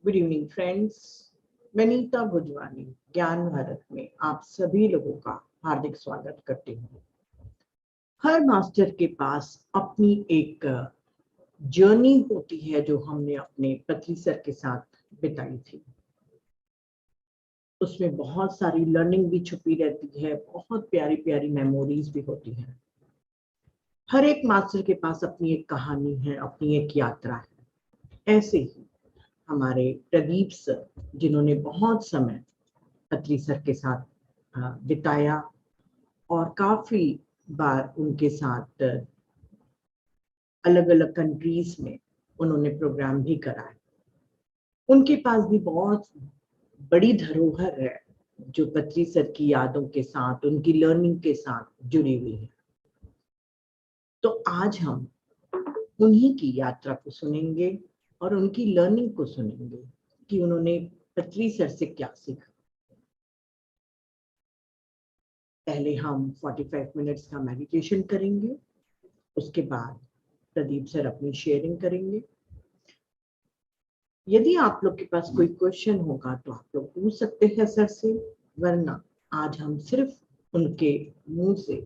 Good evening friends. मैं नीता भुजवानी ज्ञान भारत में आप सभी लोगों का हार्दिक स्वागत करती हूँ। हर मास्टर के पास अपनी एक जर्नी होती है जो हमने अपने पत्री सर के साथ बिताई थी। उसमें बहुत सारी लर्निंग भी छुपी रहती है, बहुत प्यारी प्यारी मेमोरीज भी होती है। हर एक मास्टर के पास अपनी एक कहानी है, अपनी एक यात्रा है। ऐसे ही हमारे प्रदीप सर, जिन्होंने बहुत समय पत्री सर के साथ बिताया और काफी बार उनके साथ अलग अलग कंट्रीज में उन्होंने प्रोग्राम भी कराए। उनके पास भी बहुत बड़ी धरोहर है जो पत्री सर की यादों के साथ, उनकी लर्निंग के साथ जुड़ी हुई है। तो आज हम उन्हीं की यात्रा को सुनेंगे और उनकी लर्निंग को सुनेंगे कि उन्होंने पत्री सर से क्या सीखा। पहले हम 45 मिनट्स का मेडिटेशन करेंगे, उसके बाद प्रदीप सर अपनी शेयरिंग करेंगे। यदि आप लोग के पास कोई क्वेश्चन होगा तो आप लोग पूछ सकते हैं सर से, वरना आज हम सिर्फ उनके मुंह से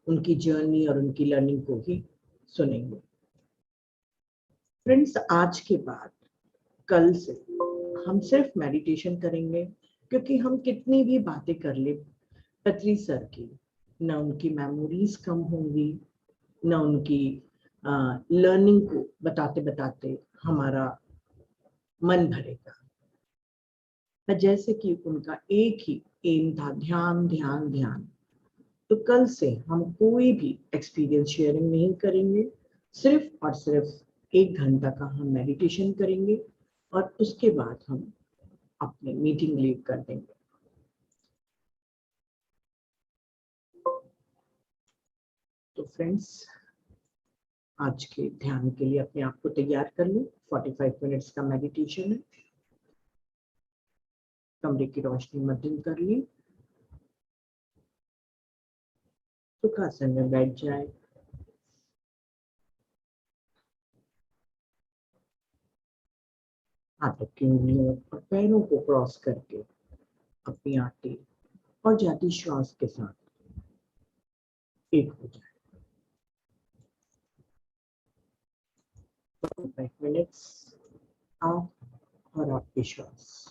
उनकी जर्नी और उनकी लर्निंग को ही सुनेंगे। फ्रेंड्स, आज के बाद कल से हम सिर्फ मेडिटेशन करेंगे, क्योंकि हम कितनी भी बातें कर ले पत्री सर की, न उनकी मेमोरीज कम होंगी, न उनकी लर्निंग को बताते बताते हमारा मन भरेगा। पर जैसे कि उनका एक ही एम था, ध्यान ध्यान ध्यान, तो कल से हम कोई भी एक्सपीरियंस शेयरिंग नहीं करेंगे, सिर्फ और सिर्फ 1 घंटा का हम मेडिटेशन करेंगे और उसके बाद हम अपनी मीटिंग लीव कर देंगे। तो फ्रेंड्स, आज के ध्यान के लिए अपने आप को तैयार कर लें। 45 मिनट्स का मेडिटेशन है। कमरे की रोशनी मध्यम कर ली, सुखासन में बैठ जाए। हाथों की उंगलियों और पैरों को क्रॉस करके अपनी आती और जाती श्वास के साथ एक हो जाए। 45 मिनट्स आप और आपकी श्वास।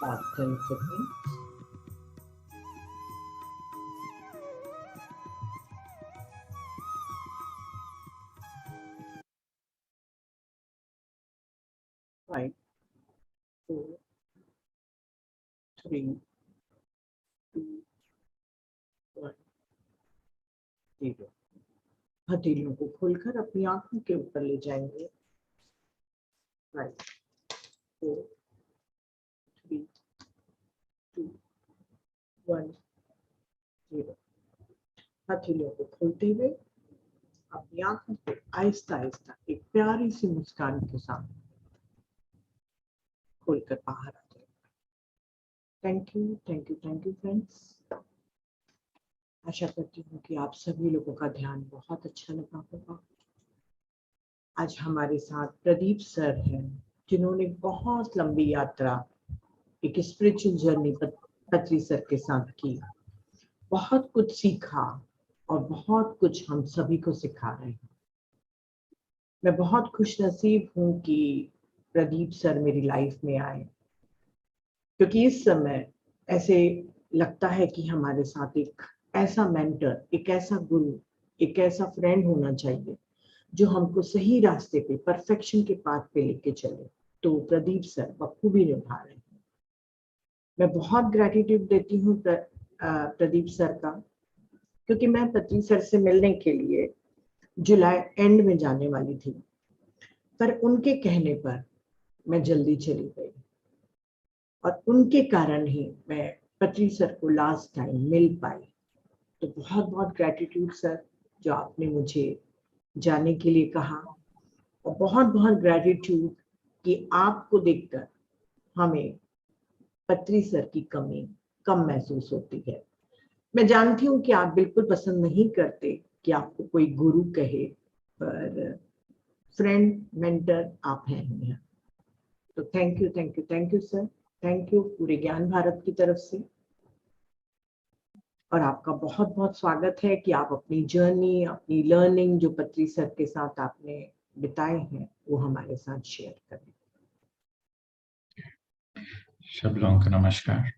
about 10 seconds. Five, 4, 3, 2, 1, 0. हथेलियों को खोलकर अपनी आंखों के ऊपर ले जाएंगे. 5, 4, 3, 2, 1, 0. हथेलियों को खोलते हुए अपनी आंखों को आहिस्ता आहिस्ता एक प्यारी सी मुस्कान के साथ खोलकर बाहर आ जाए. Thank you, thank you, thank you friends. आशा करती हूँ कि आप सभी लोगों का ध्यान बहुत अच्छा लगा होगा. आज हमारे साथ प्रदीप सर हैं, जिन्होंने बहुत लंबी यात्रा एक स्पिरिचुअल जर्नी पत्री सर के साथ की. बहुत कुछ सीखा और बहुत कुछ हम सभी को सिखा रहे हैं. मैं बहुत खुशनसीब हूँ कि प्रदीप सर मेरी लाइफ में आए, क्योंकि इस समय ऐसे लगता है कि हमारे साथ एक ऐसा मेंटर, एक ऐसा गुरु, एक ऐसा फ्रेंड होना चाहिए जो हमको सही रास्ते पे, परफेक्शन के पाथ पे लेके चले. तो प्रदीप सर बखूबी निभा रहे हैं. मैं बहुत ग्रेटिट्यूड देती हूँ प्रदीप सर का, क्योंकि मैं पत्री सर से मिलने के लिए जुलाई एंड में जाने वाली थी, पर उनके कहने पर मैं जल्दी चली गई और उनके कारण ही मैं पत्री सर को लास्ट टाइम मिल पाई. तो बहुत बहुत ग्रेटिट्यूड सर, जो आपने मुझे जाने के लिए कहा, और बहुत बहुत ग्रेटिट्यूड कि आपको देखकर हमें पत्री सर की कमी कम महसूस होती है. मैं जानती हूँ कि आप बिल्कुल पसंद नहीं करते कि आपको कोई गुरु कहे, पर फ्रेंड, मेंटर आप हैं ही. तो thank you, thank you, thank you sir. Thank you पूरे ज्ञान भारत की तरफ से. और आपका बहुत बहुत स्वागत है कि आप अपनी जर्नी, अपनी लर्निंग जो पत्री सर के साथ आपने बिताए हैं, वो हमारे साथ शेयर करें. सब लोगों को नमस्कार.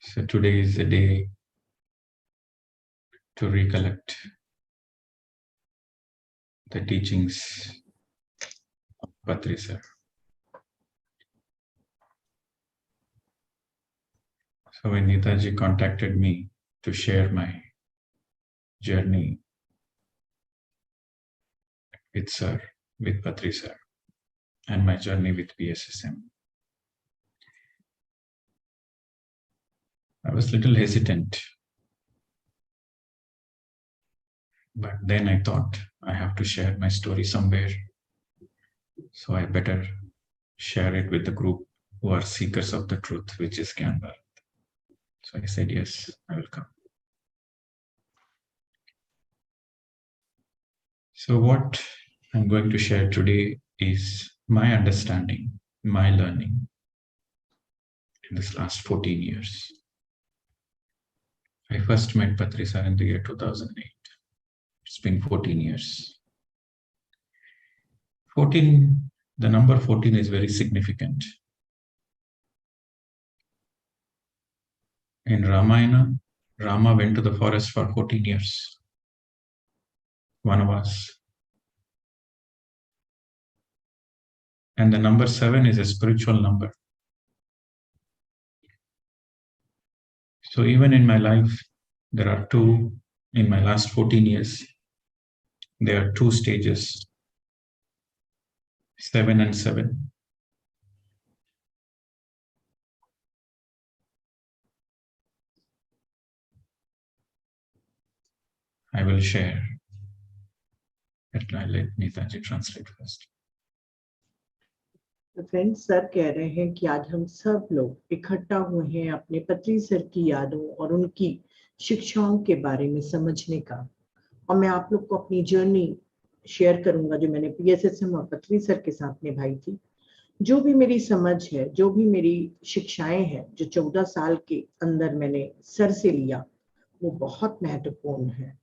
So today is the day to recollect the teachings of Patri sir. So when Neetaji contacted me to share my journey with sir, with Patri sir, and my journey with PSSM, I was a little hesitant. But then I thought I have to share my story somewhere. So I better share it with the group who are seekers of the truth, which is Gyaan Bharat. So I said, yes, I will come. So what I'm going to share today is my understanding, my learning in this last 14 years. I first met Patri sir in the year 2008. It's been 14 years. 14, the number 14 is very significant. In Ramayana, Rama went to the forest for 14 years. Vanavas. And the number 7 is a spiritual number. So even in my life, there are two, in my last 14 years, there are two stages, 7 and 7. I will share. Let Neetaji translate first. तो friends, sir कह रहे हैं कि आज हम सब लोग इकट्ठा हुए हैं अपने पत्री सर की यादों और उनकी शिक्षाओं के बारे में समझने का. और मैं आप लोग को अपनी जर्नी शेयर करूंगा जो मैंने PSSM और पत्री सर के साथ निभाई थी. जो भी मेरी समझ है, जो भी मेरी शिक्षाएं हैं, जो 14 साल के अंदर मैंने सर से लिया, वो बहुत महत्वपूर्ण है.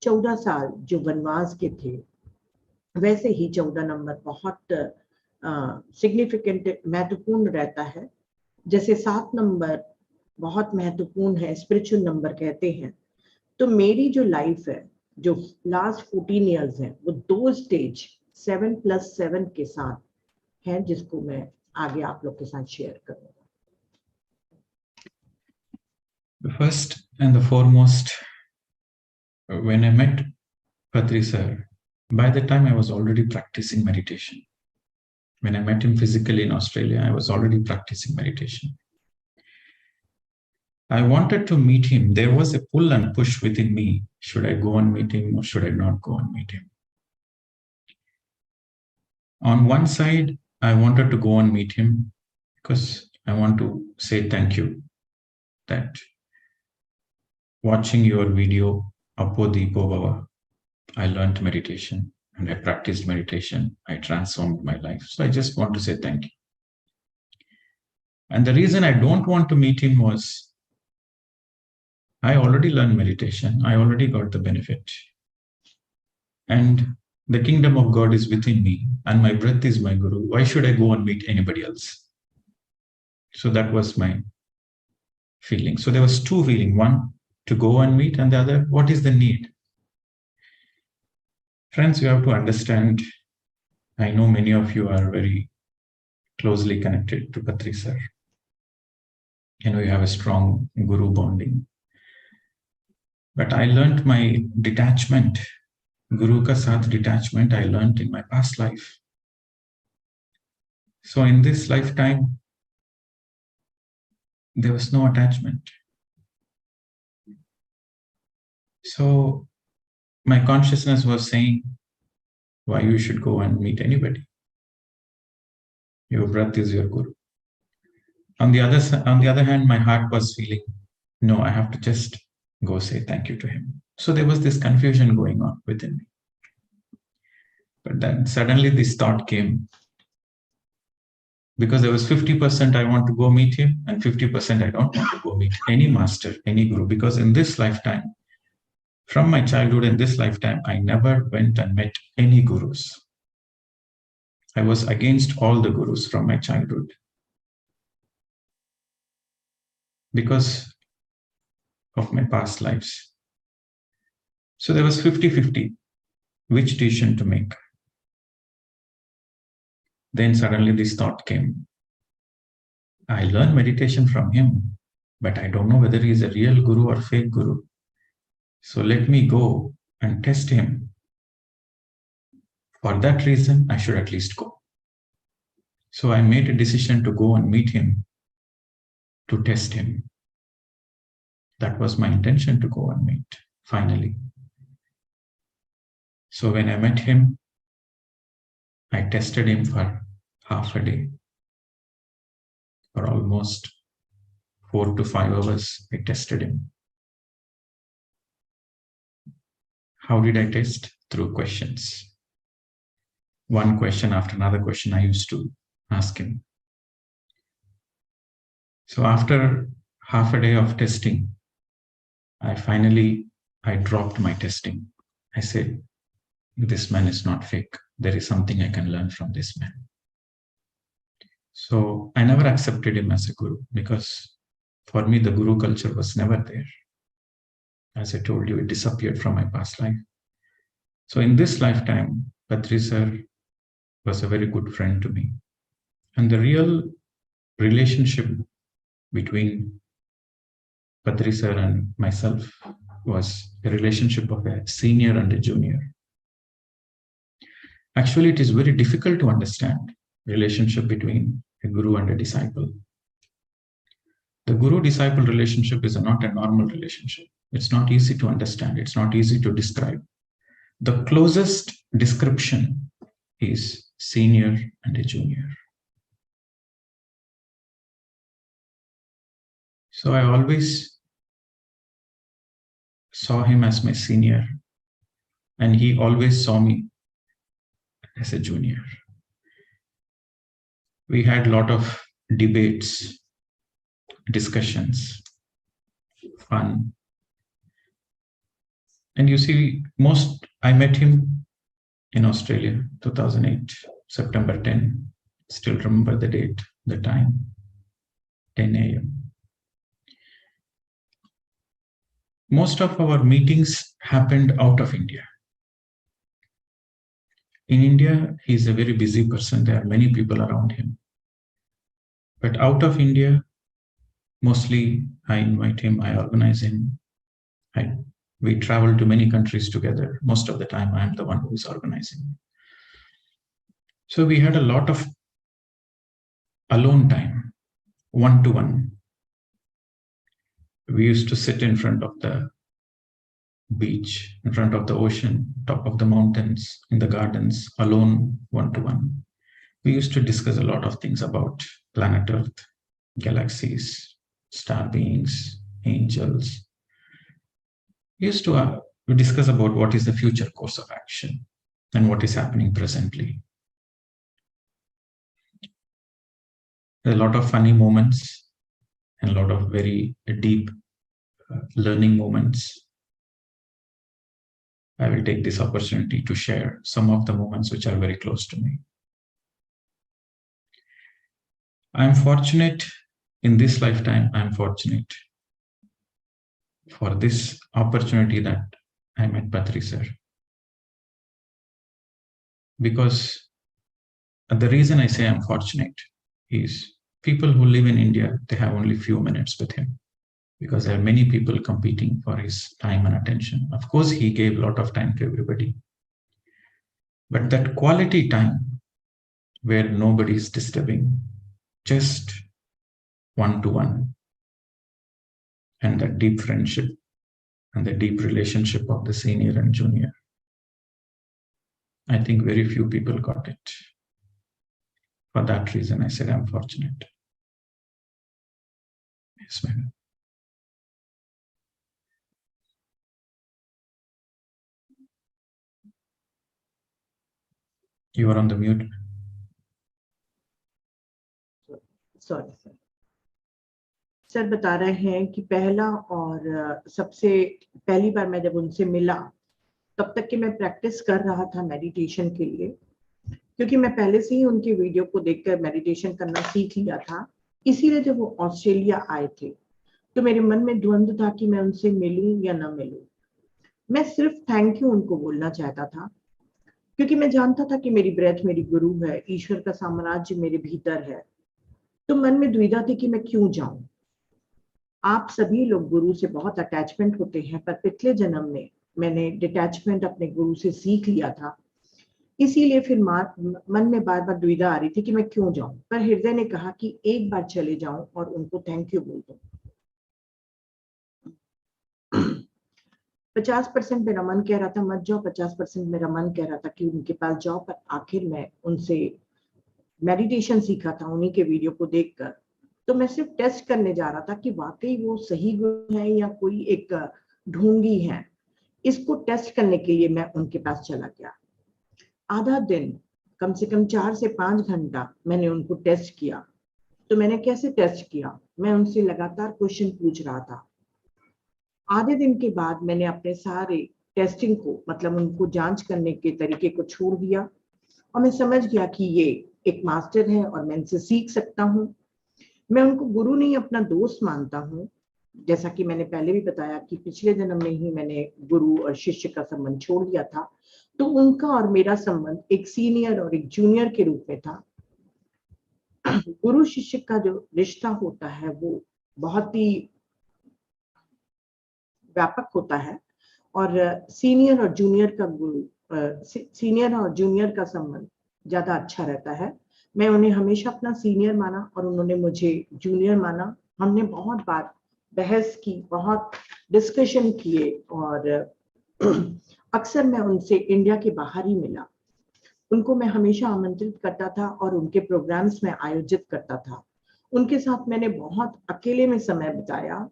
14 साल जो वनवास के थे, वैसे ही 14 नंबर बहुत सिग्निफिकेंट महत्वपूर्ण रहता है। जैसे 7 नंबर बहुत महत्वपूर्ण है, स्पिरिचुअल नंबर कहते हैं। तो मेरी जो लाइफ है, जो लास्ट 14 ईयर्स है, वो 2 स्टेज 7+7 के साथ है, जिसको मैं आगे आप लोग के साथ शेयर करूंगा। The first and the foremost, when I met Patri sir, by the time I was already practicing meditation. When I met him physically in Australia, I was already practicing meditation. I wanted to meet him. There was a pull and push within me. Should I go and meet him or should I not go and meet him? On one side, I wanted to go and meet him because I want to say thank you that watching your video, Apo Deepo Bhava, I learned meditation and I practiced meditation. I transformed my life. So I just want to say thank you. And the reason I don't want to meet him was I already learned meditation. I already got the benefit. And the kingdom of God is within me and my breath is my guru. Why should I go and meet anybody else? So that was my feeling. So there was two feelings. One, to go and meet, and the other, what is the need? Friends, you have to understand, I know many of you are very closely connected to Patri sir. You know, you have a strong guru bonding. But I learned my detachment, Guru ka saath detachment, I learned in my past life. So in this lifetime, there was no attachment. So my consciousness was saying, why you should go and meet anybody? Your breath is your guru. On the other hand, my heart was feeling, no, I have to just go say thank you to him. So there was this confusion going on within me. But then suddenly this thought came, because there was 50% I want to go meet him and 50% I don't want to go meet any master, any guru, because in this lifetime, from my childhood in this lifetime, I never went and met any gurus. I was against all the gurus from my childhood because of my past lives. So there was 50-50, which decision to make. Then suddenly this thought came. I learned meditation from him, but I don't know whether he's a real guru or fake guru. So let me go and test him. For that reason, I should at least go. So I made a decision to go and meet him, to test him. That was my intention, to go and meet, finally. So when I met him, I tested him for half a day. For almost 4 to 5 hours, I tested him. How did I test? Through questions. One question after another question I used to ask him. So after half a day of testing, I dropped my testing. I said, this man is not fake. There is something I can learn from this man. So I never accepted him as a guru because for me, the guru culture was never there. As I told you, it disappeared from my past life. So in this lifetime, Patri sir was a very good friend to me. And the real relationship between Patri sir and myself was a relationship of a senior and a junior. Actually, it is very difficult to understand relationship between a guru and a disciple. The guru-disciple relationship is not a normal relationship. It's not easy to understand. It's not easy to describe. The closest description is senior and a junior. So I always saw him as my senior, and he always saw me as a junior. We had a lot of debates, discussions, fun. And you see, I met him in Australia, 2008, September 10. Still remember the date, the time, 10 a.m. Most of our meetings happened out of India. In India, he's a very busy person. There are many people around him. But out of India, mostly I invite him, I organize him. We travel to many countries together. Most of the time, I'm the one who is organizing. So we had a lot of alone time, one-to-one. We used to sit in front of the beach, in front of the ocean, top of the mountains, in the gardens, alone, one-to-one. We used to discuss a lot of things about planet Earth, galaxies, star beings, angels. We used to discuss about what is the future course of action and what is happening presently. There are a lot of funny moments and a lot of very deep learning moments. I will take this opportunity to share some of the moments which are very close to me. I'm fortunate in this lifetime, I'm fortunate for this opportunity that I met Patri sir. Because the reason I say I'm fortunate is people who live in India, they have only few minutes with him because there are many people competing for his time and attention. Of course, he gave a lot of time to everybody. But that quality time where nobody is disturbing, just one-to-one, and that deep friendship and the deep relationship of the senior and junior, I think very few people got it. For that reason, I said I'm fortunate. Yes, madam. You are on the mute. Sorry sir बता रहे हैं कि पहला और सबसे पहली बार मैं जब उनसे मिला तब तक कि मैं प्रैक्टिस कर रहा था मेडिटेशन के लिए, क्योंकि मैं पहले से ही उनके वीडियो को देखकर मेडिटेशन करना सीख लिया था। इसीलिए जब वो ऑस्ट्रेलिया आए थे तो मेरे मन में द्वंद्व था कि मैं उनसे मिलूं या ना मिलूं। मैं सिर्फ थैंक यू उनको बोलना चाहता था, क्योंकि मैं जानता था कि मेरी ब्रेथ मेरी गुरु है, ईश्वर का साम्राज्य मेरे भीतर है। तो मन में दुविधा थी कि मैं क्यों जाऊं। आप सभी लोग गुरु से बहुत अटैचमेंट होते हैं, पर पिछले जन्म में मैंने डिटैचमेंट अपने गुरु से सीख लिया था, इसीलिए फिर मन में बार बार दुविधा आ रही थी कि मैं क्यों जाऊं। पर हृदय ने कहा कि एक बार चले जाऊं और उनको थैंक यू बोल दूं। 50% मेरा मन कह रहा था मत जाओ, 50% मेरा मन कह रहा था कि उनके पास जाओ। पर आखिर मैं उनसे मेडिटेशन सीखा था उन्हीं के वीडियो को देखकर, तो मैं सिर्फ टेस्ट करने जा रहा था कि वाकई वो सही गुरु है या कोई एक ढोंगी है। इसको टेस्ट करने के लिए मैं उनके पास चला गया। आधा दिन, कम से कम 4 से 5 घंटा मैंने उनको टेस्ट किया। तो मैंने कैसे टेस्ट किया? मैं उनसे लगातार क्वेश्चन पूछ रहा था। आधे दिन के बाद मैंने अपने सारे टेस्टिंग को, मतलब उनको जांच करने के तरीके को छोड़ दिया और मैं समझ गया कि ये एक मास्टर है और मैं इनसे सीख सकता हूँ। मैं उनको गुरु नहीं अपना दोस्त मानता हूँ। जैसा कि मैंने पहले भी बताया कि पिछले जन्म में ही मैंने गुरु और शिष्य का संबंध छोड़ दिया था, तो उनका और मेरा संबंध एक सीनियर और एक जूनियर के रूप में था। गुरु शिष्य का जो रिश्ता होता है वो बहुत ही व्यापक होता है और सीनियर और जूनियर का संबंध ज्यादा अच्छा रहता है। मैं उन्हें हमेशा अपना सीनियर माना और उन्होंने मुझे जूनियर माना। हमने बहुत बार बहस की, बहुत डिस्कशन किए और अक्सर मैं उनसे इंडिया के बाहर ही मिला। उनको मैं हमेशा आमंत्रित करता था और उनके प्रोग्राम्स में आयोजित करता था। उनके साथ मैंने बहुत अकेले में समय बिताया,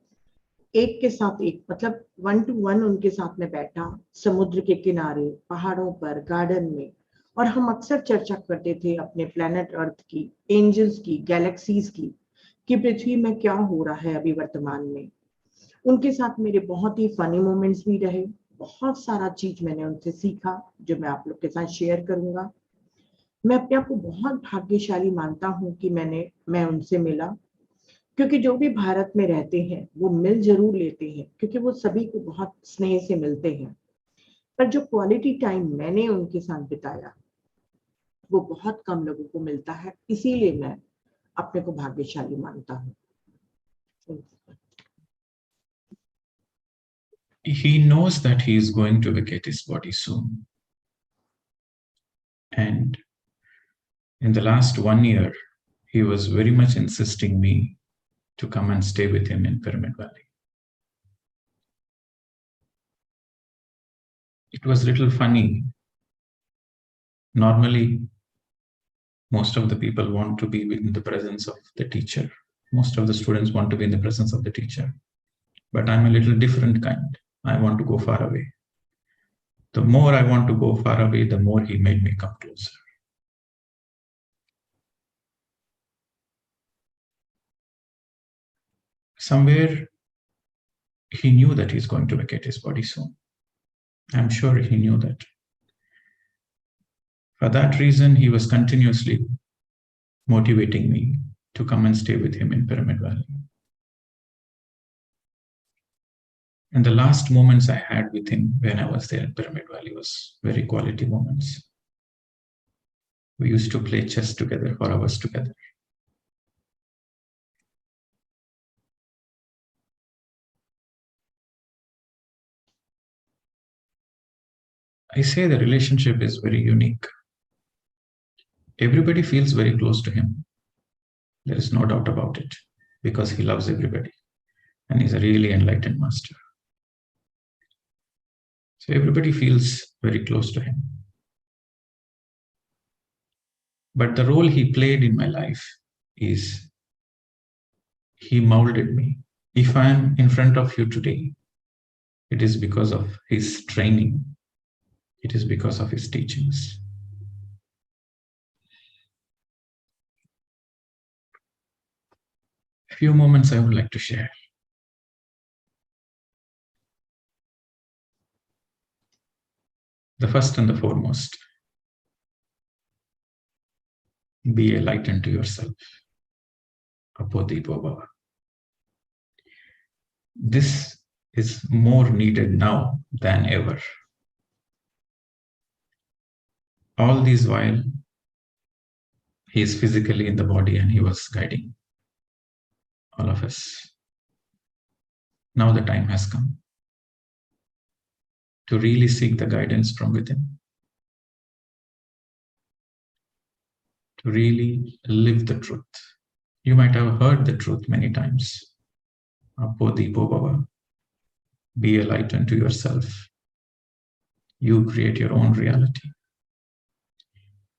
एक के साथ एक, मतलब 1 to 1 उनके साथ में बैठा, समुद्र के किनारे, पहाड़ों पर, गार्डन में, और हम अक्सर चर्चा करते थे अपने प्लेनेट अर्थ की, एंजल्स की, गैलेक्सीज की, कि पृथ्वी में क्या हो रहा है अभी वर्तमान में। उनके साथ मेरे बहुत ही फनी मोमेंट्स भी रहे, बहुत सारा चीज मैंने उनसे सीखा जो मैं आप लोग के साथ शेयर करूंगा। मैं अपने आप को बहुत भाग्यशाली मानता हूँ कि मैं उनसे मिला, क्योंकि जो भी भारत में रहते हैं वो मिल जरूर लेते हैं, क्योंकि वो सभी को बहुत स्नेह से मिलते हैं। पर जो क्वालिटी टाइम मैंने उनके साथ बिताया वो बहुत कम लोगों को मिलता है, इसीलिए मैं अपने को भाग्यशाली मानता हूँ। He knows that he is going to vacate his body soon. And in the last 1 year, he was very much insisting me to come and stay with him in Pyramid Valley. It was a little funny. Normally, most of the people want to be in the presence of the teacher. Most of the students want to be in the presence of the teacher. But I'm a little different kind. I want to go far away. The more I want to go far away, the more he made me come closer. Somewhere he knew that he's going to vacate his body soon. I'm sure he knew that. For that reason, he was continuously motivating me to come and stay with him in Pyramid Valley. And the last moments I had with him when I was there in Pyramid Valley was very quality moments. We used to play chess together for hours together. I say the relationship is very unique. Everybody feels very close to him. There is no doubt about it, because he loves everybody and he's a really enlightened master. So everybody feels very close to him. But the role he played in my life is he molded me. If I am in front of you today, it is because of his training. It is because of his teachings. A few moments I would like to share. The first and the foremost, be a light unto yourself. Apodipo Bhava. This is more needed now than ever. All this while, he is physically in the body and he was guiding all of us. Now the time has come to really seek the guidance from within, to really live the truth. You might have heard the truth many times. Apodipo Bhava. Be a light unto yourself. You create your own reality.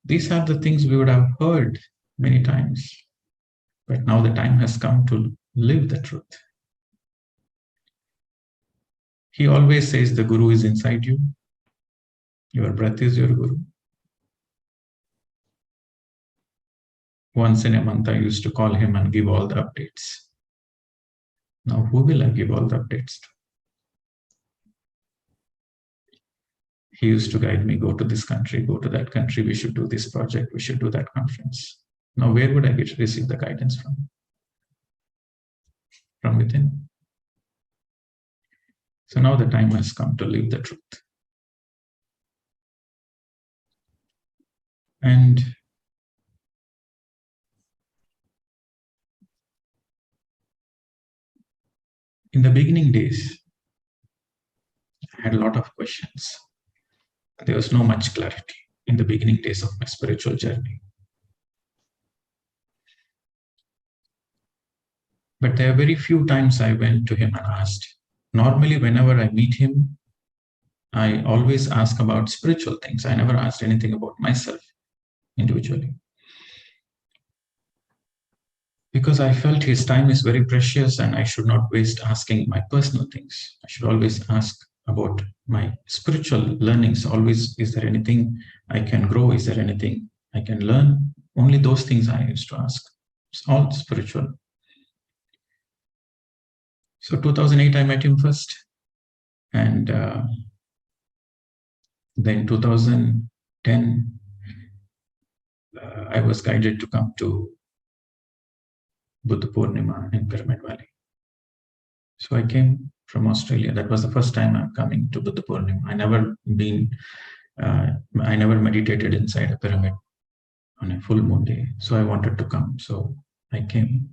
These are the things we would have heard many times, but now the time has come to live the truth. He always says the Guru is inside you. Your breath is your Guru. Once in a month, I used to call him and give all the updates. Now, who will I give all the updates to? He used to guide me, go to this country, go to that country, we should do this project, we should do that conference. Now, where would I receive the guidance from? From within. So now the time has come to live the truth. And in the beginning days, I had a lot of questions. There was no much clarity in the beginning days of my spiritual journey. But there are very few times I went to him and asked. Normally, whenever I meet him, I always ask about spiritual things. I never asked anything about myself individually. Because I felt his time is very precious and I should not waste asking my personal things. I should always ask about my spiritual learnings. Always, is there anything I can grow? Is there anything I can learn? Only those things I used to ask. It's all spiritual. So 2008, I met him first. And Then 2010, I was guided to come to Buddha Purnima in Pyramid Valley. So I came from Australia. That was the first time I'm coming to Buddha Purnima. I never meditated inside a pyramid on a full moon day. So I wanted to come. So I came.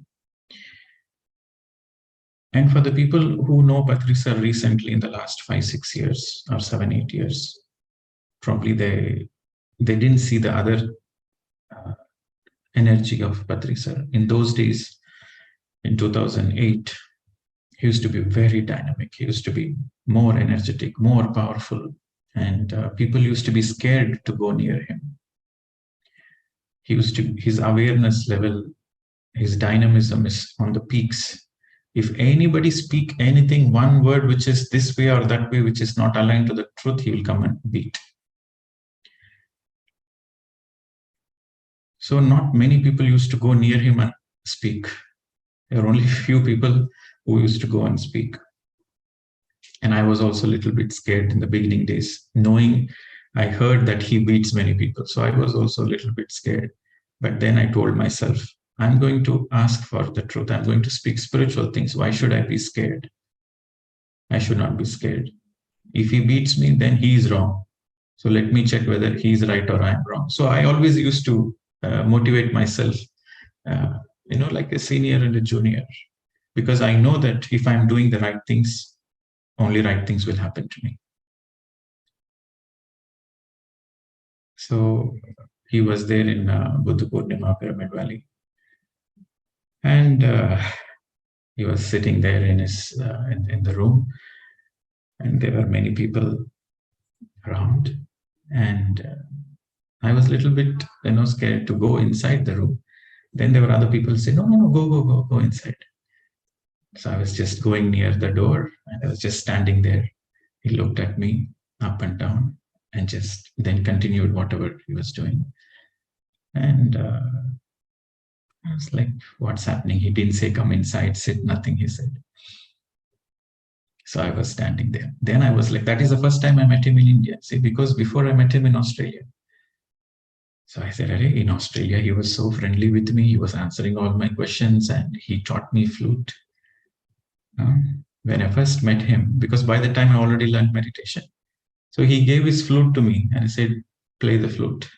And for the people who know Patri sir recently in the last 5-6 years or 7-8 years, probably they didn't see the other energy of Patri sir. In those days, in 2008, he used to be very dynamic. He used to be more energetic, more powerful, and people used to be scared to go near him. His awareness level, his dynamism is on the peaks. If anybody speak anything, one word which is this way or that way, which is not aligned to the truth, he will come and beat. So not many people used to go near him and speak. There were only few people who used to go and speak. And I was also a little bit scared in the beginning days, knowing I heard that he beats many people. So I was also a little bit scared. But then I told myself, I'm going to ask for the truth. I'm going to speak spiritual things. Why should I be scared? I should not be scared. If he beats me, then he is wrong. So let me check whether he is right or I'm wrong. So I always used to motivate myself, like a senior and a junior, because I know that if I'm doing the right things, only right things will happen to me. So he was there in Buddha Purnima, Pyramid Valley. And he was sitting there in his in the room, and there were many people around. And I was a little bit, scared to go inside the room. Then there were other people say, no, go inside. So I was just going near the door, and I was just standing there. He looked at me up and down, and just then continued whatever he was doing. And I was like, what's happening? He didn't say, come inside, sit, nothing, he said. So I was standing there. Then I was like, that is the first time I met him in India. See, because before I met him in Australia. So I said, in Australia, he was so friendly with me. He was answering all my questions, and he taught me flute. When I first met him, because by the time I already learned meditation. So he gave his flute to me and he said, play the flute.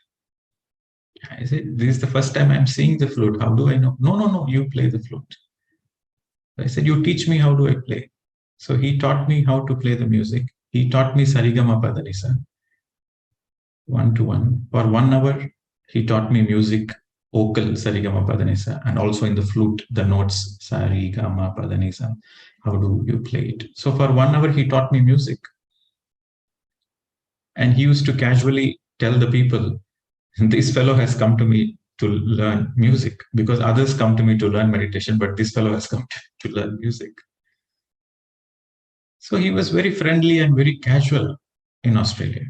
I said, this is the first time I'm seeing the flute. How do I know? No, you play the flute. I said, you teach me, how do I play? So he taught me how to play the music. He taught me Sarigama Padanisa, 1-to-1. For 1 hour, he taught me music, vocal Sarigama Padanisa, and also in the flute, the notes Sarigama Padanisa. How do you play it? So for 1 hour, he taught me music. And he used to casually tell the people, this fellow has come to me to learn music, because others come to me to learn meditation, but this fellow has come to learn music. So he was very friendly and very casual in Australia.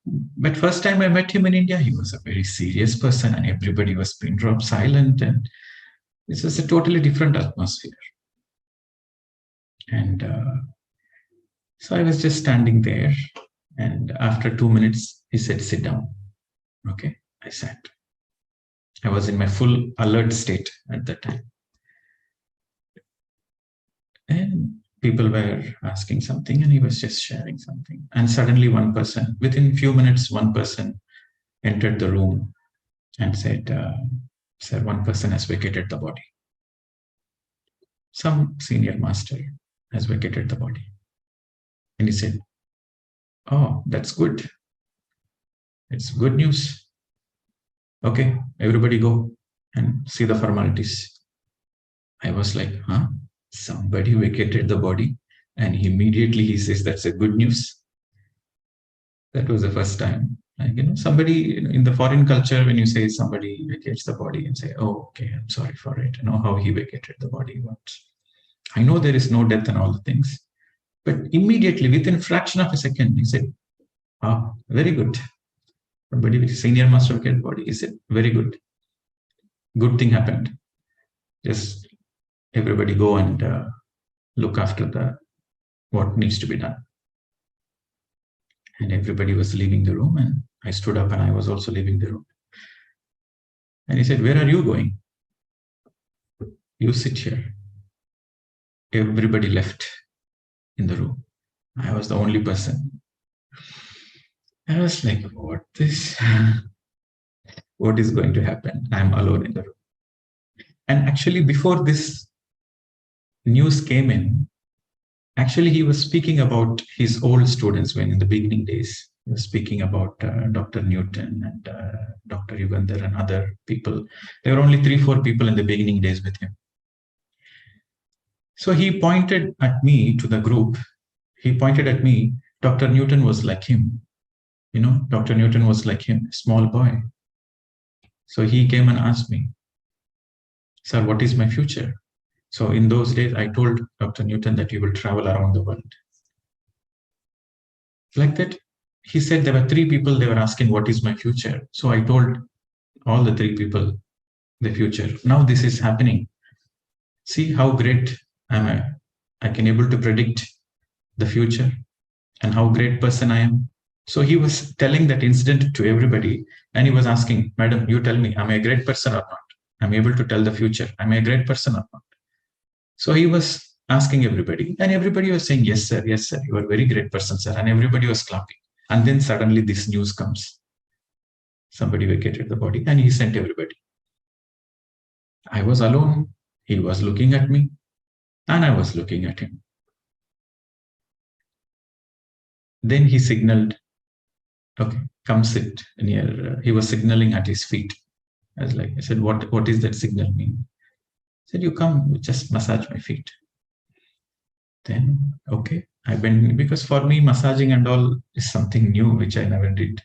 But first time I met him in India, he was a very serious person, and everybody was pin drop silent, and this was a totally different atmosphere. And so I was just standing there, and after 2 minutes, he said, sit down. Okay, I sat. I was in my full alert state at that time. And people were asking something, and he was just sharing something. And suddenly within few minutes, one person entered the room and said, sir, one person has vacated the body. Some senior master has vacated the body. And he said, oh, that's good. It's good news. Okay, everybody go and see the formalities. I was like, huh? Somebody vacated the body, and immediately he says that's a good news. That was the first time. Somebody in the foreign culture, when you say somebody vacates the body and say, oh, okay, I'm sorry for it. How he vacated the body. But I know there is no death and all the things. But immediately, within a fraction of a second, he said, oh, very good. Somebody with senior master vacated body. He said, very good. Good thing happened. Just everybody go and look after what needs to be done. And everybody was leaving the room, and I stood up and I was also leaving the room. And he said, "Where are you going? You sit here." Everybody left in the room. I was the only person. I was like, what this? What is going to happen? I'm alone in the room. And actually, before this news came in, actually, he was speaking about his old students when in the beginning days. He was speaking about Dr. Newton and Dr. Yugandhar and other people. There were only 3-4 people in the beginning days with him. So he pointed at me to the group. He pointed at me. Dr. Newton was like him. You know, Dr. Newton was like him, small boy. So he came and asked me, "Sir, what is my future?" So in those days, I told Dr. Newton that he will travel around the world. Like that, he said there were 3 people, they were asking, what is my future? So I told all the 3 people the future. Now this is happening. See how great am I? I can able to predict the future and how great person I am. So he was telling that incident to everybody, and he was asking, "Madam, you tell me, am I a great person or not? I'm able to tell the future. Am I a great person or not?" So he was asking everybody, and everybody was saying, "Yes, sir. Yes, sir. You are a very great person, sir." And everybody was clapping. And then suddenly this news comes. Somebody vacated the body, and he sent everybody. I was alone. He was looking at me, and I was looking at him. Then he signaled, "Okay, come sit near." He was signaling at his feet. I said, what is that signal mean? He said, "You come, just massage my feet." Then, okay, I went, because for me, massaging and all is something new, which I never did.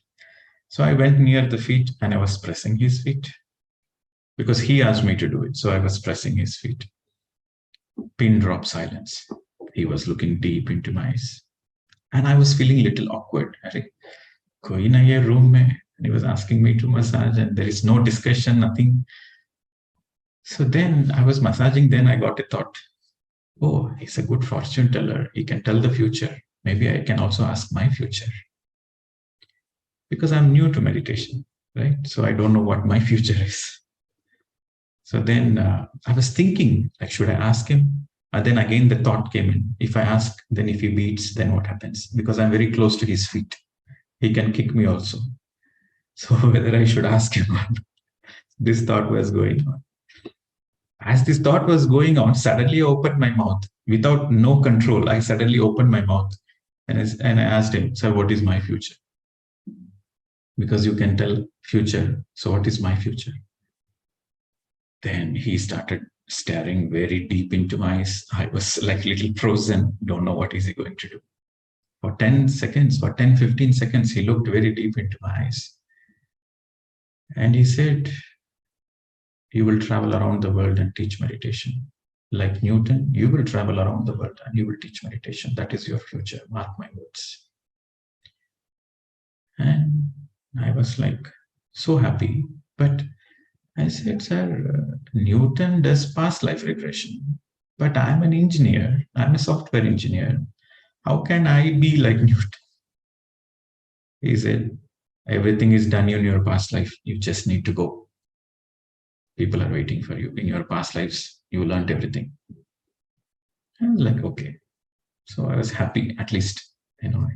So I went near the feet and I was pressing his feet because he asked me to do it. So I was pressing his feet. Pin drop silence. He was looking deep into my eyes. And I was feeling a little awkward. Koi na ye room mein. And he was asking me to massage, and there is no discussion, nothing. So then I was massaging, then I got a thought. Oh, he's a good fortune teller. He can tell the future. Maybe I can also ask my future. Because I'm new to meditation, right? So I don't know what my future is. So then I was thinking, like, should I ask him? And then again, the thought came in. If I ask, then if he beats, then what happens? Because I'm very close to his feet. He can kick me also. So whether I should ask him or not, this thought was going on. As this thought was going on, suddenly I opened my mouth without no control. I suddenly opened my mouth and I asked him, "Sir, what is my future?" Because you can tell future. So what is my future? Then he started staring very deep into my eyes. I was like little frozen. Don't know what is he going to do. For 10 seconds, for 10, 15 seconds, he looked very deep into my eyes. And he said, "You will travel around the world and teach meditation. Like Newton, you will travel around the world and you will teach meditation. That is your future. Mark my words." And I was like so happy. But I said, "Sir, Newton does past life regression. But I'm an engineer. I'm a software engineer. How can I be like Newton?" He said, "Everything is done in your past life. You just need to go. People are waiting for you. In your past lives, you learned everything." I was like, okay. So I was happy, at least,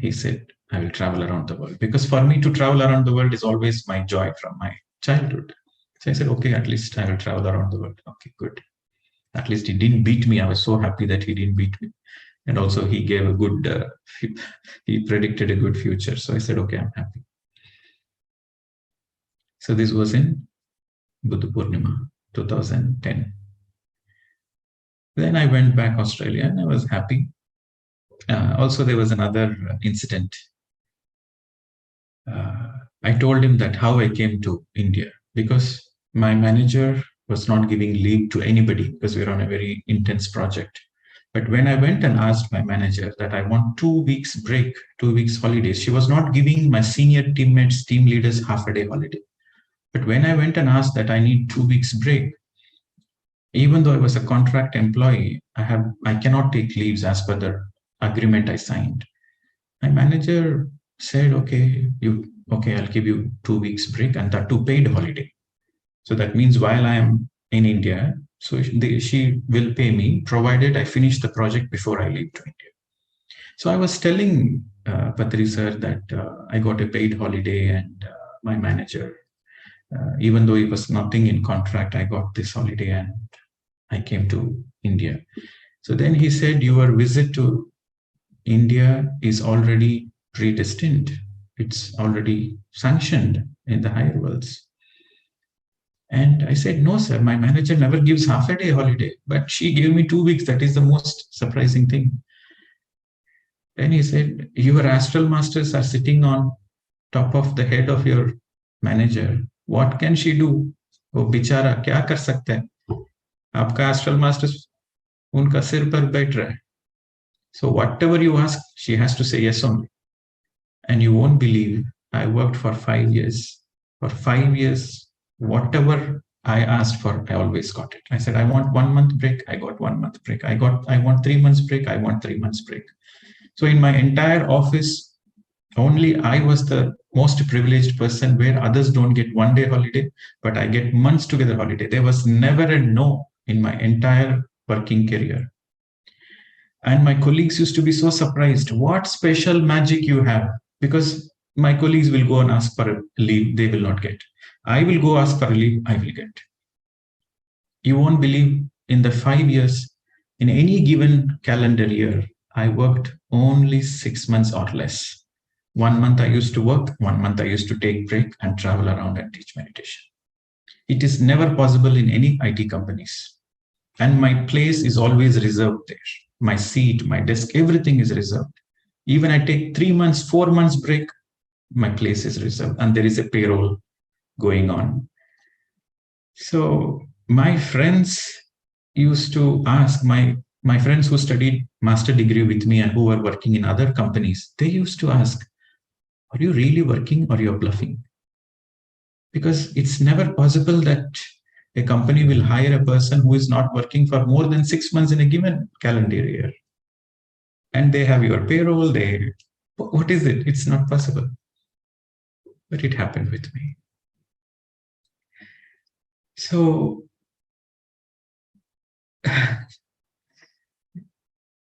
he said, "I will travel around the world." Because for me to travel around the world is always my joy from my childhood. So I said, okay, at least I will travel around the world. Okay, good. At least he didn't beat me. I was so happy that he didn't beat me. And also he gave a good, he predicted a good future. So I said, okay, I'm happy. So this was in Buddha Purnima, 2010. Then I went back Australia and I was happy. Also, there was another incident. I told him that how I came to India, because my manager was not giving leave to anybody because we were on a very intense project. But when I went and asked my manager that I want 2 weeks break, 2 weeks holidays, she was not giving my senior teammates, team leaders half a day holiday. But when I went and asked that I need 2 weeks break, even though I was a contract employee, I cannot take leaves as per the agreement I signed. My manager said, okay, I'll give you 2 weeks break, and that too paid holiday. So that means while I am in India, so she will pay me provided I finish the project before I leave to India. So I was telling Patri sir that I got a paid holiday, and my manager, even though it was nothing in contract, I got this holiday and I came to India. So then he said, your visit to India is already predestined. It's already sanctioned in the higher worlds. And I said, no, sir, my manager never gives half a day holiday, but she gave me 2 weeks. That is the most surprising thing. Then he said, your astral masters are sitting on top of the head of your manager. What can she do? वो बेचारा क्या कर सकता है? आपका astral masters उनका सिर पर बैठ रहा है. So whatever you ask, she has to say yes only. And you won't believe, I worked for 5 years. For 5 years, whatever I asked for, I always got it. I said, I want 1 month break. I got 1 month break. I want 3 months break. I want 3 months break. So in my entire office, only I was the most privileged person where others don't get 1 day holiday, but I get months together holiday. There was never a no in my entire working career. And my colleagues used to be so surprised. What special magic you have? Because my colleagues will go and ask for a leave, they will not get. I will go ask for a leave, I will get. You won't believe, in the 5 years, in any given calendar year, I worked only 6 months or less. 1 month I used to work, 1 month I used to take break and travel around and teach meditation. It is never possible in any IT companies. And my place is always reserved there. My seat, my desk, everything is reserved. Even I take 3 months, 4 months break, my place is reserved, and there is a payroll going on. So my friends used to ask, my friends who studied master degree with me and who were working in other companies, they used to ask, are you really working or you're bluffing? Because it's never possible that a company will hire a person who is not working for more than 6 months in a given calendar year. And they have your payroll, what is it? It's not possible. But it happened with me. So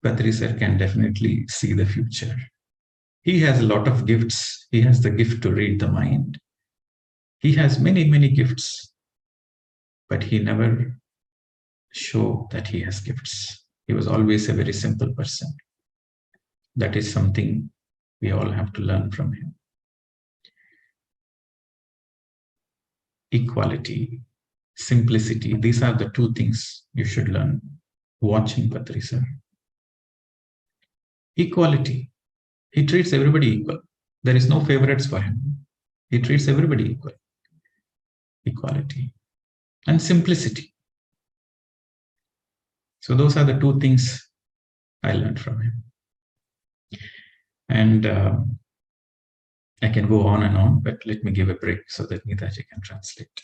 Patri sir can definitely see the future. He has a lot of gifts. He has the gift to read the mind. He has many, many gifts, but he never showed that he has gifts. He was always a very simple person. That is something we all have to learn from him. Equality, simplicity, these are the 2 things you should learn watching Patri sir. Equality, he treats everybody equal. There is no favorites for him. He treats everybody equal. Equality and simplicity. So those are the 2 things I learned from him. And I can go on and on, but let me give a break so that Neetaji can translate.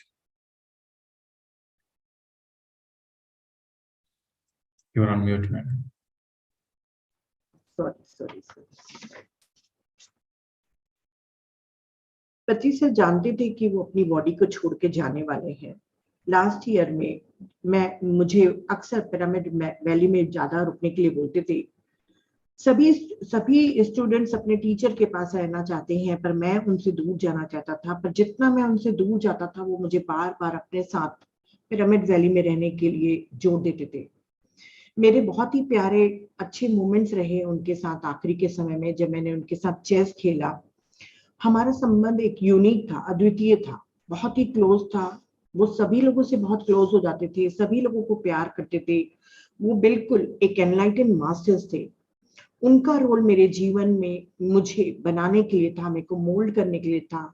You're on mute, madam. Sorry. पति से जानते थे कि वो अपनी body को छोड़ के जाने वाले हैं. लास्ट ईयर में मुझे अक्सर पिरामिड वैली में ज्यादा रुकने के लिए बोलते थे. सभी स्टूडेंट्स अपने टीचर के पास रहना चाहते हैं, पर मैं उनसे दूर जाना चाहता था. पर जितना मैं उनसे दूर जाता था, वो मुझे बार बार अपने साथ पिरामिड वैली में रहने के लिए जोड़ देते थे. मेरे बहुत ही प्यारे अच्छे मोमेंट्स रहे उनके साथ आखिरी के समय में, जब मैंने उनके साथ चेस खेला. हमारा संबंध एक यूनिक था, अद्वितीय था, बहुत ही क्लोज था. वो सभी लोगों से बहुत क्लोज हो जाते थे, सभी लोगों को प्यार करते थे. वो बिल्कुल एक एनलाइटेंड मास्टर्स थे. उनका रोल मेरे जीवन में मुझे बनाने के लिए था, मेरे को मोल्ड करने के लिए था.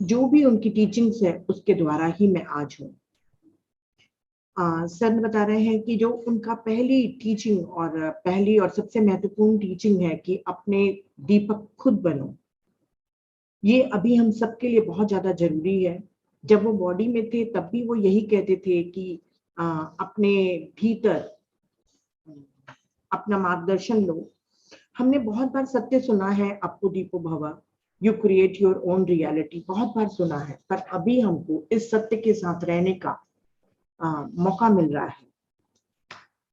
जो भी उनकी टीचिंग्स है, उसके द्वारा ही मैं आज हूँ. सर बता रहे हैं कि जो उनका पहली टीचिंग और सबसे महत्वपूर्ण टीचिंग है कि अपने दीपक खुद बनो. ये अभी हम सबके लिए बहुत ज्यादा जरूरी है. जब वो बॉडी में थे तब भी वो यही कहते थे कि अपने भीतर अपना मार्गदर्शन लो. हमने बहुत बार सत्य सुना है, अपो दीपो भव. You create your own reality, बहुत बार सुना है, पर अभी हमको इस सत्य के साथ रहने का मौका मिल रहा है।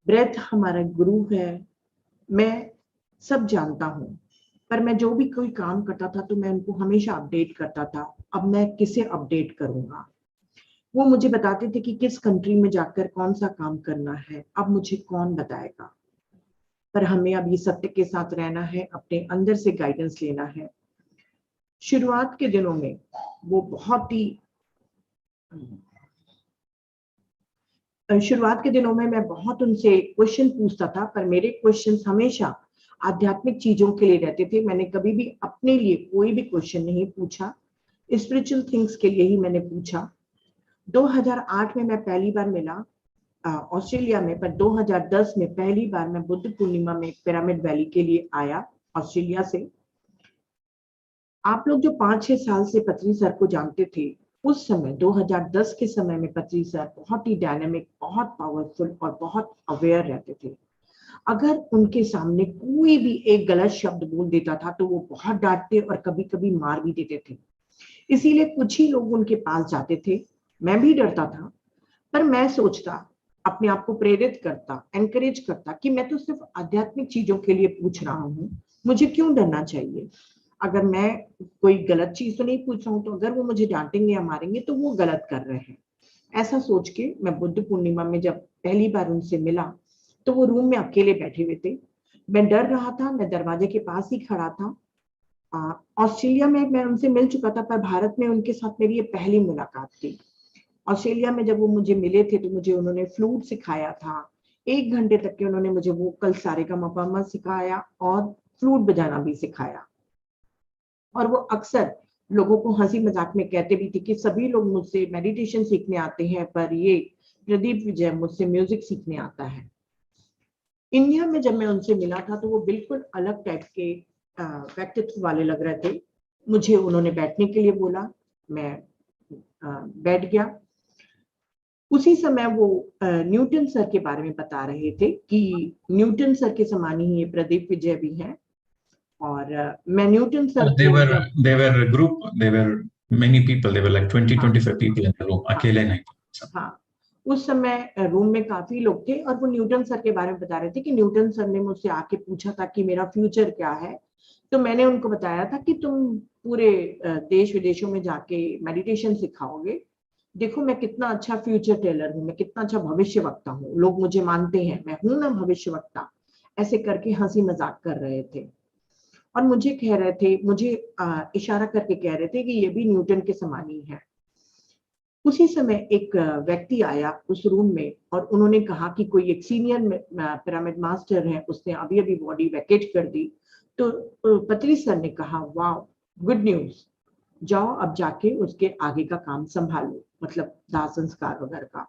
ब्रेथ हमारा गुरु है, मैं सब जानता हूँ, पर मैं जो भी कोई काम करता था तो मैं उनको हमेशा अपडेट करता था। अब मैं किसे अपडेट करूंगा? वो मुझे बताते थे कि किस कंट्री में जाकर कौन सा काम करना है, अब मुझे कौन बताएगा? पर हमें अब ये सत्य के साथ रहना है, अपने अंदर से गाइडेंस लेना है। शुरुआत के दिनों में वो बहुत ही शुरुआत के दिनों में मैं बहुत उनसे क्वेश्चन पूछता था, पर मेरे क्वेश्चंस हमेशा आध्यात्मिक चीजों के लिए रहते थे। मैंने कभी भी अपने लिए कोई भी क्वेश्चन नहीं पूछा, स्पिरिचुअल थिंग्स के लिए ही मैंने पूछा। 2008 में मैं पहली बार मिला ऑस्ट्रेलिया में, पर 2010 में पहली बार मैं बुद्ध पूर्णिमा में पिरामिड वैली के लिए आया ऑस्ट्रेलिया से। आप लोग जो 5-6 साल से पत्री सर को जानते थे, उस समय 2010 के समय में पत्री सर बहुत ही डायनामिक, बहुत पावरफुल और बहुत अवेयर रहते थे। अगर उनके सामने कोई भी एक गलत शब्द बोल देता था तो वो बहुत डांटते और कभी कभी मार भी देते थे। इसीलिए कुछ ही लोग उनके पास जाते थे, मैं भी डरता था, पर मैं सोचता, अपने आप को प्रेरित करता, एनकरेज करता कि मैं तो सिर्फ आध्यात्मिक चीजों के लिए पूछ रहा हूँ, मुझे क्यों डरना चाहिए? अगर मैं कोई गलत चीज तो नहीं पूछ रहा हूँ, तो अगर वो मुझे डांटेंगे या मारेंगे तो वो गलत कर रहे हैं। ऐसा सोच के मैं बुद्ध पूर्णिमा में जब पहली बार उनसे मिला तो वो रूम में अकेले बैठे हुए थे। मैं डर रहा था, मैं दरवाजे के पास ही खड़ा था। ऑस्ट्रेलिया में मैं उनसे मिल चुका था, पर भारत में उनके साथ मेरी ये पहली मुलाकात थी। ऑस्ट्रेलिया में जब वो मुझे मिले थे तो मुझे उन्होंने फ्लूट सिखाया था। 1 घंटे तक के उन्होंने मुझे वोकल सारेगामापा सिखाया और फ्लूट बजाना भी सिखाया। और वो अक्सर लोगों को हंसी मजाक में कहते भी थे कि सभी लोग मुझसे मेडिटेशन सीखने आते हैं, पर ये प्रदीप विजय मुझसे म्यूजिक सीखने आता है। इंडिया में जब मैं उनसे मिला था तो वो बिल्कुल अलग टाइप के व्यक्तित्व वाले लग रहे थे। मुझे उन्होंने बैठने के लिए बोला, मैं बैठ गया। उसी समय वो न्यूटन सर के बारे में बता रहे थे कि न्यूटन सर के समान ही ये प्रदीप विजय भी हैं। और मैं न्यूटन सर They को were जब they were a group. They were many people. They were like 20-25 people in the room. अकेले नहीं थे। हाँ, उस समय रूम में काफी लोग थे और वो न्यूटन सर के बारे में बता रहे थे कि न्यूटन सर ने मुझसे आके पूछा था कि मेरा फ्यूचर क्या है। तो मैंने उनको बताया था कि तुम पूरे देश विदेशों में जाके मेडिटेशन सिखाओगे। देखो मैं कितना अच्छा फ्यूचर टेलर हूँ, मैं कितना अच्छा भविष्य वक्ता हूँ, लोग मुझे मानते हैं, मैं हूं ना भविष्य वक्ता। ऐसे करके हंसी मजाक कर रहे थे और मुझे कह रहे थे, मुझे इशारा करके कह रहे थे कि ये भी न्यूटन के समान ही है। उसी समय एक व्यक्ति आया उस रूम में और उन्होंने कहा कि कोई एक सीनियर पिरामिड मास्टर है, उसने अभी अभी बॉडी वैकेट कर दी। तो पत्री सर ने कहा, वाह गुड न्यूज, जाओ अब जाके उसके आगे का काम संभालो, मतलब दाह संस्कार वगैरह का।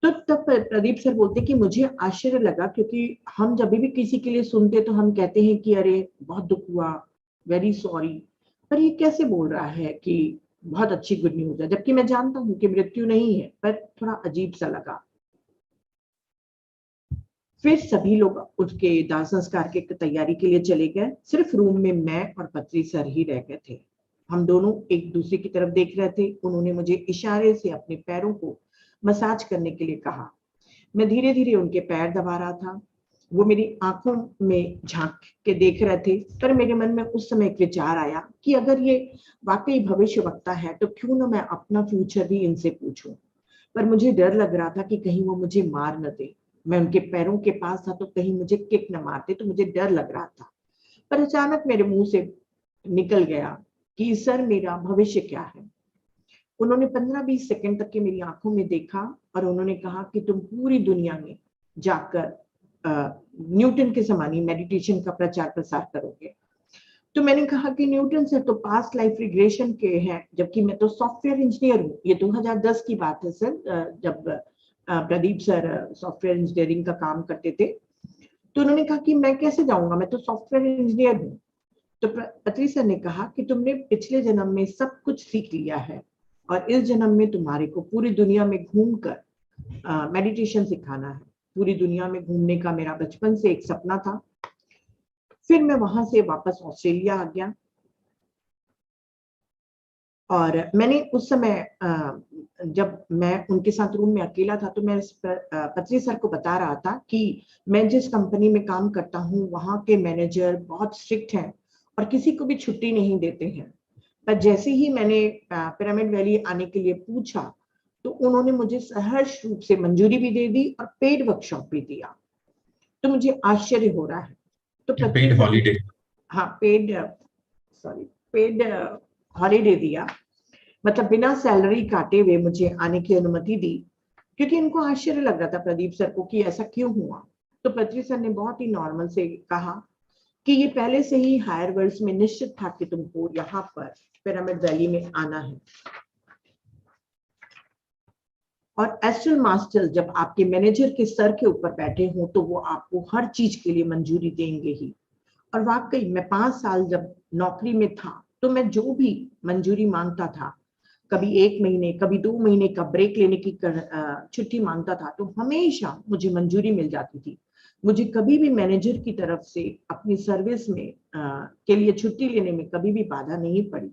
तो तब प्रदीप सर बोलते कि मुझे आश्चर्य लगा, क्योंकि हम जब भी किसी के लिए सुनते तो हम कहते हैं कि अरे बहुत दुख हुआ, वेरी सॉरी, पर ये कैसे बोल रहा है कि बहुत अच्छी गुड न्यूज है, जबकि मैं जानता हूं कि मृत्यु नहीं है। पर थोड़ा अजीब सा लगा। फिर सभी लोग उसके दाह संस्कार के तैयारी के लिए चले गए। सिर्फ रूम में मैं और पत्री सर ही रह गए थे। हम दोनों एक दूसरे की तरफ देख रहे थे। उन्होंने मुझे इशारे से अपने पैरों को मसाज करने के लिए कहा। मैं धीरे धीरे उनके पैर दबा रहा था। वो मेरी आंखों में झांक के देख रहे थे, पर मेरे मन में उस समय एक विचार आया कि अगर ये वाकई भविष्य वक्ता है तो क्यों ना मैं अपना फ्यूचर भी इनसे पूछूं। पर मुझे डर लग रहा था कि कहीं वो मुझे मार न दे। मैं उनके पैरों के पास था तो कहीं मुझे किक न मारते, तो मुझे डर लग रहा था। पर अचानक मेरे मुंह से निकल गया कि सर मेरा भविष्य क्या है। उन्होंने 15-20 सेकंड तक के मेरी आंखों में देखा और उन्होंने कहा कि तुम पूरी दुनिया में जाकर न्यूटन के समान ही मेडिटेशन का प्रचार प्रसार करोगे। तो मैंने कहा कि न्यूटन सर तो पास्ट लाइफ रिग्रेशन के हैं, जबकि मैं तो सॉफ्टवेयर इंजीनियर हूँ। ये 2010 की बात है सर, जब प्रदीप सर सॉफ्टवेयर इंजीनियरिंग का काम करते थे। तो उन्होंने कहा कि मैं कैसे जाऊंगा, मैं तो सॉफ्टवेयर इंजीनियर हूँ। तो पत्री सर ने कहा कि तुमने पिछले जन्म में सब कुछ सीख लिया है और इस जन्म में तुम्हारे को पूरी दुनिया में घूमकर मेडिटेशन सिखाना है। पूरी दुनिया में घूमने का मेरा बचपन से एक सपना था। फिर मैं वहां से वापस ऑस्ट्रेलिया आ गया। और मैंने उस समय जब मैं उनके साथ रूम में अकेला था तो मैं पत्री सर को बता रहा था कि मैं जिस कंपनी में काम करता हूँ वहाँ के मैनेजर बहुत स्ट्रिक्ट हैं और किसी को भी छुट्टी नहीं देते हैं। पर जैसे ही मैंने पिरामिड वैली आने के लिए पूछा तो उन्होंने मुझे सहर्ष रूप से मंजूरी भी दे दी और पेड वर्कशॉप भी दिया। तो मुझे आश्चर्य हो रहा है। तो पत्री पेड सर, हॉलीडे। हाँ पेड हॉलीडे दिया, मतलब बिना सैलरी काटे हुए मुझे आने की अनुमति दी, क्योंकि इनको आश्चर्य लग रहा था प्रदीप सर को कि ऐसा क्यों हुआ। तो पत्री सर ने बहुत ही नॉर्मल से कहा कि ये पहले से ही हायर वर्ल्ड्स में निश्चित था कि तुमको यहाँ पर पिरामिड वैली में आना है, और एस्ट्रल मास्टर जब आपके मैनेजर के सर के ऊपर बैठे हों तो वो आपको हर चीज के लिए मंजूरी देंगे ही। और वाकई मैं 5 साल जब नौकरी में था तो मैं जो भी मंजूरी मांगता था, कभी 1 महीने कभी 2 महीने का ब्रेक लेने की छुट्टी मांगता था तो हमेशा मुझे मंजूरी मिल जाती थी। मुझे कभी भी मैनेजर की तरफ से अपनी सर्विस में के लिए छुट्टी लेने में कभी भी बाधा नहीं पड़ी।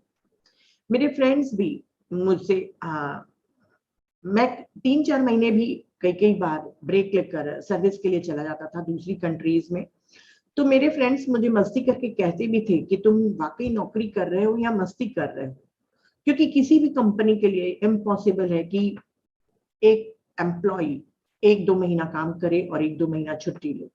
मेरे फ्रेंड्स भी मुझसे मैं 3-4 महीने भी कई कई बार ब्रेक लेकर सर्विस के लिए चला जाता था दूसरी कंट्रीज में। तो मेरे फ्रेंड्स मुझे मस्ती करके कहते भी थे कि तुम वाकई नौकरी कर रहे हो या मस्ती कर रहे हो, क्योंकि किसी भी कंपनी के लिए इम्पॉसिबल है कि एक एम्प्लॉय 1-2 महीना काम करे और 1-2 महीना छुट्टी ले।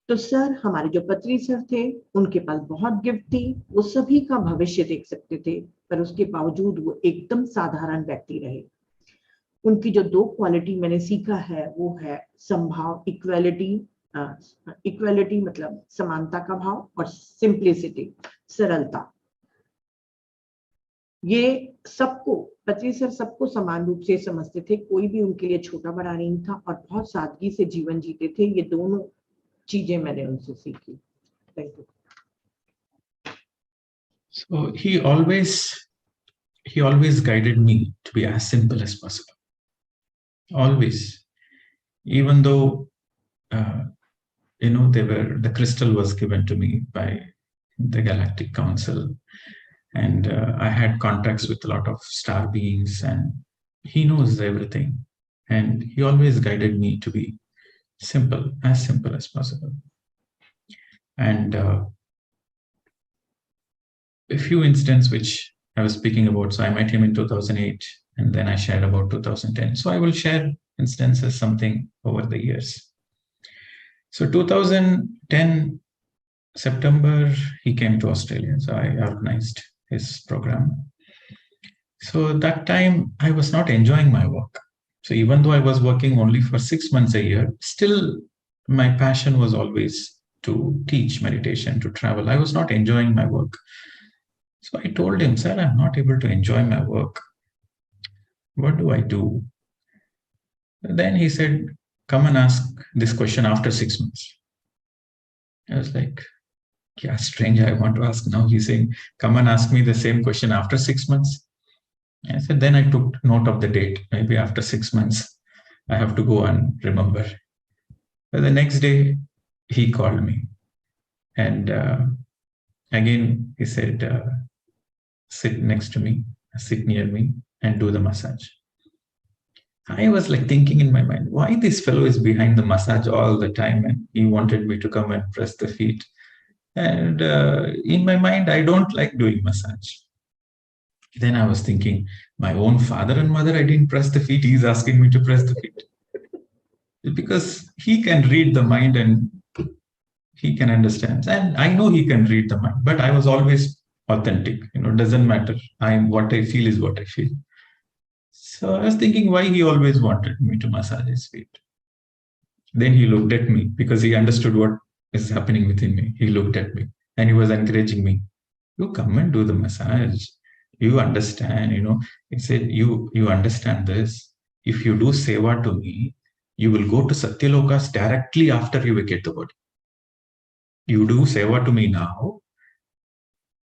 तो सर, हमारे जो पत्री सर थे, उनके पास बहुत गिफ्ट थी, वो सभी का भविष्य देख सकते थे, पर उसके बावजूद वो एकदम साधारण व्यक्ति रहे। उनकी जो 2 क्वालिटी मैंने सीखा है वो है संभाव, इक्वालिटी, इक्वालिटी मतलब समानता का भाव, और सिंप्लिसिटी, सरलता। ये सबको, पत्री सर सबको समान रूप से समझते थे, कोई भी उनके लिए छोटा बड़ा नहीं था और बहुत सादगी से जीवन जीते थे। ये दोनों चीजें मैंने उनसे सीखी। Thank you. So he always guided me to be as simple as possible. Always, even though the crystal was given to me by the Galactic Council, and I had contacts with a lot of star beings, and he knows everything, and he always guided me to be simple as possible. And a few instances which I was speaking about. So I met him in 2008, and then I shared about 2010. So I will share instances, something over the years. So 2010 September, he came to Australia. So I organized his program. So that time I was not enjoying my work. So even though I was working only for 6 months a year, still my passion was always to teach meditation, to travel. I was not enjoying my work. So I told him, sir, I'm not able to enjoy my work. What do I do? Then he said, come and ask this question after 6 months. I was like, yeah, strange, I want to ask now. He's saying, come and ask me the same question after 6 months. I said, then I took note of the date. Maybe after 6 months, I have to go and remember. But the next day, he called me. And again, he said, sit next to me, sit near me, and do the massage. I was like thinking in my mind, why this fellow is behind the massage all the time, and he wanted me to come and press the feet. And in my mind, I don't like doing massage. Then I was thinking, my own father and mother, I didn't press the feet. He's asking me to press the feet. Because he can read the mind and he can understand. And I know he can read the mind, but I was always authentic. Doesn't matter. What I feel is what I feel. So I was thinking why he always wanted me to massage his feet. Then he looked at me because he understood what is happening within me. He looked at me and he was encouraging me. You come and do the massage. You understand, He said, you understand this. If you do seva to me, you will go to Satyalokas directly after you vacate the body. You do seva to me now.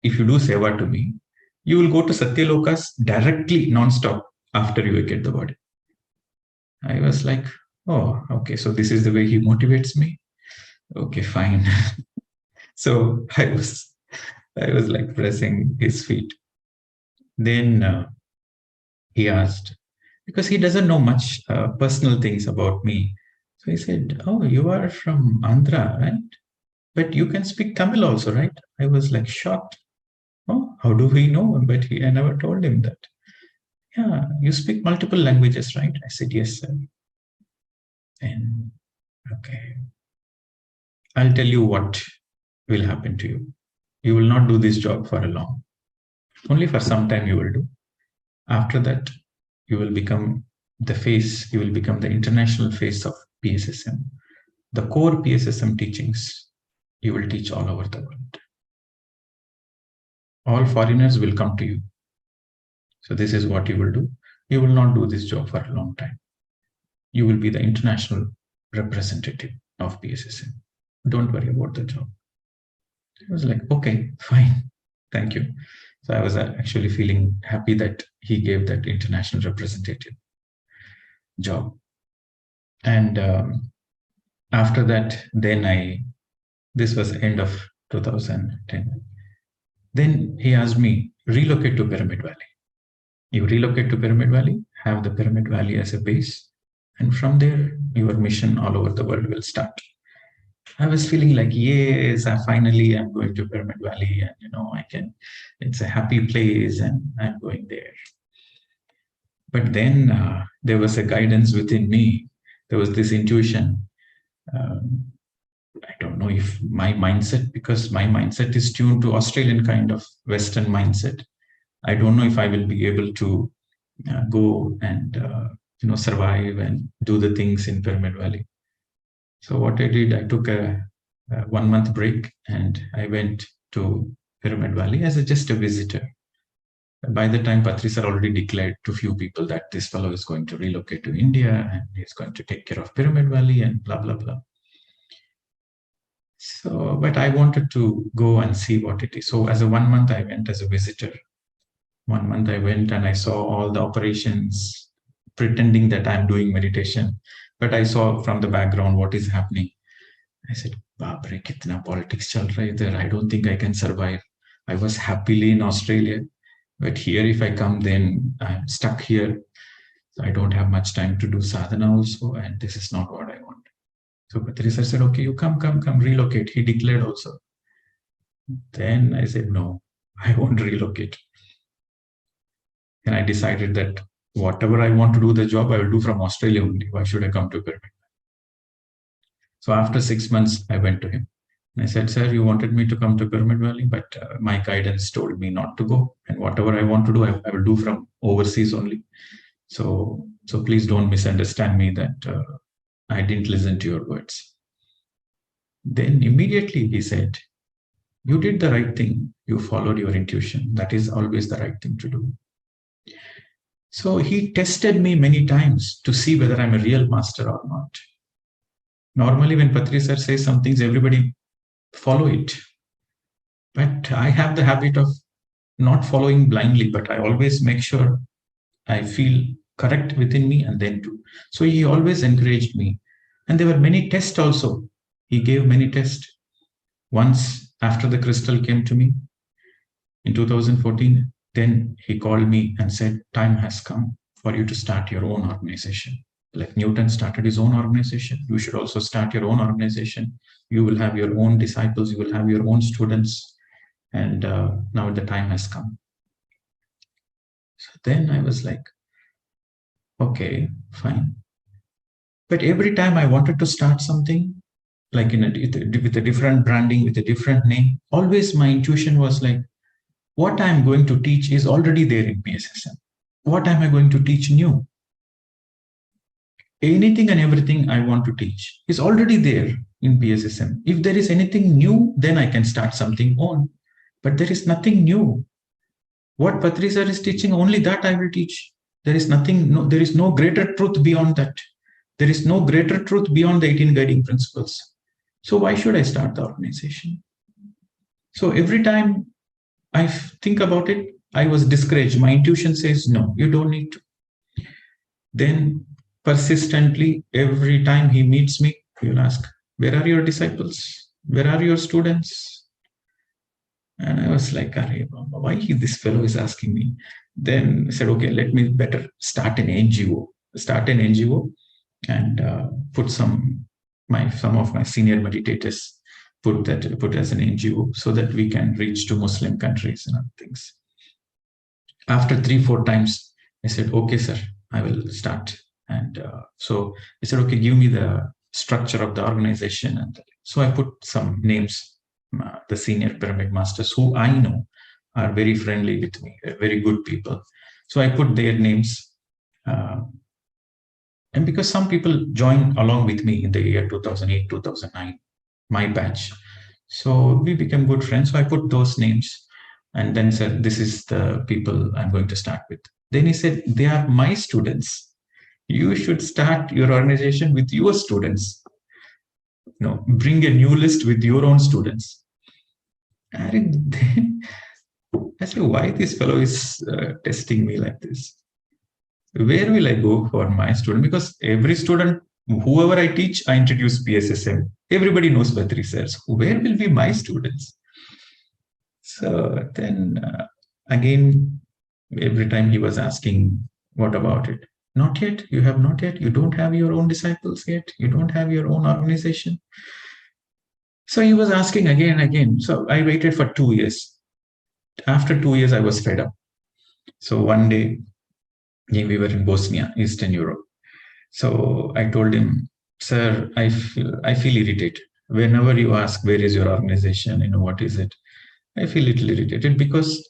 If you do seva to me, you will go to Satyalokas directly, non-stop, after you vacate the body. I was like, oh, okay, so this is the way he motivates me. Okay, fine. So I was like pressing his feet. Then he asked, because he doesn't know much personal things about me. So he said, "Oh, you are from Andhra, right? But you can speak Tamil also, right?" I was like shocked. "Oh, how do we know?" But I never told him that. "Yeah, you speak multiple languages, right?" I said, "Yes, sir." And okay, I'll tell you what will happen to you. You will not do this job for a long. Only for some time you will do. After that, you will become the face, you will become the international face of PSSM. The core PSSM teachings you will teach all over the world. All foreigners will come to you. So this is what you will do. You will not do this job for a long time. You will be the international representative of PSSM. Don't worry about the job. I was like, okay, fine. Thank you. So I was actually feeling happy that he gave that international representative job. And after that, then this was end of 2010. Then he asked me, relocate to Pyramid Valley. You relocate to Pyramid Valley, have the Pyramid Valley as a base, and from there, your mission all over the world will start. I was feeling like, yes, finally I'm going to Pyramid Valley, and I can. It's a happy place, and I'm going there. But then there was a guidance within me. There was this intuition. I don't know if my mindset, because my mindset is tuned to Australian kind of Western mindset. I don't know if I will be able to go and survive and do the things in Pyramid Valley. So what I did, I took a 1 month break and I went to Pyramid Valley as just a visitor. By the time, Patri sir already declared to few people that this fellow is going to relocate to India and he's going to take care of Pyramid Valley and blah, blah, blah. So, but I wanted to go and see what it is. So as a 1 month, I went as a visitor. 1 month I went and I saw all the operations, pretending that I'm doing meditation. But I saw from the background what is happening. I said, "Babre, kitna politics chal raha hai idhar. I don't think I can survive." I was happily in Australia, but here if I come, then I'm stuck here. So I don't have much time to do sadhana also, and this is not what I want. So Patri sir said, "Okay, you come, relocate." He declared also. Then I said, "No, I won't relocate." And I decided that whatever I want to do the job, I will do from Australia only. Why should I come to Pyramid? So after 6 months, I went to him. And I said, "Sir, you wanted me to come to Pyramid Valley, but my guidance told me not to go. And whatever I want to do, I will do from overseas only. So please don't misunderstand me that I didn't listen to your words." Then immediately he said, "You did the right thing. You followed your intuition. That is always the right thing to do." So he tested me many times to see whether I'm a real master or not. Normally, when Patri sir says some things, everybody follow it. But I have the habit of not following blindly, but I always make sure I feel correct within me and then do. So he always encouraged me. And there were many tests also. He gave many tests. Once after the crystal came to me in 2014, then he called me and said, "Time has come for you to start your own organization. Like Newton started his own organization, you should also start your own organization. You will have your own disciples, you will have your own students. And now the time has come." So then I was like, okay, fine. But every time I wanted to start something, like with a different branding, with a different name, always my intuition was like, what I'm going to teach is already there in PSSM. What am I going to teach new? Anything and everything I want to teach is already there in PSSM. If there is anything new, then I can start something on. But there is nothing new. What Patri sir is teaching, only that I will teach. There is nothing, no, there is no greater truth beyond that. There is no greater truth beyond the 18 guiding principles. So why should I start the organization? So every time I think about it, I was discouraged. My intuition says, no, you don't need to. Then persistently, every time he meets me, he will ask, where are your disciples? Where are your students? And I was like, why this fellow is asking me? Then I said, okay, let me better start an NGO. And put some of my senior meditators put as an NGO so that we can reach to Muslim countries and other things. After 3-4 times, I said, okay, sir, I will start. And so I said, okay, give me the structure of the organization. And so I put some names, the senior pyramid masters who I know are very friendly with me, very good people. So I put their names. And because some people joined along with me in the year 2008, 2009, my batch. So we became good friends. So I put those names and then said, this is the people I'm going to start with. Then he said, they are my students. You should start your organization with your students. Bring a new list with your own students. And then I said, why this fellow is testing me like this? Where will I go for my student? Because every student, whoever I teach, I introduce PSSM. Everybody knows Patri sirs. Where will be my students? So then again, every time he was asking, what about it? Not yet. You have not yet. You don't have your own disciples yet. You don't have your own organization. So he was asking again and again. So I waited for 2 years. After 2 years, I was fed up. So one day, we were in Bosnia, Eastern Europe. So I told him, sir, I feel irritated. Whenever you ask, where is your organization? What is it? I feel a little irritated because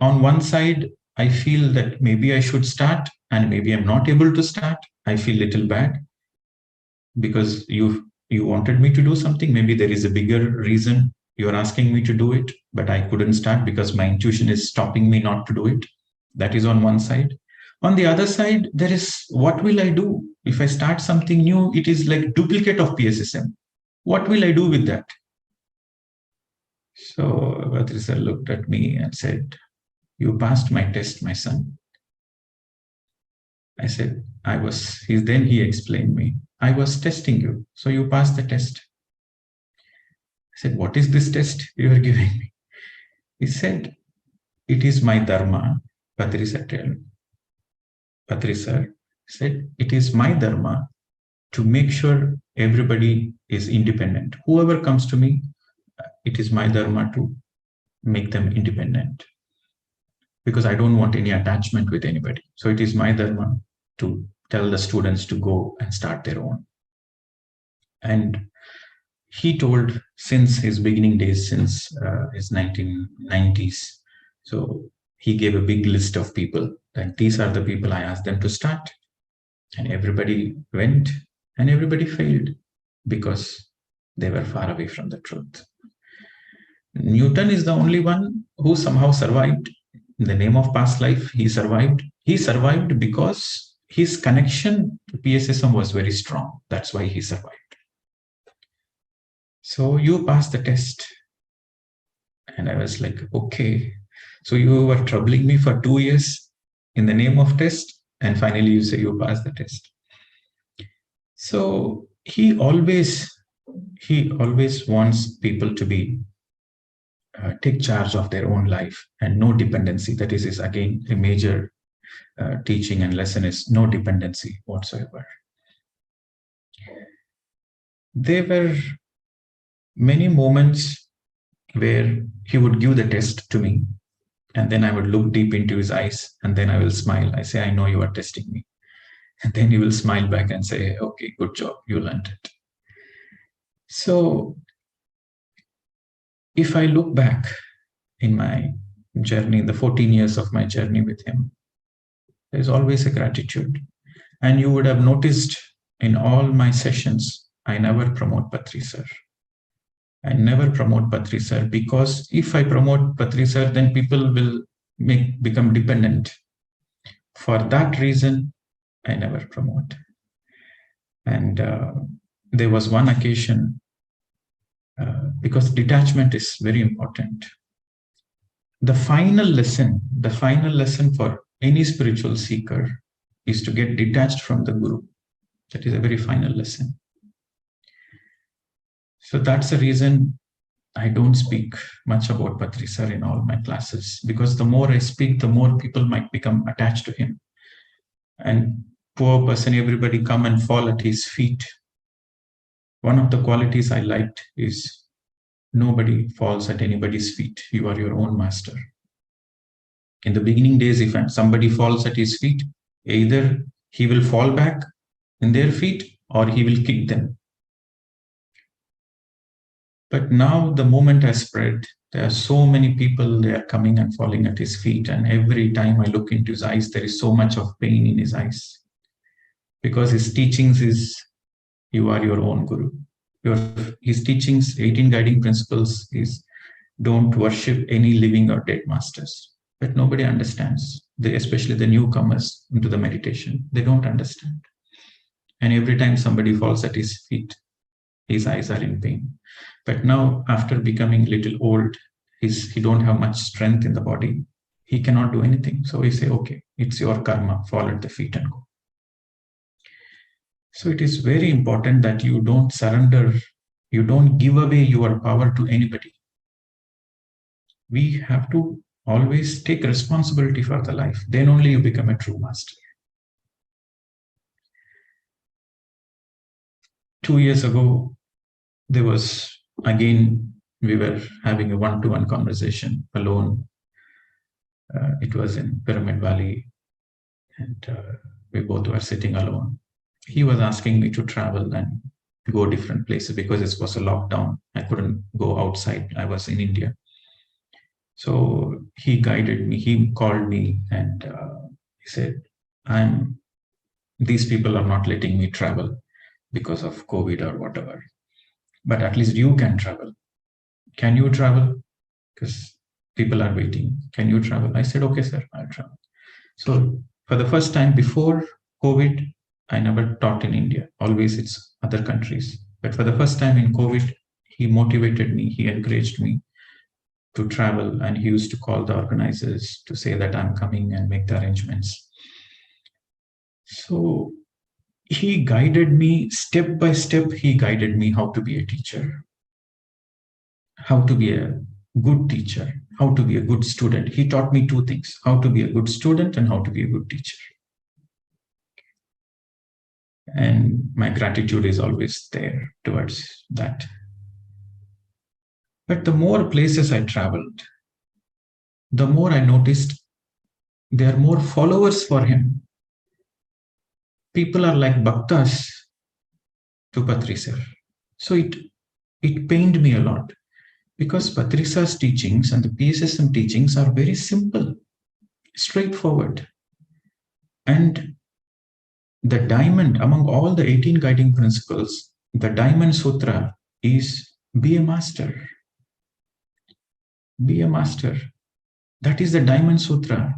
on one side, I feel that maybe I should start and maybe I'm not able to start. I feel a little bad because you wanted me to do something. Maybe there is a bigger reason you're asking me to do it, but I couldn't start because my intuition is stopping me not to do it. That is on one side. On the other side, there is, what will I do? If I start something new, it is like duplicate of PSSM. What will I do with that? So Patri sir looked at me and said, you passed my test, my son. I said, then he explained me, I was testing you, so you passed the test. I said, what is this test you are giving me? He said, it is my dharma. Patri sir said, it is my dharma to make sure everybody is independent. Whoever comes to me, it is my dharma to make them independent because I don't want any attachment with anybody. So it is my dharma to tell the students to go and start their own. And he told since his beginning days, since his 1990s, so he gave a big list of people and these are the people I asked them to start. And everybody went and everybody failed because they were far away from the truth. Newton is the only one who somehow survived. In the name of past life, he survived. He survived because his connection to PSSM was very strong. That's why he survived. So you passed the test. And I was like, okay. So you were troubling me for 2 years in the name of test. And finally you say you passed the test. So he always wants people to be take charge of their own life and no dependency. That is again a major teaching and lesson is no dependency whatsoever. There were many moments where he would give the test to me and then I would look deep into his eyes and then I will smile. I say, I know you are testing me. And then he will smile back and say, okay, good job, you learned it. So if I look back in my journey, the 14 years of my journey with him, there's always a gratitude. And you would have noticed in all my sessions, I never promote Patri sir. I never promote Patri sir because if I promote Patri sir, then people will become dependent. For that reason, I never promote. And there was one occasion, because detachment is very important. The final lesson for any spiritual seeker is to get detached from the Guru. That is a very final lesson. So that's the reason I don't speak much about Patri sir in all my classes, because the more I speak, the more people might become attached to him. And poor person, everybody come and fall at his feet. One of the qualities I liked is nobody falls at anybody's feet. You are your own master. In the beginning days, if somebody falls at his feet, either he will fall back in their feet or he will kick them. But now the movement has spread. There are so many people, they are coming and falling at his feet. And every time I look into his eyes, there is so much of pain in his eyes. Because his teachings is, you are your own guru. His teachings, 18 guiding principles, is don't worship any living or dead masters. But nobody understands, especially the newcomers into the meditation. They don't understand. And every time somebody falls at his feet, his eyes are in pain. But now, after becoming a little old, he don't have much strength in the body. He cannot do anything. So we say, okay, it's your karma, fall at the feet and go. So it is very important that you don't surrender, you don't give away your power to anybody. We have to always take responsibility for the life. Then only you become a true master. 2 years ago, there was, again, we were having a one-to-one conversation alone. It was in Pyramid Valley, and we both were sitting alone. He was asking me to travel and go different places because it was a lockdown. I couldn't go outside. I was in India. So he guided me. He called me and he said, these people are not letting me travel because of COVID or whatever. But at least you can travel. Can you travel? Because people are waiting. Can you travel? I said, okay, sir, I'll travel. So for the first time before COVID, I never taught in India. Always it's other countries. But for the first time in COVID, he motivated me. He encouraged me to travel. And he used to call the organizers to say that I'm coming and make the arrangements. So he guided me step by step. He guided me how to be a teacher, how to be a good teacher, how to be a good student. He taught me two things, how to be a good student and how to be a good teacher. And my gratitude is always there towards that. But the more places I traveled, the more I noticed there are more followers for him. People are like bhaktas to Patri sir. So it pained me a lot, because Patri sir's teachings and the PSSM teachings are very simple, straightforward. And the diamond among all the 18 guiding principles, the diamond sutra is be a master. Be a master. That is the diamond sutra.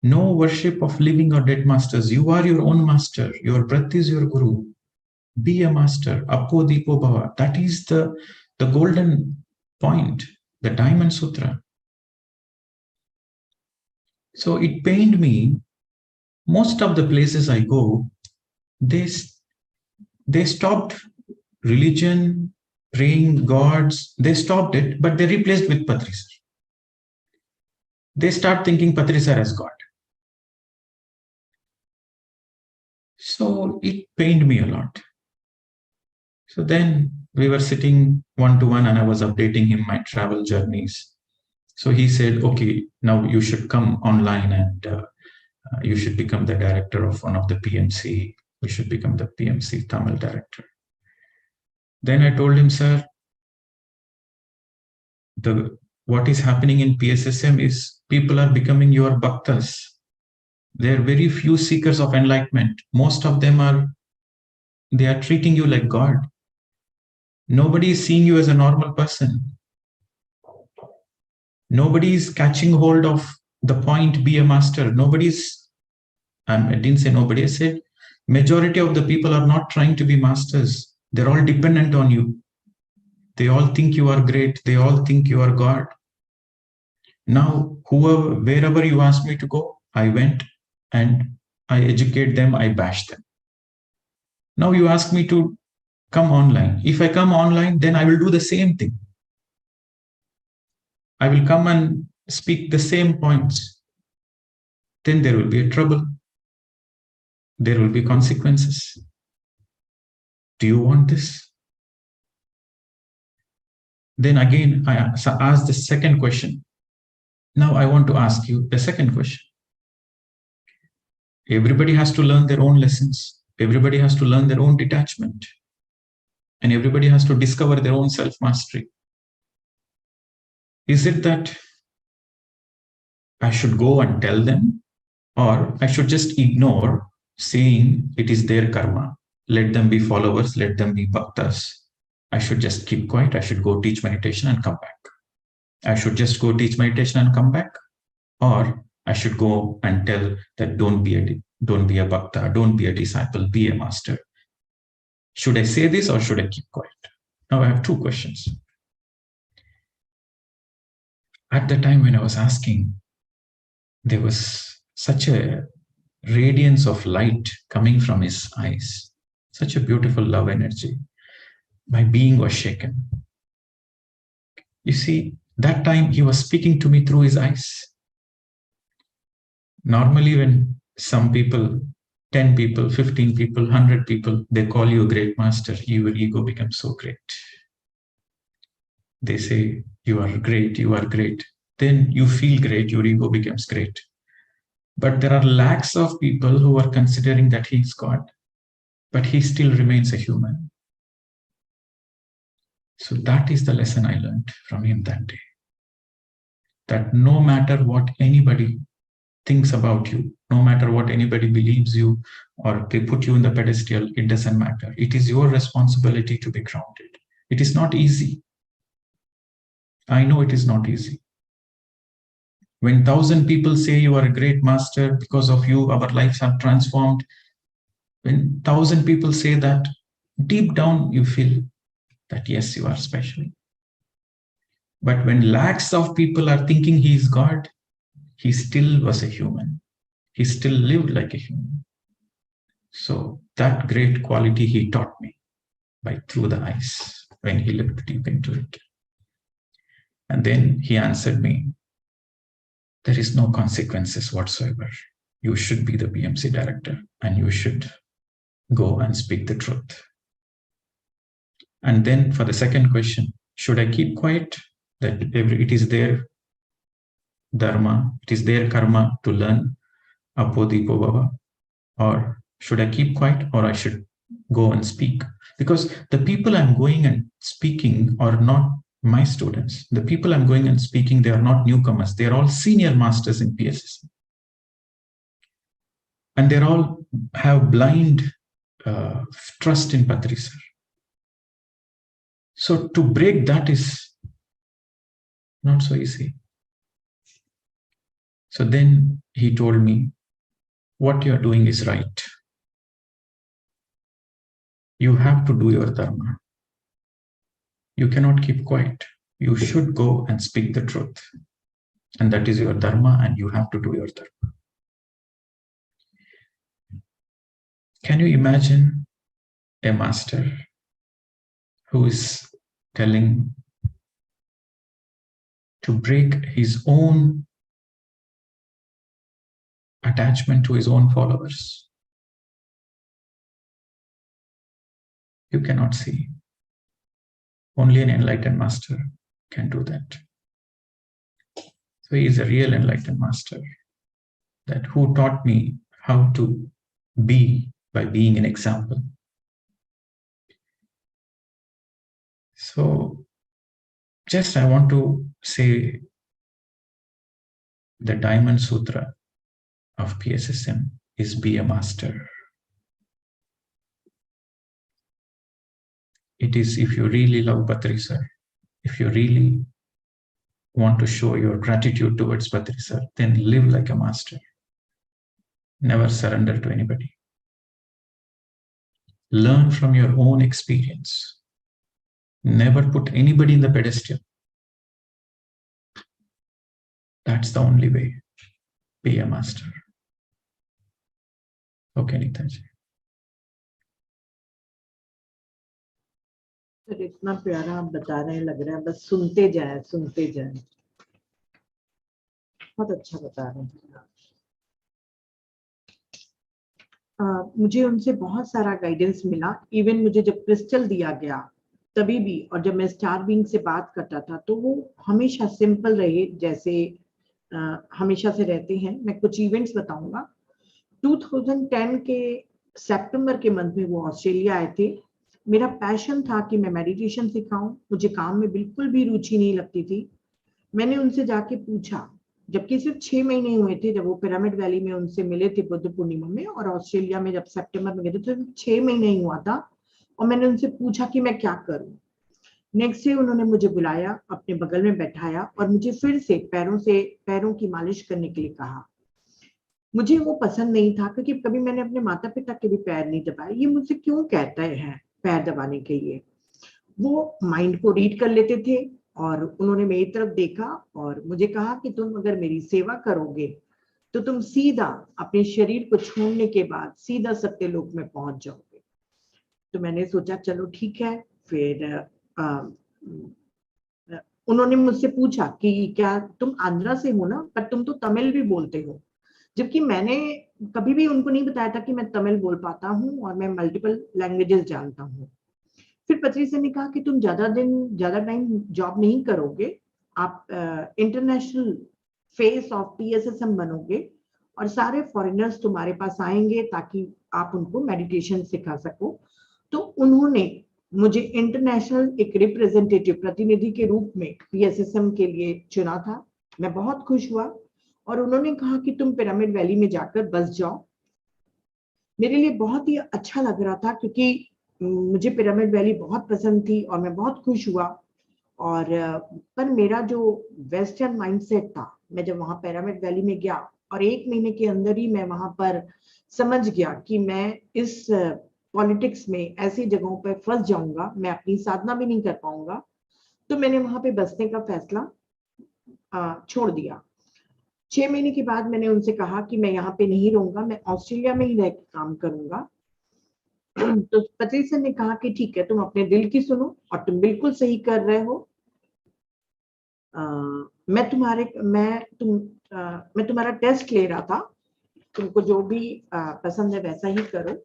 No worship of living or dead masters. You are your own master. Your breath is your guru. Be a master. Apo Dipo Bhava. That is the golden point, the diamond sutra. So it pained me. Most of the places I go, they stopped religion, praying gods. They stopped it, but they replaced with Patri sir. They start thinking Patri sir as God. So it pained me a lot. So then we were sitting one-to-one and I was updating him my travel journeys. So he said, okay, now you should come online and you should become the director of one of the PMC. You should become the PMC Tamil director. Then I told him, sir, what is happening in PSSM is people are becoming your bhaktas. There are very few seekers of enlightenment. Most of them they are treating you like God. Nobody is seeing you as a normal person. Nobody is catching hold of the point, be a master. I didn't say nobody, I said majority of the people are not trying to be masters. They're all dependent on you. They all think you are great. They all think you are God. Now, wherever you ask me to go, I went and I educate them, I bash them. Now you ask me to come online. If I come online, then I will do the same thing. I will come and speak the same points. Then there will be a trouble. There will be consequences. Do you want this? Then again, I asked the second question. Now I want to ask you the second question. Everybody has to learn their own lessons. Everybody has to learn their own detachment. And everybody has to discover their own self-mastery. Is it that I should go and tell them, or I should just ignore, saying it is their karma? Let them be followers, let them be bhaktas. I should just keep quiet. I should go teach meditation and come back. I should just go teach meditation and come back. Or I should go and tell that don't be a bhakta, don't be a disciple, be a master. Should I say this or should I keep quiet? Now I have two questions. At the time when I was asking, there was such a radiance of light coming from his eyes, such a beautiful love energy. My being was shaken. You see, that time he was speaking to me through his eyes. Normally when some people, 10 people, 15 people, 100 people, they call you a great master, your ego becomes so great. They say, you are great, you are great. Then you feel great, your ego becomes great. But there are lakhs of people who are considering that he is God, but he still remains a human. So that is the lesson I learned from him that day. That no matter what anybody thinks about you, no matter what anybody believes you, or they put you in the pedestal, it doesn't matter. It is your responsibility to be grounded. It is not easy. I know it is not easy. When 1,000 people say you are a great master, because of you, our lives are transformed. When 1,000 people say that, deep down you feel that yes, you are special. But when lakhs of people are thinking he is God, he still was a human. He still lived like a human. So that great quality he taught me by through the eyes when he looked deep into it. And then he answered me, there is no consequences whatsoever. You should be the BMC director and you should go and speak the truth. And then for the second question, should I keep quiet? That it is their dharma, it is their karma to learn apodipo bhava, or should I keep quiet, or I should go and speak? Because the people I'm going and speaking are not my students. The people I'm going and speaking, they are not newcomers. They are all senior masters in PSS. And they all have blind trust in Patri sir. So to break that is not so easy. So then he told me, what you are doing is right. You have to do your dharma. You cannot keep quiet. You should go and speak the truth. And that is your dharma, and you have to do your dharma. Can you imagine a master who is telling to break his own attachment to his own followers? You cannot see. Only an enlightened master can do that. So he is a real enlightened master, that who taught me how to be by being an example. So just I want to say the Diamond Sutra of PSSM is be a master. It is, if you really love Patri sir, if you really want to show your gratitude towards Patri sir, then live like a master. Never surrender to anybody. Learn from your own experience. Never put anybody in the pedestal. That's the only way. Be a master. Okay, Neetaji. Sir इतना प्यारा आप बता रहे हैं, लग रहा है बस सुनते जाए सुनते जाए. बहुत अच्छा बता रहे हैं। मुझे उनसे बहुत सारा गाइडेंस मिला। इवन मुझे जब क्रिस्टल दिया गया तभी भी, और जब मैं स्टार बीइंग से बात करता था तो वो हमेशा सिंपल रहे जैसे हमेशा से रहते हैं। मैं कुछ इवेंट्स बताऊंगा। 2010 के सितंबर के मंथ में वो ऑस्ट्रेलिया आए थे। मेरा पैशन था कि मैं मेडिटेशन सिखाऊं। मुझे काम में बिल्कुल भी रुचि नहीं लगती थी। मैंने उनसे जाके पूछा, जबकि सिर्फ 6 महीने हुए थे जब वो पिरामिड वैली में उनसे मिले थे बुद्ध पूर्णिमा में, और ऑस्ट्रेलिया में जब सितंबर में गए थे तो 6 महीने ही हुआ था। और मैंने उनसे पूछा कि मैं क्या करूं। नेक्स्ट डे उन्होंने मुझे बुलाया, अपने बगल में बैठाया और मुझे फिर से पैरों की मालिश करने के लिए कहा। मुझे वो पसंद नहीं था क्योंकि कभी मैंने अपने माता पिता के भी पैर नहीं दबाए। ये मुझसे क्यों कहता है पैर दबाने के लिए। वो माइंड को रीड कर लेते थे और उन्होंने मेरी तरफ देखा और मुझे कहा कि तुम अगर मेरी सेवा करोगे तो तुम सीधा अपने शरीर को छोड़ने के बाद सीधा सत्यलोक में पहुंच जाओगे। तो मैंने सोचा चलो ठीक है। फिर उन्होंने मुझसे पूछा कि क्या तुम आंध्रा से हो ना, पर तुम तो तमिल भी बोलते हो। जबकि मैंने कभी भी उनको नहीं बताया था कि मैं तमिल बोल पाता हूँ और मैं मल्टीपल लैंग्वेजेस जानता हूँ। फिर पत्री सर ने कहा कि तुम ज्यादा टाइम जॉब नहीं करोगे, आप इंटरनेशनल फेस ऑफ पीएसएसएम बनोगे और सारे फॉरेनर्स तुम्हारे पास आएंगे ताकि आप उनको मेडिटेशन सिखा सको। तो उन्होंने मुझे इंटरनेशनल एक रिप्रेजेंटेटिव प्रतिनिधि के रूप में पीएसएसएम के लिए चुना था। मैं बहुत खुश हुआ और उन्होंने कहा कि तुम पिरामिड वैली में जाकर बस जाओ। मेरे लिए बहुत ही अच्छा लग रहा था क्योंकि मुझे पिरामिड वैली बहुत पसंद थी और मैं बहुत खुश हुआ। और पर मेरा जो वेस्टर्न माइंडसेट था, मैं जब वहां पिरामिड वैली में गया और 1 महीने के अंदर ही मैं वहां पर समझ गया कि मैं इस पॉलिटिक्स में ऐसी जगहों पर फंस जाऊंगा, मैं अपनी साधना भी नहीं कर पाऊंगा। तो मैंने वहां पे बसने का फैसला छोड़ दिया। 6 महीने के बाद मैंने उनसे कहा कि मैं यहाँ पे नहीं रहूंगा, मैं ऑस्ट्रेलिया में ही रह के काम करूंगा। तो पत्री सर ने कहा कि ठीक है, तुम अपने दिल की सुनो और तुम बिल्कुल सही कर रहे हो। मैं तुम्हारा टेस्ट ले रहा था, तुमको जो भी पसंद है वैसा ही करो।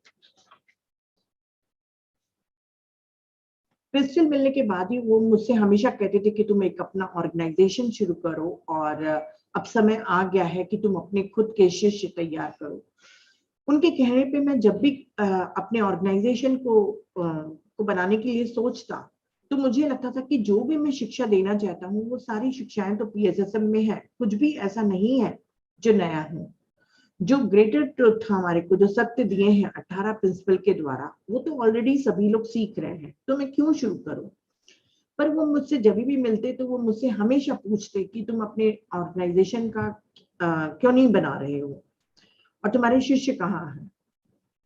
क्रिस्टल मिलने के बाद ही वो मुझसे हमेशा कहते थे कि तुम एक अपना ऑर्गेनाइजेशन शुरू करो और अब समय आ गया है कि तुम अपने खुद के शिष्य तैयार करो। उनके कहने पे मैं जब भी अपने ऑर्गेनाइजेशन को बनाने के लिए सोचता तो मुझे लगता था कि जो भी मैं शिक्षा देना चाहता हूँ वो सारी शिक्षाएं तो पीएसएसएम में है, कुछ भी ऐसा नहीं है जो नया है। जो ग्रेटर ट्रुथ हमारे को जो सत्य दिए हैं 18 प्रिंसिपल के द्वारा, वो तो ऑलरेडी सभी लोग सीख रहे हैं, तो मैं क्यों शुरू करूं। पर वो मुझसे जब भी मिलते तो वो मुझसे हमेशा पूछते कि तुम अपने ऑर्गेनाइजेशन का क्यों नहीं बना रहे हो और तुम्हारे शिष्य कहाँ हैं।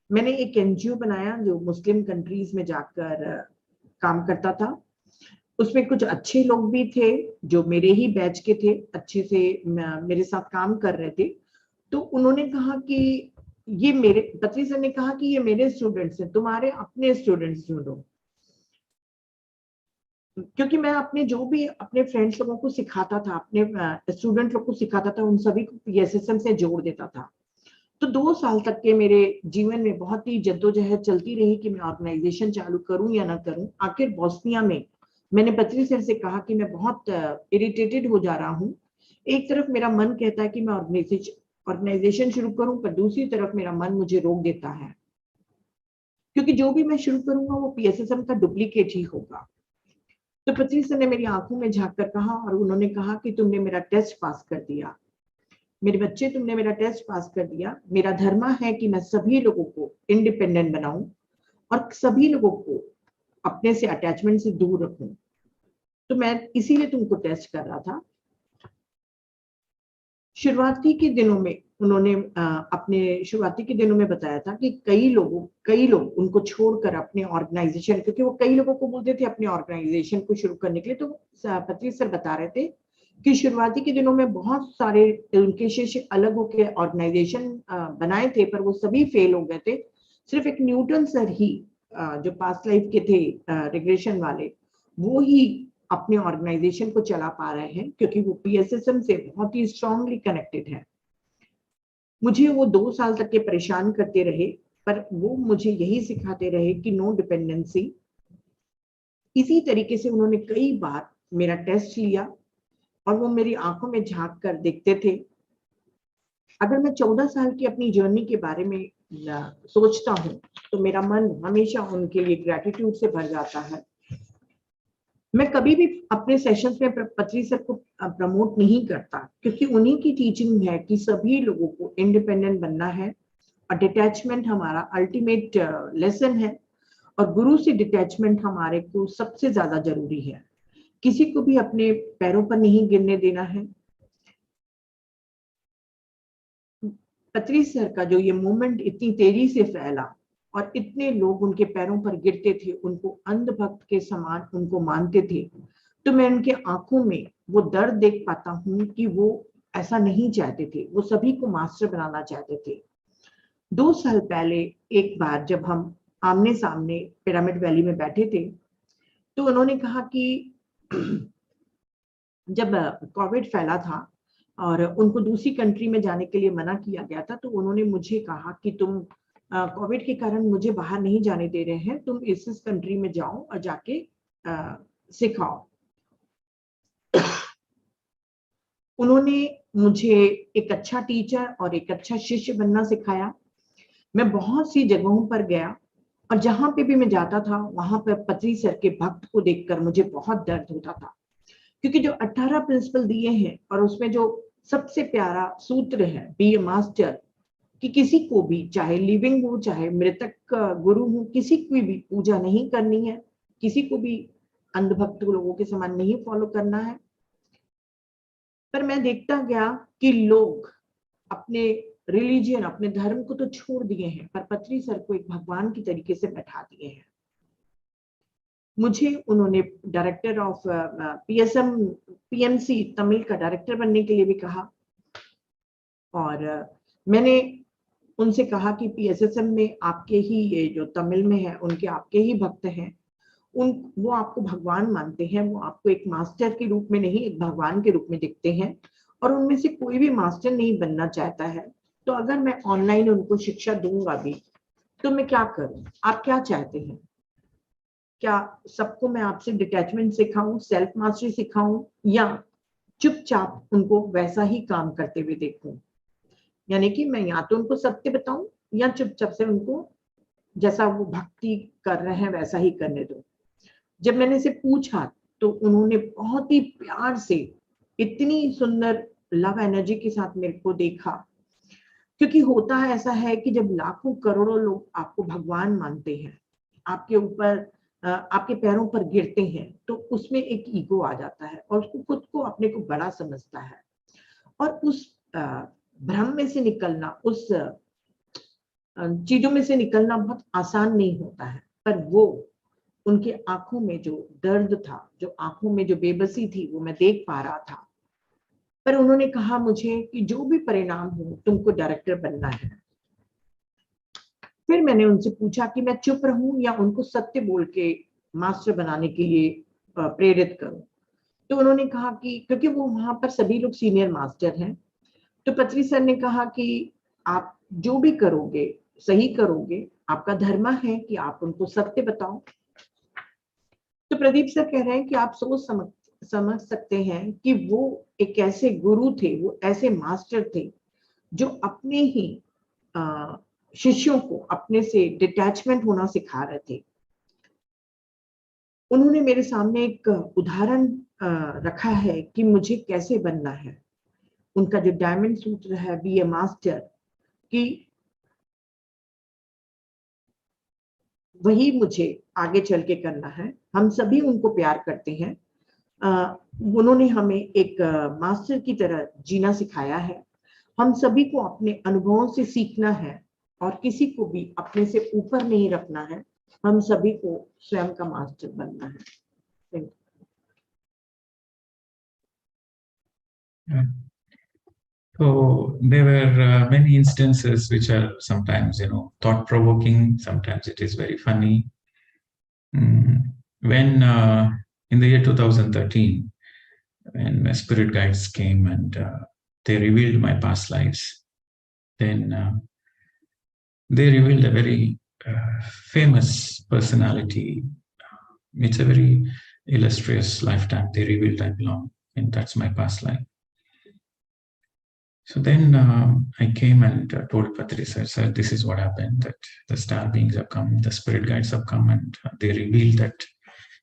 मैंने एक एनजीओ बनाया जो मुस्लिम कंट्रीज में जाकर काम करता था। उसमें कुछ अच्छे लोग भी थे जो मेरे ही बैच के थे, अच्छे से मेरे साथ काम कर रहे थे। तो उन्होंने कहा कि ये मेरे पत्री सर ने कहा कि ये मेरे स्टूडेंट्स हैं, तुम्हारे अपने स्टूडेंट्स ढूंढो। क्योंकि मैं अपने जो भी अपने फ्रेंड्स लोगों को सिखाता था, अपने स्टूडेंट लोग को सिखाता था, उन सभी को पीएसएसएम से जोड़ देता था। तो 2 साल तक के मेरे जीवन में बहुत ही जद्दोजहद चलती रही कि मैं ऑर्गेनाइजेशन चालू करूं या ना करूं। आखिर बोस्निया में मैंने पत्री सर से कहा कि मैं बहुत इरिटेटेड हो जा रहा हूं। एक तरफ मेरा मन कहता है कि मैं ऑर्गेनाइजेशन शुरू करूं, पर दूसरी तरफ मेरा मन मुझे रोक देता है क्योंकि जो भी मैं शुरू करूंगा वो पीएसएसएम का डुप्लीकेट ही होगा। तो पत्री सर ने मेरी आंखों में झांक कर कहा और उन्होंने कहा कि तुमने मेरा टेस्ट पास कर दिया, मेरे बच्चे तुमने मेरा टेस्ट पास कर दिया। मेरा धर्म है कि मैं सभी लोगों को इंडिपेंडेंट बनाऊं और सभी लोगों को अपने से अटैचमेंट से दूर रखूं। तो मैं इसीलिए तुमको टेस्ट कर रहा था। शुरुआती के दिनों में उन्होंने अपने शुरुआती के दिनों में बताया था कि कई लोग उनको छोड़कर अपने ऑर्गेनाइजेशन, क्योंकि वो कई लोगों को बोलते थे अपने ऑर्गेनाइजेशन को शुरू करने के लिए। तो पत्री सर बता रहे थे कि शुरुआती के दिनों में बहुत सारे उनके शिष्य अलग होकर ऑर्गेनाइजेशन बनाए थे, पर वो सभी फेल हो गए थे। सिर्फ एक न्यूटन सर ही जो पास्ट लाइफ के थे रिग्रेशन वाले, वो ही अपने ऑर्गेनाइजेशन को चला पा रहे हैं, क्योंकि वो पीएसएसएम से बहुत ही स्ट्रांगली कनेक्टेड है। मुझे वो 2 साल तक के परेशान करते रहे, पर वो मुझे यही सिखाते रहे कि नो डिपेंडेंसी। इसी तरीके से उन्होंने कई बार मेरा टेस्ट लिया और वो मेरी आंखों में झांक कर देखते थे। अगर मैं 14 साल की अपनी जर्नी के बारे में सोचता हूँ तो मेरा मन हमेशा उनके लिए ग्रेटिट्यूड से भर जाता है। मैं कभी भी अपने सेशंस में पत्री सर को प्रमोट नहीं करता, क्योंकि उन्हीं की टीचिंग है कि सभी लोगों को इंडिपेंडेंट बनना है और डिटैचमेंट हमारा अल्टीमेट लेसन है, और गुरु से डिटैचमेंट हमारे को सबसे ज्यादा जरूरी है। किसी को भी अपने पैरों पर नहीं गिरने देना है। पत्री सर का जो ये मूवमेंट इतनी तेजी से फैला और इतने लोग उनके पैरों पर गिरते थे, उनको अंधभक्त के समान उनको मानते थे, तो मैं उनके आंखों में वो दर्द देख पाता हूँ कि वो ऐसा नहीं चाहते थे। वो सभी को मास्टर बनाना चाहते थे। 2 साल पहले एक बार जब हम आमने सामने पिरामिड वैली में बैठे थे, तो उन्होंने कहा कि जब कोविड फैला था और उनको दूसरी कंट्री में जाने के लिए मना किया गया था, तो उन्होंने मुझे कहा कि तुम कोविड के कारण मुझे बाहर नहीं जाने दे रहे हैं, तुम इस कंट्री में जाओ और जाके सिखाओ। उन्होंने मुझे एक अच्छा टीचर और एक अच्छा शिष्य बनना सिखाया। मैं बहुत सी जगहों पर गया और जहां पे भी मैं जाता था वहां पर पत्री सर के भक्त को देखकर मुझे बहुत दर्द होता था, क्योंकि जो 18 प्रिंसिपल दिए हैं और उसमें जो सबसे प्यारा सूत्र है बी ए मास्टर, कि किसी को भी चाहे लिविंग हो चाहे मृतक गुरु हो, किसी की भी पूजा नहीं करनी है, किसी को भी अंधभक्त लोगों के समान नहीं फॉलो करना है। पर मैं देखता गया कि लोग अपने रिलीजियन अपने धर्म को तो छोड़ दिए हैं, पर पत्री सर को एक भगवान की तरीके से बैठा दिए हैं। मुझे उन्होंने डायरेक्टर ऑफ पीएमसी तमिल का डायरेक्टर बनने के लिए भी कहा, और मैंने उनसे कहा कि पीएसएसएम में आपके ही ये जो तमिल में है उनके आपके ही भक्त हैं, वो आपको भगवान मानते हैं, वो आपको एक मास्टर के रूप में नहीं एक भगवान के रूप में दिखते हैं, और उनमें से कोई भी मास्टर नहीं बनना चाहता है। तो अगर मैं ऑनलाइन उनको शिक्षा दूंगा भी तो मैं क्या करूं? आप क्या चाहते हैं? क्या सबको मैं आपसे डिटैचमेंट सिखाऊं, सेल्फ मास्टरी सिखाऊं, या चुपचाप उनको वैसा ही काम करते हुए देखूं? यानी कि मैं या तो उनको सत्य बताऊं या चुपचाप से उनको जैसा वो भक्ति कर रहे हैं वैसा ही करने दो। जब मैंने इसे पूछा तो उन्होंने बहुत ही प्यार से इतनी सुंदर लव एनर्जी के साथ मेरे को देखा, क्योंकि होता है ऐसा है कि जब लाखों करोड़ों लोग आपको भगवान मानते हैं, आपके ऊपर आपके पैरों पर गिरते हैं, तो उसमें एक ईगो आ जाता है और उसको खुद को अपने को बड़ा समझता है, और उस भ्रम में से निकलना, उस चीजों में से निकलना बहुत आसान नहीं होता है। पर वो उनके आंखों में जो दर्द था, जो आंखों में जो बेबसी थी, वो मैं देख पा रहा था। पर उन्होंने कहा मुझे कि जो भी परिणाम हो तुमको डायरेक्टर बनना है। फिर मैंने उनसे पूछा कि मैं चुप रहूं या उनको सत्य बोल के मास्टर बनाने के लिए प्रेरित करूं। तो उन्होंने कहा कि क्योंकि वो वहां पर सभी लोग सीनियर मास्टर हैं, तो पत्री सर ने कहा कि आप जो भी करोगे सही करोगे, आपका धर्म है कि आप उनको सत्य बताओ। तो प्रदीप सर कह रहे हैं कि आप सोच समझ सकते हैं कि वो एक ऐसे गुरु थे, वो ऐसे मास्टर थे जो अपने ही शिष्यों को अपने से डिटैचमेंट होना सिखा रहे थे। उन्होंने मेरे सामने एक उदाहरण रखा है कि मुझे कैसे बनना है। उनका जो डायमंड सूत्र है बी ए मास्टर, कि वही मुझे आगे चल के करना है। हम सभी उनको प्यार करते हैं। उन्होंने हमें एक मास्टर की तरह जीना सिखाया है। हम सभी को अपने अनुभवों से सीखना है और किसी को भी अपने से ऊपर नहीं रखना है। हम सभी को स्वयं का मास्टर बनना है। Thank Yeah. So there were many instances which are sometimes, thought-provoking. Sometimes it is very funny. When in the year 2013, when my spirit guides came and they revealed my past lives, then they revealed a very famous personality. It's a very illustrious lifetime. They revealed I belong, and that's my past life. So then I came and told Patri, sir, this is what happened, that the star beings have come, the spirit guides have come, and they revealed that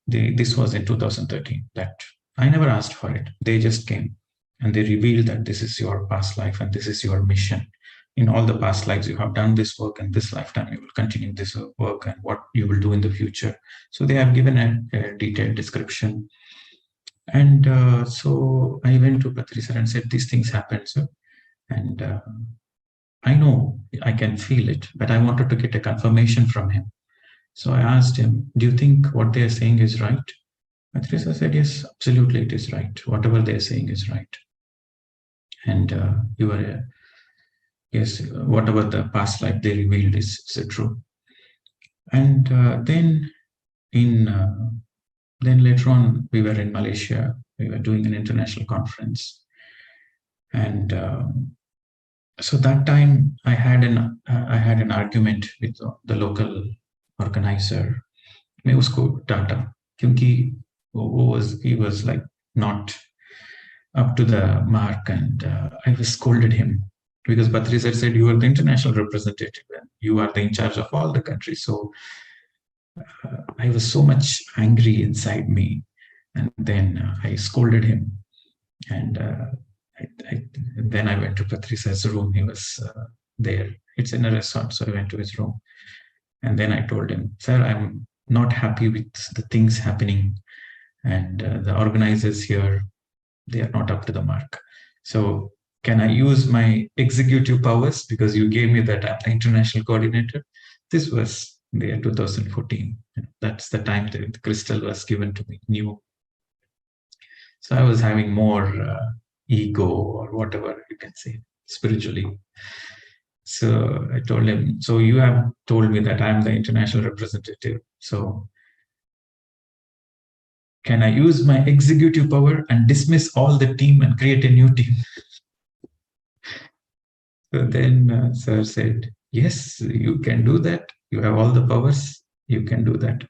this was in 2013, that I never asked for it. They just came and they revealed that this is your past life and this is your mission. In all the past lives, you have done this work, and this lifetime you will continue this work and what you will do in the future. So they have given a detailed description. And so I went to Patri sir and said, these things happened, sir. And I know, I can feel it, but I wanted to get a confirmation from him. So I asked him, do you think what they are saying is right? Patri sir said, yes, absolutely it is right. Whatever they are saying is right. And yes, whatever the past life they revealed is true. And then later on, we were in Malaysia. We were doing an international conference. And so that time I had an argument with the local organizer. मैं उसको डांटा क्योंकि he was like not up to the mark, and I was scolded him because Patri sir said, you are the international representative and you are in charge of all the countries. So I was so much angry inside me, and then I scolded him, and then I went to Patri sir's room. He was there. It's in a resort, so I went to his room, and then I told him, sir, I'm not happy with the things happening, and the organizers here, they are not up to the mark. So can I use my executive powers, because you gave me that international coordinator? This was the year 2014. That's the time the crystal was given to me, new. So I was having more ego, or whatever you can say, spiritually. So I told him, so you have told me that I'm the international representative. So can I use my executive power and dismiss all the team and create a new team? So then sir said, yes, you can do that. You have all the powers. You can do that.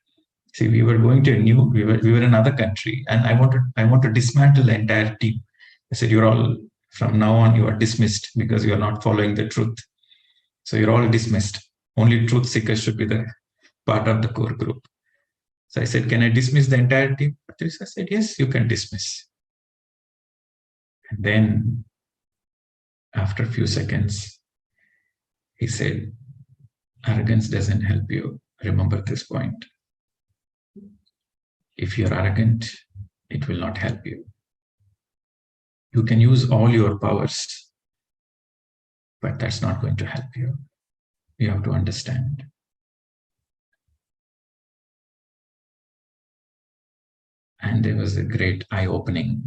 See, we were going to we were in another country, and I want to dismantle the entire team. I said, you're all, from now on, you are dismissed because you are not following the truth. So you're all dismissed. Only truth seekers should be the part of the core group. So I said, can I dismiss the entire team? Patri said, yes, you can dismiss. And then after a few seconds, he said, arrogance doesn't help you. Remember this point. If you're arrogant, it will not help you. You can use all your powers, but that's not going to help you. You have to understand. And there was a great eye-opening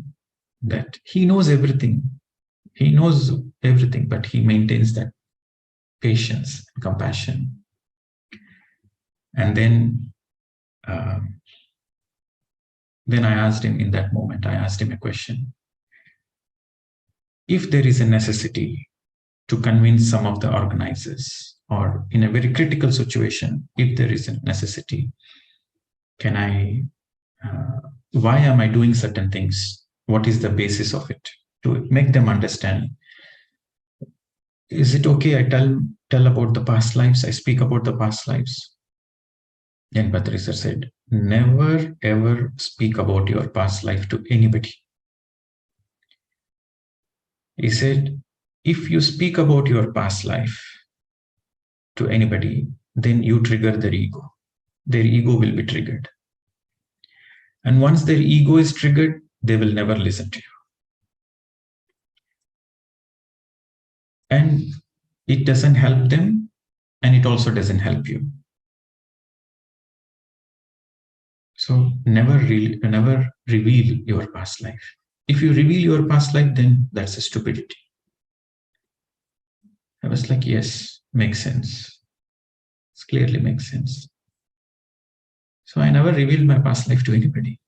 that he knows everything. He knows everything, but he maintains that patience and compassion. And then I asked him, in that moment, I asked him a question. If there is a necessity to convince some of the organizers, or in a very critical situation, if there is a necessity, why am I doing certain things? What is the basis of it? To make them understand. Is it okay I tell about the past lives? I speak about the past lives. Then Patri sir said, never ever speak about your past life to anybody. He said, if you speak about your past life to anybody, then you trigger their ego. Their ego will be triggered. And once their ego is triggered, they will never listen to you. And it doesn't help them, and it also doesn't help you. So never reveal your past life. If you reveal your past life, then that's a stupidity. I was like, yes, makes sense. It clearly makes sense. So I never revealed my past life to anybody.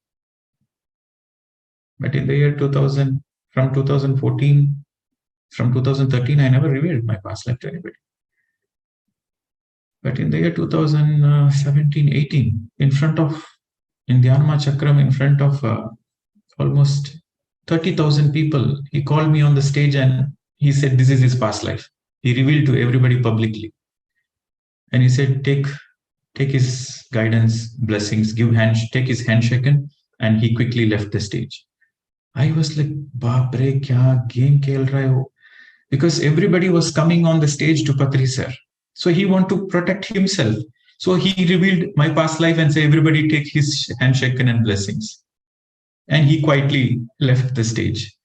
But in the year 2000, from 2014, from 2013, I never revealed my past life to anybody. But in the year 2017, 18, in Dhyanma Chakram, in front of almost 30,000 people, he called me on the stage and he said, this is his past life. He revealed to everybody publicly. And he said, take his guidance, blessings, take his handshaken, and he quickly left the stage. I was like, Baap re, kya game khel rahe ho? Because everybody was coming on the stage to Patri sir. So he wanted to protect himself. So he revealed my past life and said, everybody take his handshaken and blessings. And he quietly left the stage.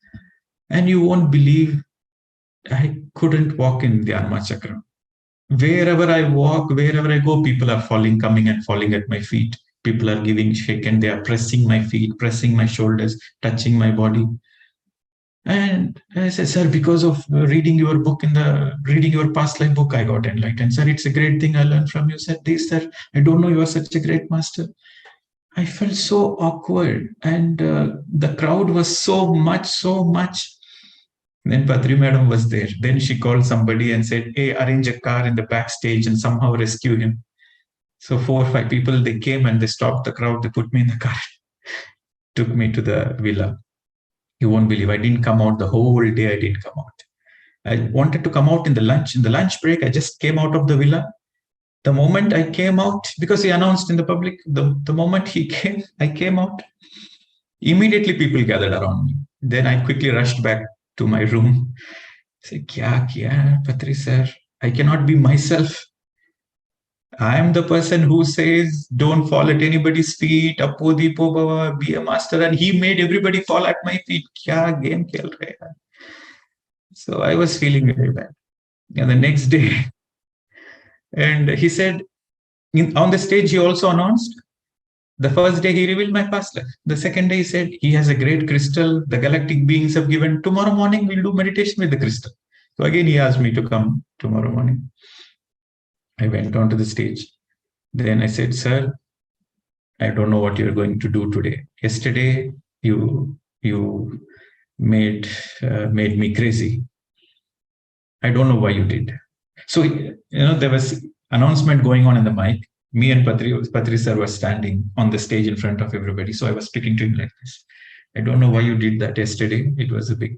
And you won't believe, I couldn't walk in Dhyanma Chakra. Wherever I walk, wherever I go, people are coming and falling at my feet. People are giving shake and they are pressing my feet, pressing my shoulders, touching my body. And I said, sir, because of reading your book reading your past life book, I got enlightened. Sir, it's a great thing I learned from you. Said, this, sir, I don't know you are such a great master. I felt so awkward. And the crowd was so much. Then Patri madam was there. Then she called somebody and said, hey, arrange a car in the backstage and somehow rescue him. So 4 or 5 people, they came and they stopped the crowd. They put me in the car, took me to the villa. You won't believe, I didn't come out the whole day. I didn't come out. I wanted to come out in the lunch. In the lunch break, I just came out of the villa. The moment I came out, because he announced in the public, the moment I came out, immediately people gathered around me. Then I quickly rushed back to my room. I said, kya kiya, Patri sir? I cannot be myself. I am the person who says, don't fall at anybody's feet, Apo Deepo Baba, be a master. And he made everybody fall at my feet. Kya game khel rahe hai? So I was feeling very bad. And the next day, and he said, on the stage, he also announced, the first day he revealed my past life. The second day he said, he has a great crystal. The galactic beings have given. Tomorrow morning, we'll do meditation with the crystal. So again, he asked me to come tomorrow morning. I went onto the stage. Then I said, sir, I don't know what you're going to do today. Yesterday, you made me crazy. I don't know why you did. So, there was announcement going on in the mic. Me and Patri sir was standing on the stage in front of everybody. So I was speaking to him like this. I don't know why you did that yesterday. It was a big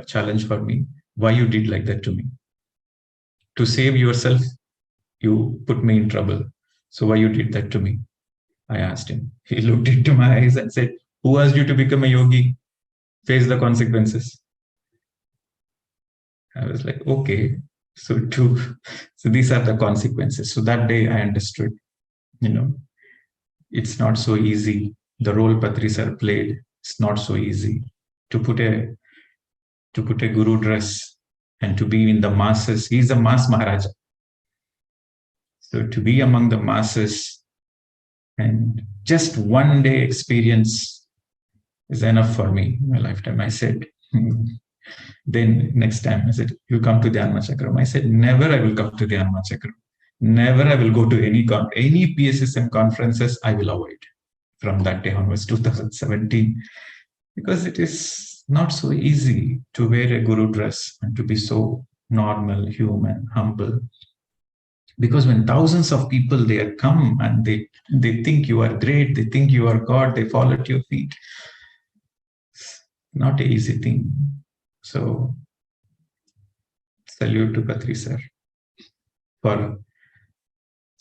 challenge for me. Why you did like that to me? To save yourself, you put me in trouble. So why you did that to me? I asked him. He looked into my eyes and said, who asked you to become a yogi? Face the consequences. I was like, okay. So these are the consequences. So that day I understood, it's not so easy. The role Patri sir played, it's not so easy to put a guru dress and to be in the masses. He's a mass Maharaja. So to be among the masses and just one day experience is enough for me in my lifetime. I said, then next time I said, you come to Dhyanma Chakram. I said, never I will come to Dhyanma Chakram. Never I will go to any PSSM conferences. I will avoid from that day onwards, 2017, because it is not so easy to wear a guru dress and to be so normal, human, humble. Because when thousands of people they come and they think you are great, they think you are God, they fall at your feet. It's not an easy thing. So salute to Patri sir.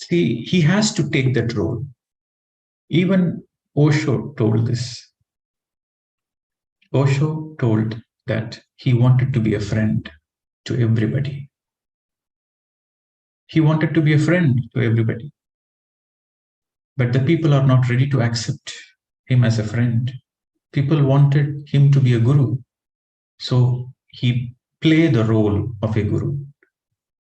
See, he has to take that role. Even Osho told this. Osho told that he wanted to be a friend to everybody. He wanted to be a friend to everybody. But the people are not ready to accept him as a friend. People wanted him to be a guru. So he played the role of a guru.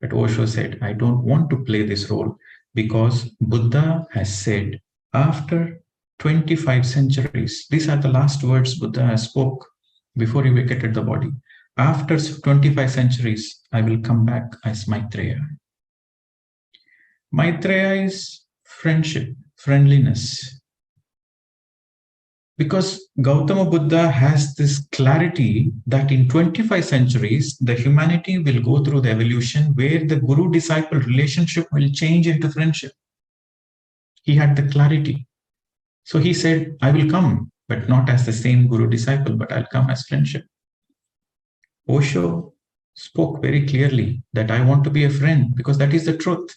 But Osho said, I don't want to play this role because Buddha has said, after 25 centuries, these are the last words Buddha spoke before he vacated the body. After 25 centuries, I will come back as Maitreya. Maitreya is friendship, friendliness. Because Gautama Buddha has this clarity that in 25 centuries, the humanity will go through the evolution where the guru-disciple relationship will change into friendship. He had the clarity. So he said, I will come, but not as the same guru-disciple, but I'll come as friendship. Osho spoke very clearly that I want to be a friend because that is the truth.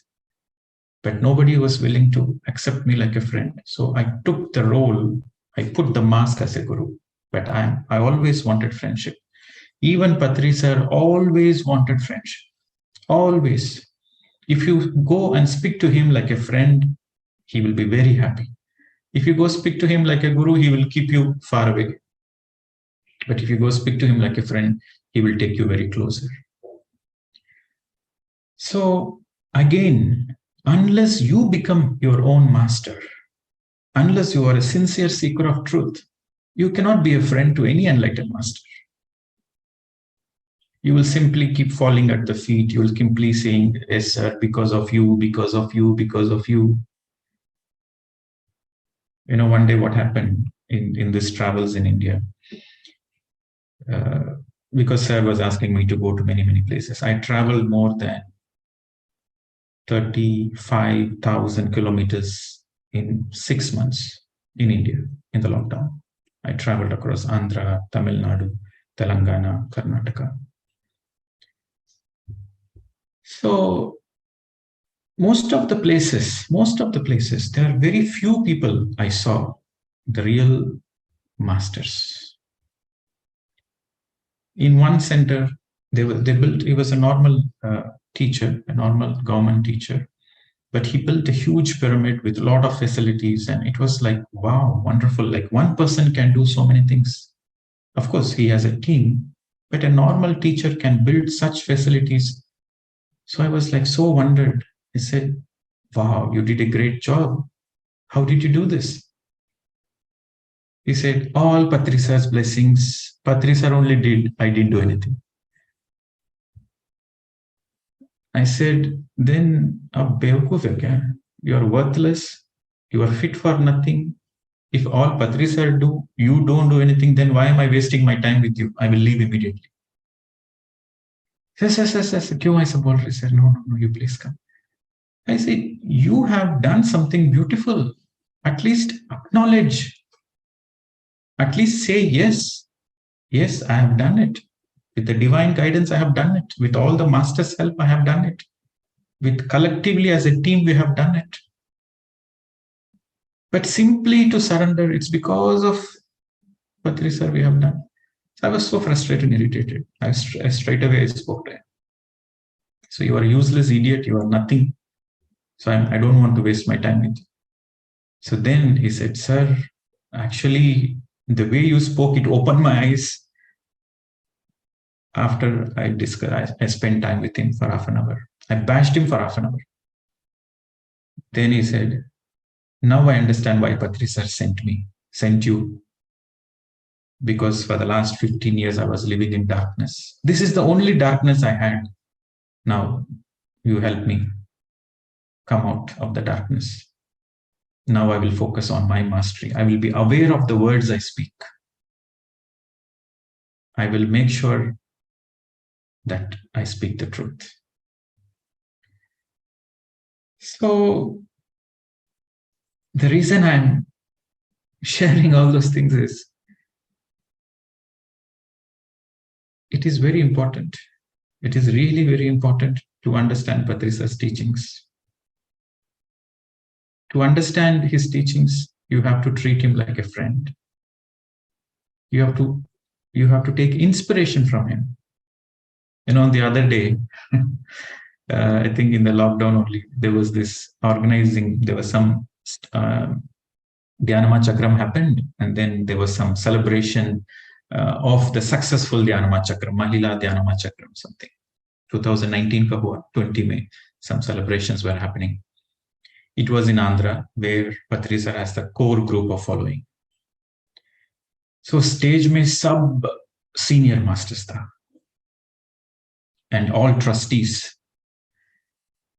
But nobody was willing to accept me like a friend. So I took the role, I put the mask as a guru, but I always wanted friendship. Even Patri sir always wanted friendship. Always. If you go and speak to him like a friend, he will be very happy. If you go speak to him like a guru, he will keep you far away. But if you go speak to him like a friend, he will take you very closer. So again, unless you become your own master, unless you are a sincere seeker of truth, you cannot be a friend to any enlightened master. You will simply keep falling at the feet. You will simply saying, yes, sir, because of you, because of you, because of you. You know, one day what happened in these travels in India, because sir was asking me to go to many, many places. I traveled more than 35,000 kilometers in 6 months in India in the lockdown. I traveled across Andhra, Tamil Nadu, Telangana, Karnataka. So most of the places, there are very few people I saw, the real masters. In one center, they built, he was a normal teacher, a normal government teacher, but he built a huge pyramid with a lot of facilities, and it was like, wow, wonderful. Like one person can do so many things. Of course, he has a team, but a normal teacher can build such facilities. So I was like so wondered. I said, wow, you did a great job. How did you do this? He said, all Patri sir's blessings. Patri sir only did. I didn't do anything. I said, then you are worthless. You are fit for nothing. If all Patri sir do, you don't do anything, then why am I wasting my time with you? I will leave immediately. Yes. Kyun aisa bol rahe sir? No, you please come. I said, you have done something beautiful. At least acknowledge. At least say yes. Yes, I have done it. With the divine guidance, I have done it. With all the master's help, I have done it. With collectively as a team, we have done it. But simply to surrender, it's because of Patri sir we have done. So I was so frustrated and irritated. I straight away spoke to him. So you are a useless idiot. You are nothing. So I don't want to waste my time with you. So then he said, sir, actually, the way you spoke, it opened my eyes. After I spent time with him for half an hour. I bashed him for half an hour. Then he said, now I understand why Patri sir sent you. Because for the last 15 years, I was living in darkness. This is the only darkness I had. Now you help me come out of the darkness. Now I will focus on my mastery. I will be aware of the words I speak. I will make sure that I speak the truth. So the reason I'm sharing all those things is it is very important. It is really very important to understand Patri sir's teachings. To understand his teachings, you have to treat him like a friend. You have to take inspiration from him. You know, the other day, I think in the lockdown only, there was this organizing, there was some Dhyanama Chakram happened, and then there was some celebration of the successful Dhyanama Chakram, Mahila Dhyanama Chakram, something. 2019 ka hua, 20 May, some celebrations were happening. It was in Andhra, where Patri sir has the core group of following. So stage mein sab senior masters tha, and all trustees.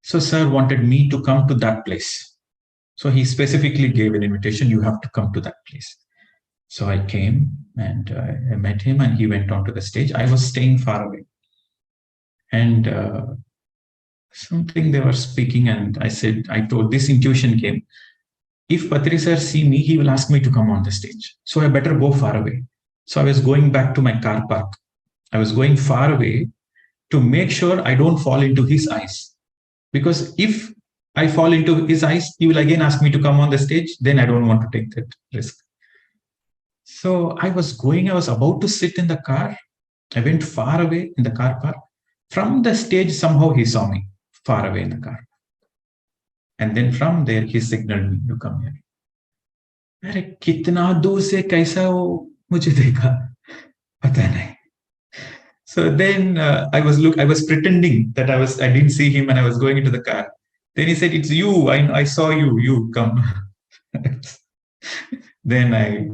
So sir wanted me to come to that place. So he specifically gave an invitation, you have to come to that place. So I came and I met him, and he went onto the stage. I was staying far away. And something they were speaking, and I told, this intuition came. If Patri sir see me, he will ask me to come on the stage. So I better go far away. So I was going back to my car park. I was going far away to make sure I don't fall into his eyes. Because if I fall into his eyes, he will again ask me to come on the stage. Then I don't want to take that risk. So I was about to sit in the car. I went far away in the car park. From the stage, somehow he saw me far away in the car. And then from there, he signaled me, you come here. अरे कितना दूर से कैसा वो मुझे देखा पता नहीं. So then I was pretending that I didn't see him, and I was going into the car. Then he said, it's you, I saw you come. Then I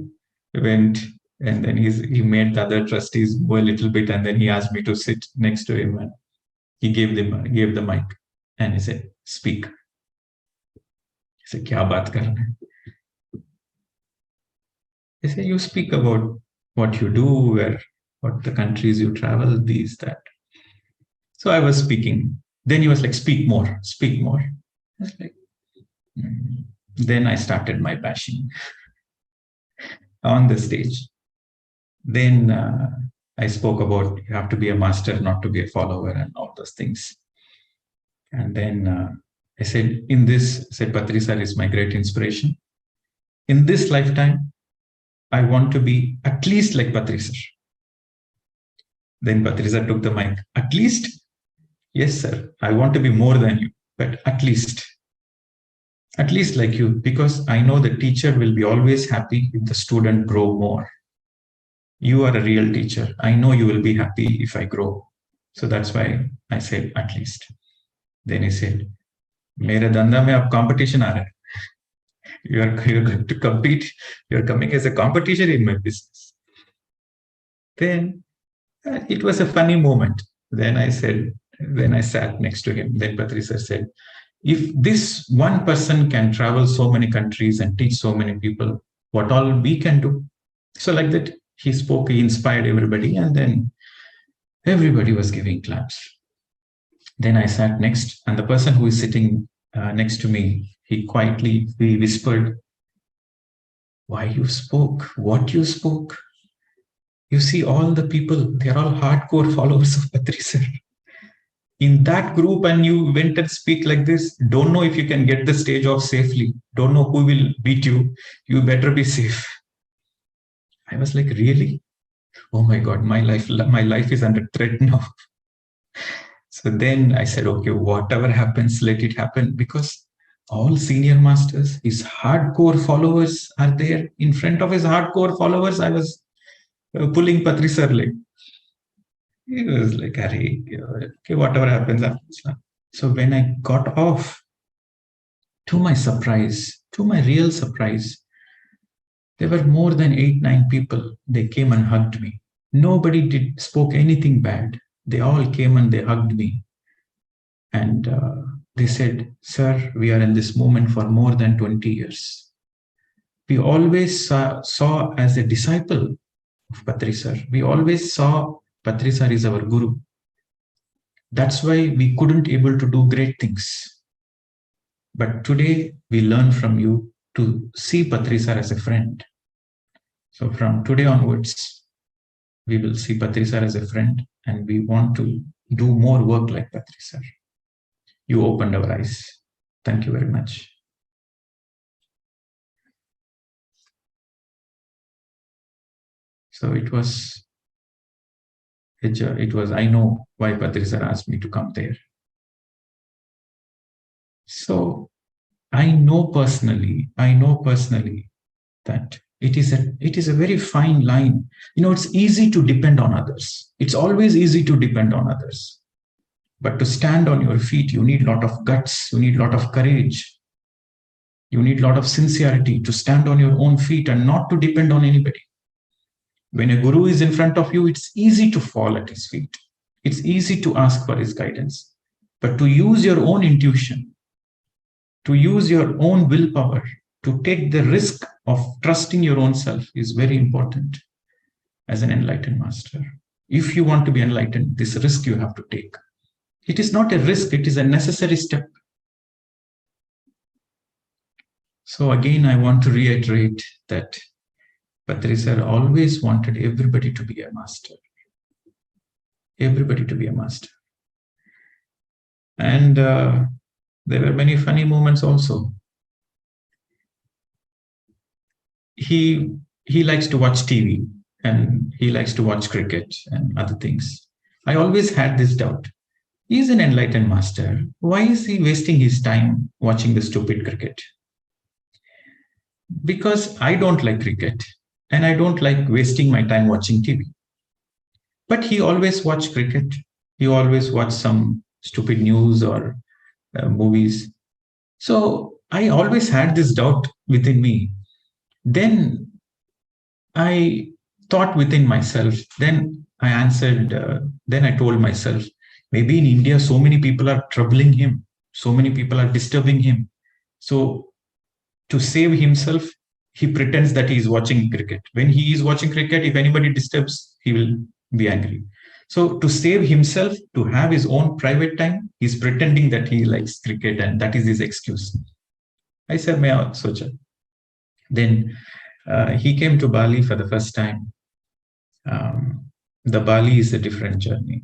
went, and then he made the other trustees go a little bit, and then he asked me to sit next to him, and he gave the mic, and he said, speak. He said, kya baat karna hai? He said, you speak about what you do, what the countries you travel, these, that. So I was speaking. Then he was like, speak more, speak more. I was like, Then I started my bashing on the stage. Then I spoke about you have to be a master, not to be a follower, and all those things. And then I said, Patri sir is my great inspiration. In this lifetime, I want to be at least like Patri sir. Then Patri sir took the mic. At least? Yes, sir. I want to be more than you, but at least. At least like you, because I know the teacher will be always happy if the student grow more. You are a real teacher. I know you will be happy if I grow. So that's why I said at least. Then he said, मेरे धंधा में अब competition आ रहा है. You're going to compete. You're coming as a competition in my business. Then it was a funny moment. Then I sat next to him. Then Patri sir said, if this one person can travel so many countries and teach so many people, what all we can do? So like that, he spoke, he inspired everybody, and then everybody was giving claps. Then I sat next, and the person who is sitting next to me, he whispered, why you spoke, what you spoke. You see all the people, they're all hardcore followers of Patri sir. In that group, and you went and speak like this, don't know if you can get the stage off safely. Don't know who will beat you. You better be safe. I was like, really? Oh my God, my life is under threat now. So then I said, okay, whatever happens, let it happen, because all senior masters, his hardcore followers are there. In front of his hardcore followers, I was pulling Patri sir leg. He was like, okay, whatever happens. So when I got off, to my real surprise, there were more than 8-9 people. They came and hugged me. Nobody spoke anything bad. They all came and they hugged me. And they said, sir, we are in this moment for more than 20 years. We always saw as a disciple of Patri sir. We always saw Patri sir is our guru. That's why we couldn't able to do great things. But today we learn from you to see Patri sir as a friend. So from today onwards, we will see Patri sir as a friend, and we want to do more work like Patri sir. You opened our eyes. Thank you very much. So it was, I know why Patri sir asked me to come there. So I know personally that it is a very fine line. It's easy to depend on others. It's always easy to depend on others. But to stand on your feet, you need a lot of guts. You need a lot of courage. You need a lot of sincerity to stand on your own feet and not to depend on anybody. When a guru is in front of you, it's easy to fall at his feet. It's easy to ask for his guidance. But to use your own intuition, to use your own willpower, to take the risk of trusting your own self is very important as an enlightened master. If you want to be enlightened, this risk you have to take. It is not a risk, it is a necessary step. So again, I want to reiterate that Patri sir always wanted everybody to be a master. Everybody to be a master. And there were many funny moments also. He likes to watch TV and he likes to watch cricket and other things. I always had this doubt. He's an enlightened master. Why is he wasting his time watching the stupid cricket? Because I don't like cricket and I don't like wasting my time watching TV. But he always watched cricket. He always watched some stupid news or movies. So I always had this doubt within me. Then I thought within myself, then I answered, then I told myself, maybe in India, so many people are troubling him. So many people are disturbing him. So to save himself, he pretends that he is watching cricket. When he is watching cricket, if anybody disturbs, he will be angry. So to save himself, to have his own private time, he's pretending that he likes cricket and that is his excuse. I said, "Main socha." Then he came to Bali for the first time. The Bali is a different journey.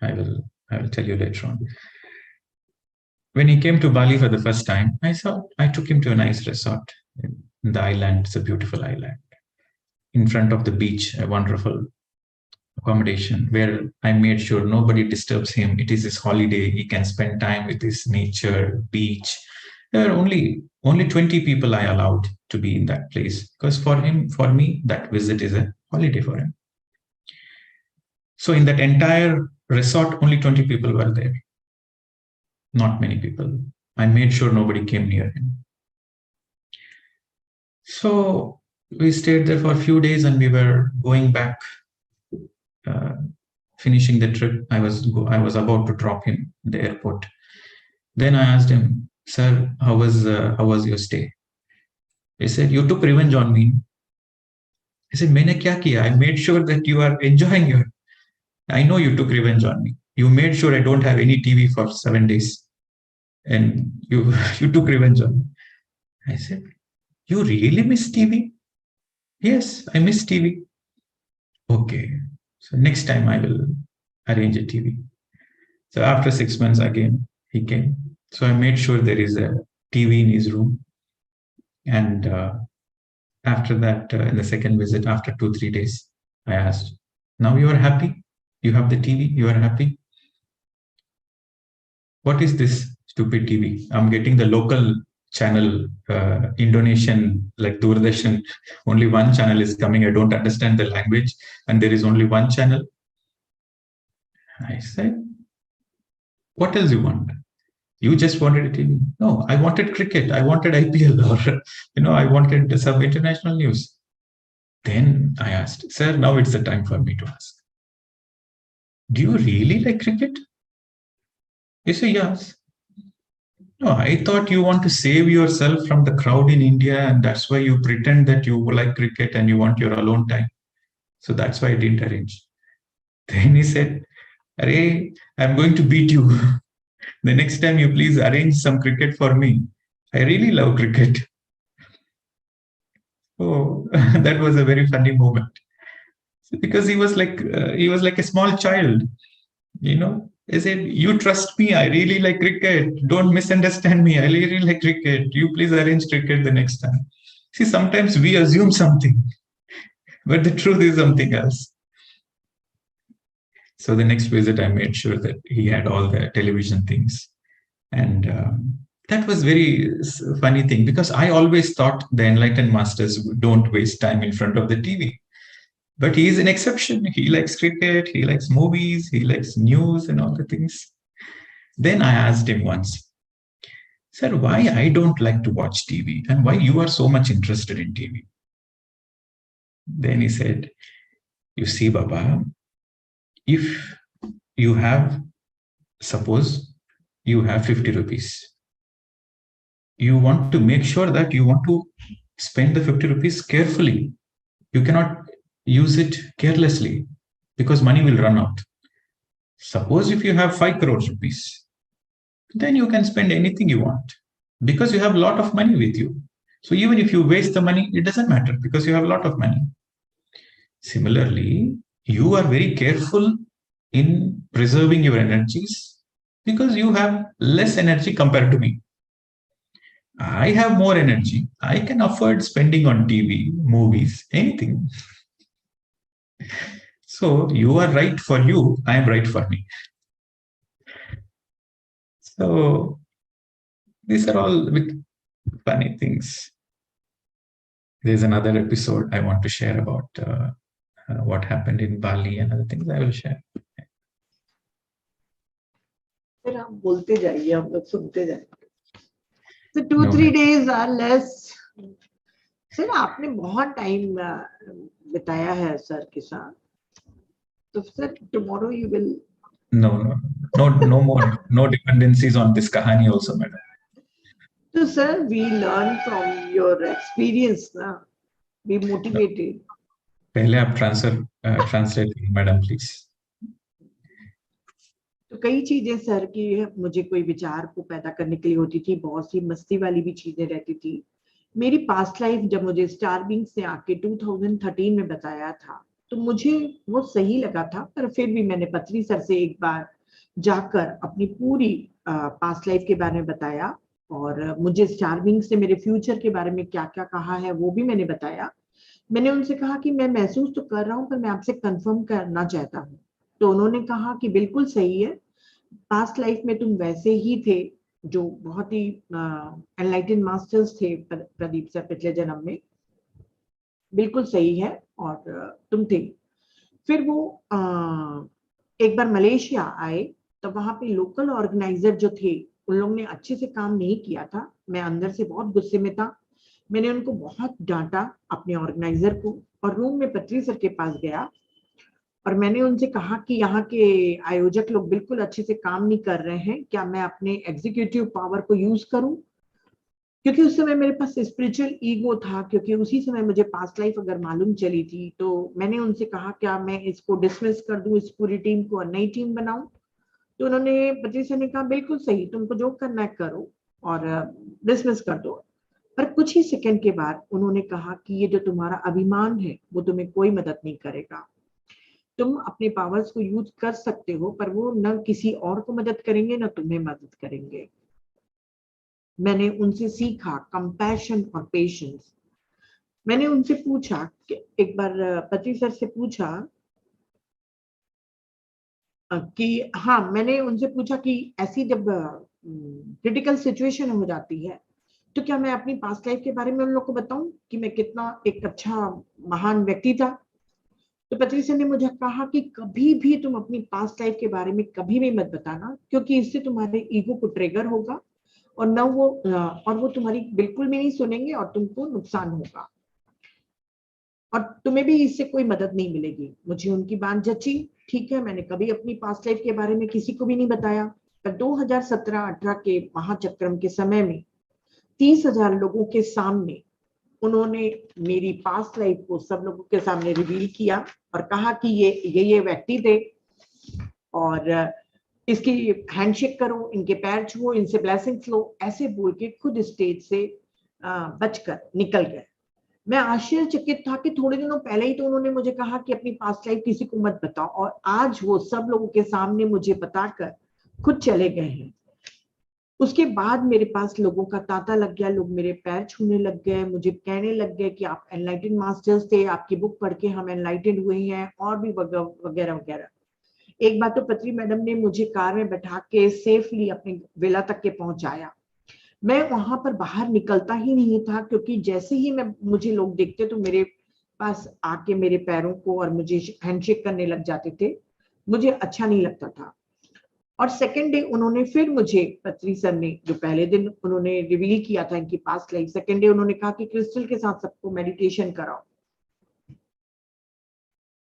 I will tell you later on. When he came to Bali for the first time, I took him to a nice resort in the island. It's a beautiful island. In front of the beach, a wonderful accommodation where I made sure nobody disturbs him. It is his holiday. He can spend time with his nature, beach. There are only 20 people I allowed to be in that place because for me, that visit is a holiday for him. So in that entire resort, only 20 people were there. Not many people. I made sure nobody came near him. So we stayed there for a few days and we were going back, finishing the trip. I was about to drop him at the airport. Then I asked him, "Sir, how was your stay?" He said, "You took revenge on me." I said, "Maine kya kiya? I made sure that you are enjoying your. I know you took revenge on me. You made sure I don't have any TV for 7 days. And you took revenge on me." I said, "You really miss TV?" "Yes, I miss TV." "Okay. So next time I will arrange a TV." So after 6 months again, he came. So I made sure there is a TV in his room. And after that, in the second visit, after 2-3 days, I asked, "Now you are happy? You have the TV, you are happy? What is this stupid TV? I'm getting the local channel, Indonesian, like Doordarshan. Only one channel is coming. I don't understand the language. And there is only one channel." I said, "What else you want? You just wanted a TV." "No, I wanted cricket. I wanted IPL or, I wanted some international news." Then I asked, "Sir, now it's the time for me to ask. Do you really like cricket?" He said, "Yes." "No, I thought you want to save yourself from the crowd in India and that's why you pretend that you like cricket and you want your alone time. So that's why I didn't arrange." Then he said, "Arey, I'm going to beat you. The next time you please arrange some cricket for me. I really love cricket." Oh, that was a very funny moment because he was like a small child, He said, "You trust me. I really like cricket. Don't misunderstand me. I really like cricket. You please arrange cricket the next time." See, sometimes we assume something, but the truth is something else. So the next visit, I made sure that he had all the television things. And that was very funny thing because I always thought the enlightened masters don't waste time in front of the TV. But he is an exception. He likes cricket, he likes movies, he likes news and all the things. Then I asked him once, "Sir, why I don't like to watch TV and why you are so much interested in TV?" Then he said, "You see, Baba, if you have, suppose you have 50 rupees, you want to make sure that you want to spend the 50 rupees carefully. You cannot use it carelessly because money will run out. Suppose if you have 5 crores rupees, then you can spend anything you want because you have a lot of money with you. So even if you waste the money, it doesn't matter because you have a lot of money. Similarly, you are very careful in preserving your energies because you have less energy compared to me. I have more energy. I can afford spending on TV, movies, anything. So you are right for you, I am right for me. So these are all with funny things. There's another episode I want to share about what happened in Bali and other things I will share. फिर आप बोलते जाइए, हम लोग सुनते जाएंगे. So 2-3 No. days are less. Sir आपने बहुत टाइम बिताया है सर के साथ, तो sir tomorrow you will. No more, no dependencies on this kahani also, madam. So sir, we learn from your experience ना, be motivated. पहले आप translate मैडम प्लीज. तो कई चीजें सर की मुझे कोई विचार को पैदा करने के लिए होती थी, बहुत सी मस्ती वाली भी चीजें रहती थी. मेरी पास्ट लाइफ जब मुझे स्टार विंग्स से आके 2013 में बताया था, तो मुझे वो सही लगा था, पर फिर भी मैंने पत्री सर से एक बार जाकर अपनी पूरी पास्ट लाइफ के बारे में बताया, और मुझे स्टार विंग्स से मेरे फ्यूचर के बारे में क्या क्या कहा है वो भी मैंने बताया. मैंने उनसे कहा कि मैं महसूस तो कर रहा हूँ, पर मैं आपसे कंफर्म करना चाहता हूँ. तो उन्होंने कहा कि बिल्कुल सही है, पास्ट लाइफ में तुम वैसे ही थे जो बहुत ही एनलाइटेंड मास्टर्स थे प्रदीप सर पिछले जन्म में, बिल्कुल सही है, और तुम थे. फिर वो एक बार मलेशिया आए, तो वहां पे लोकल ऑर्गेनाइजर जो थे उन लोगों ने अच्छे से काम नहीं किया था. मैं अंदर से बहुत गुस्से में था. मैंने उनको बहुत डांटा, अपने ऑर्गेनाइजर को, और रूम में पत्री सर के पास गया और मैंने उनसे कहा कि यहाँ के आयोजक लोग बिल्कुल अच्छे से काम नहीं कर रहे हैं, क्या मैं अपने एग्जीक्यूटिव पावर को यूज करूं? क्योंकि उस समय मेरे पास स्पिरिचुअल ईगो था, क्योंकि उसी समय मुझे पास्ट लाइफ अगर मालूम चली थी. तो मैंने उनसे कहा क्या मैं इसको डिसमिस कर दूं, इस पूरी टीम को, और नई टीम बनाऊं? तो उन्होंने, पत्री सर ने कहा बिल्कुल सही, तुमको जो करना है करो और डिसमिस कर दो. पर कुछ ही सेकंड के बाद उन्होंने कहा कि ये जो तुम्हारा अभिमान है वो तुम्हें कोई मदद नहीं करेगा. तुम अपने पावर्स को यूज कर सकते हो, पर वो न किसी और को मदद करेंगे न तुम्हें मदद करेंगे. मैंने उनसे सीखा कंपैशन और पेशेंस. मैंने उनसे पूछा कि एक बार पति सर से पूछा कि हाँ, मैंने उनसे पूछा कि ऐसी जब क्रिटिकल सिचुएशन हो जाती है तो क्या मैं अपनी पास्ट लाइफ के बारे में उन लोग को बताऊं कि मैं कितना एक अच्छा महान व्यक्ति था? तो पत्री सर ने मुझे कहा कि कभी भी तुम अपनी पास्ट लाइफ के बारे में कभी भी मत बताना, क्योंकि इससे तुम्हारे ईगो को ट्रिगर होगा और न वो और वो तुम्हारी बिल्कुल भी नहीं सुनेंगे और तुमको नुकसान होगा और तुम्हें भी इससे कोई मदद नहीं मिलेगी. मुझे उनकी बात जची. ठीक है, मैंने कभी अपनी पास्ट लाइफ के बारे में किसी को भी नहीं बताया. पर 2017-18 के महाचक्रम के समय में 30,000 लोगों के सामने उन्होंने मेरी पास्ट लाइफ को सब लोगों के सामने रिवील किया और कहा कि ये व्यक्ति थे और इसकी हैंडशेक करो, इनके पैर छुओ, इनसे ब्लेसिंग्स लो. ऐसे बोल के खुद स्टेज से बचकर निकल गए. मैं आश्चर्यचकित था कि थोड़े दिनों पहले ही तो उन्होंने मुझे कहा कि अपनी पास्ट लाइफ किसी को मत बताओ, और आज वो सब लोगों के सामने मुझे बताकर खुद चले गए हैं. उसके बाद मेरे पास लोगों का तांता लग गया. लोग मेरे पैर छूने लग गए, मुझे कहने लग गए कि आप एनलाइटेंड मास्टर्स थे, आपकी बुक पढ़ के हम एनलाइटेंड हुए हैं, और भी वगैरह वगैरह. एक बार तो पत्री मैडम ने मुझे कार में बैठा के सेफली अपने विला तक के पहुंचाया. मैं वहां पर बाहर निकलता ही नहीं था, क्योंकि जैसे ही मुझे लोग देखते तो मेरे पास आके मेरे पैरों को और मुझे हैंडशेक करने लग जाते थे. मुझे अच्छा नहीं लगता था. और सेकेंड डे उन्होंने फिर मुझे, पत्री सर ने जो पहले दिन उन्होंने रिवील किया था इनकी पास्ट लाइफ, सेकेंड डे उन्होंने कहा कि क्रिस्टल के साथ सबको मेडिटेशन कराओ.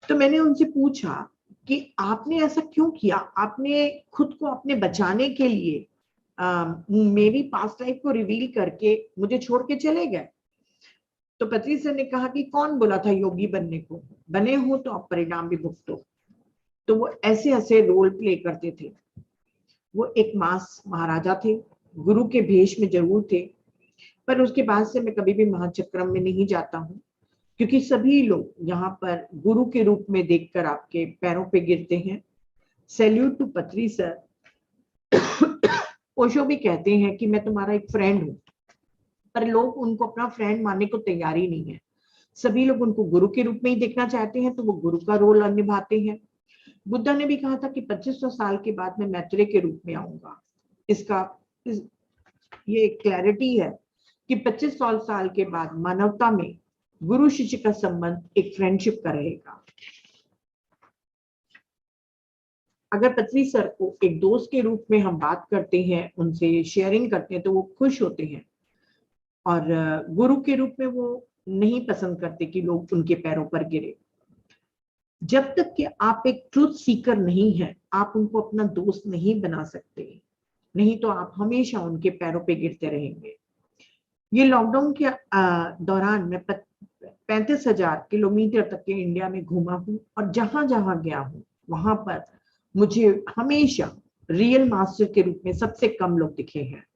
तो मैंने उनसे पूछा कि आपने ऐसा क्यों किया? आपने खुद को अपने बचाने के लिए मेरी पास्ट लाइफ को रिवील करके मुझे छोड़ के चले गए. तो पत्री सर ने कहा कि कौन बोला था योगी बनने को, बने हो तो आप परिणाम भी भुगतो। तो वो ऐसे ऐसे रोल प्ले करते थे। वो एक मास महाराजा थे, गुरु के भेष में जरूर थे, पर उसके बाद से मैं कभी भी महाचक्रम में नहीं जाता हूँ, क्योंकि सभी लोग यहाँ पर गुरु के रूप में देखकर आपके पैरों पे गिरते हैं। सैल्यूट टू पत्री सर। ओशो भी कहते हैं कि मैं तुम्हारा एक फ्रेंड हूँ, पर लोग उनको अपना फ्रेंड मानने को तैयार ही नहीं है। सभी लोग उनको गुरु के रूप में ही देखना चाहते हैं, तो वो गुरु का रोल निभाते हैं। बुद्धा ने भी कहा था कि 2500 साल के बाद मैं मैत्रेय के रूप में आऊंगा। ये एक क्लैरिटी है कि 2500 साल के बाद मानवता में गुरु शिष्य का संबंध एक फ्रेंडशिप का रहेगा। अगर पत्री सर को एक दोस्त के रूप में हम बात करते हैं, उनसे शेयरिंग करते हैं, तो वो खुश होते हैं, और गुरु के रूप में वो नहीं पसंद करते कि लोग उनके पैरों पर गिरे। जब तक कि आप एक ट्रुथ सीकर नहीं है, आप उनको अपना दोस्त नहीं बना सकते, नहीं तो आप हमेशा उनके पैरों पे गिरते रहेंगे। ये लॉकडाउन के दौरान मैं 35,000 किलोमीटर तक के इंडिया में घूमा हूँ, और जहां जहां गया हूँ वहां पर मुझे हमेशा रियल मास्टर के रूप में सबसे कम लोग दिखे हैं।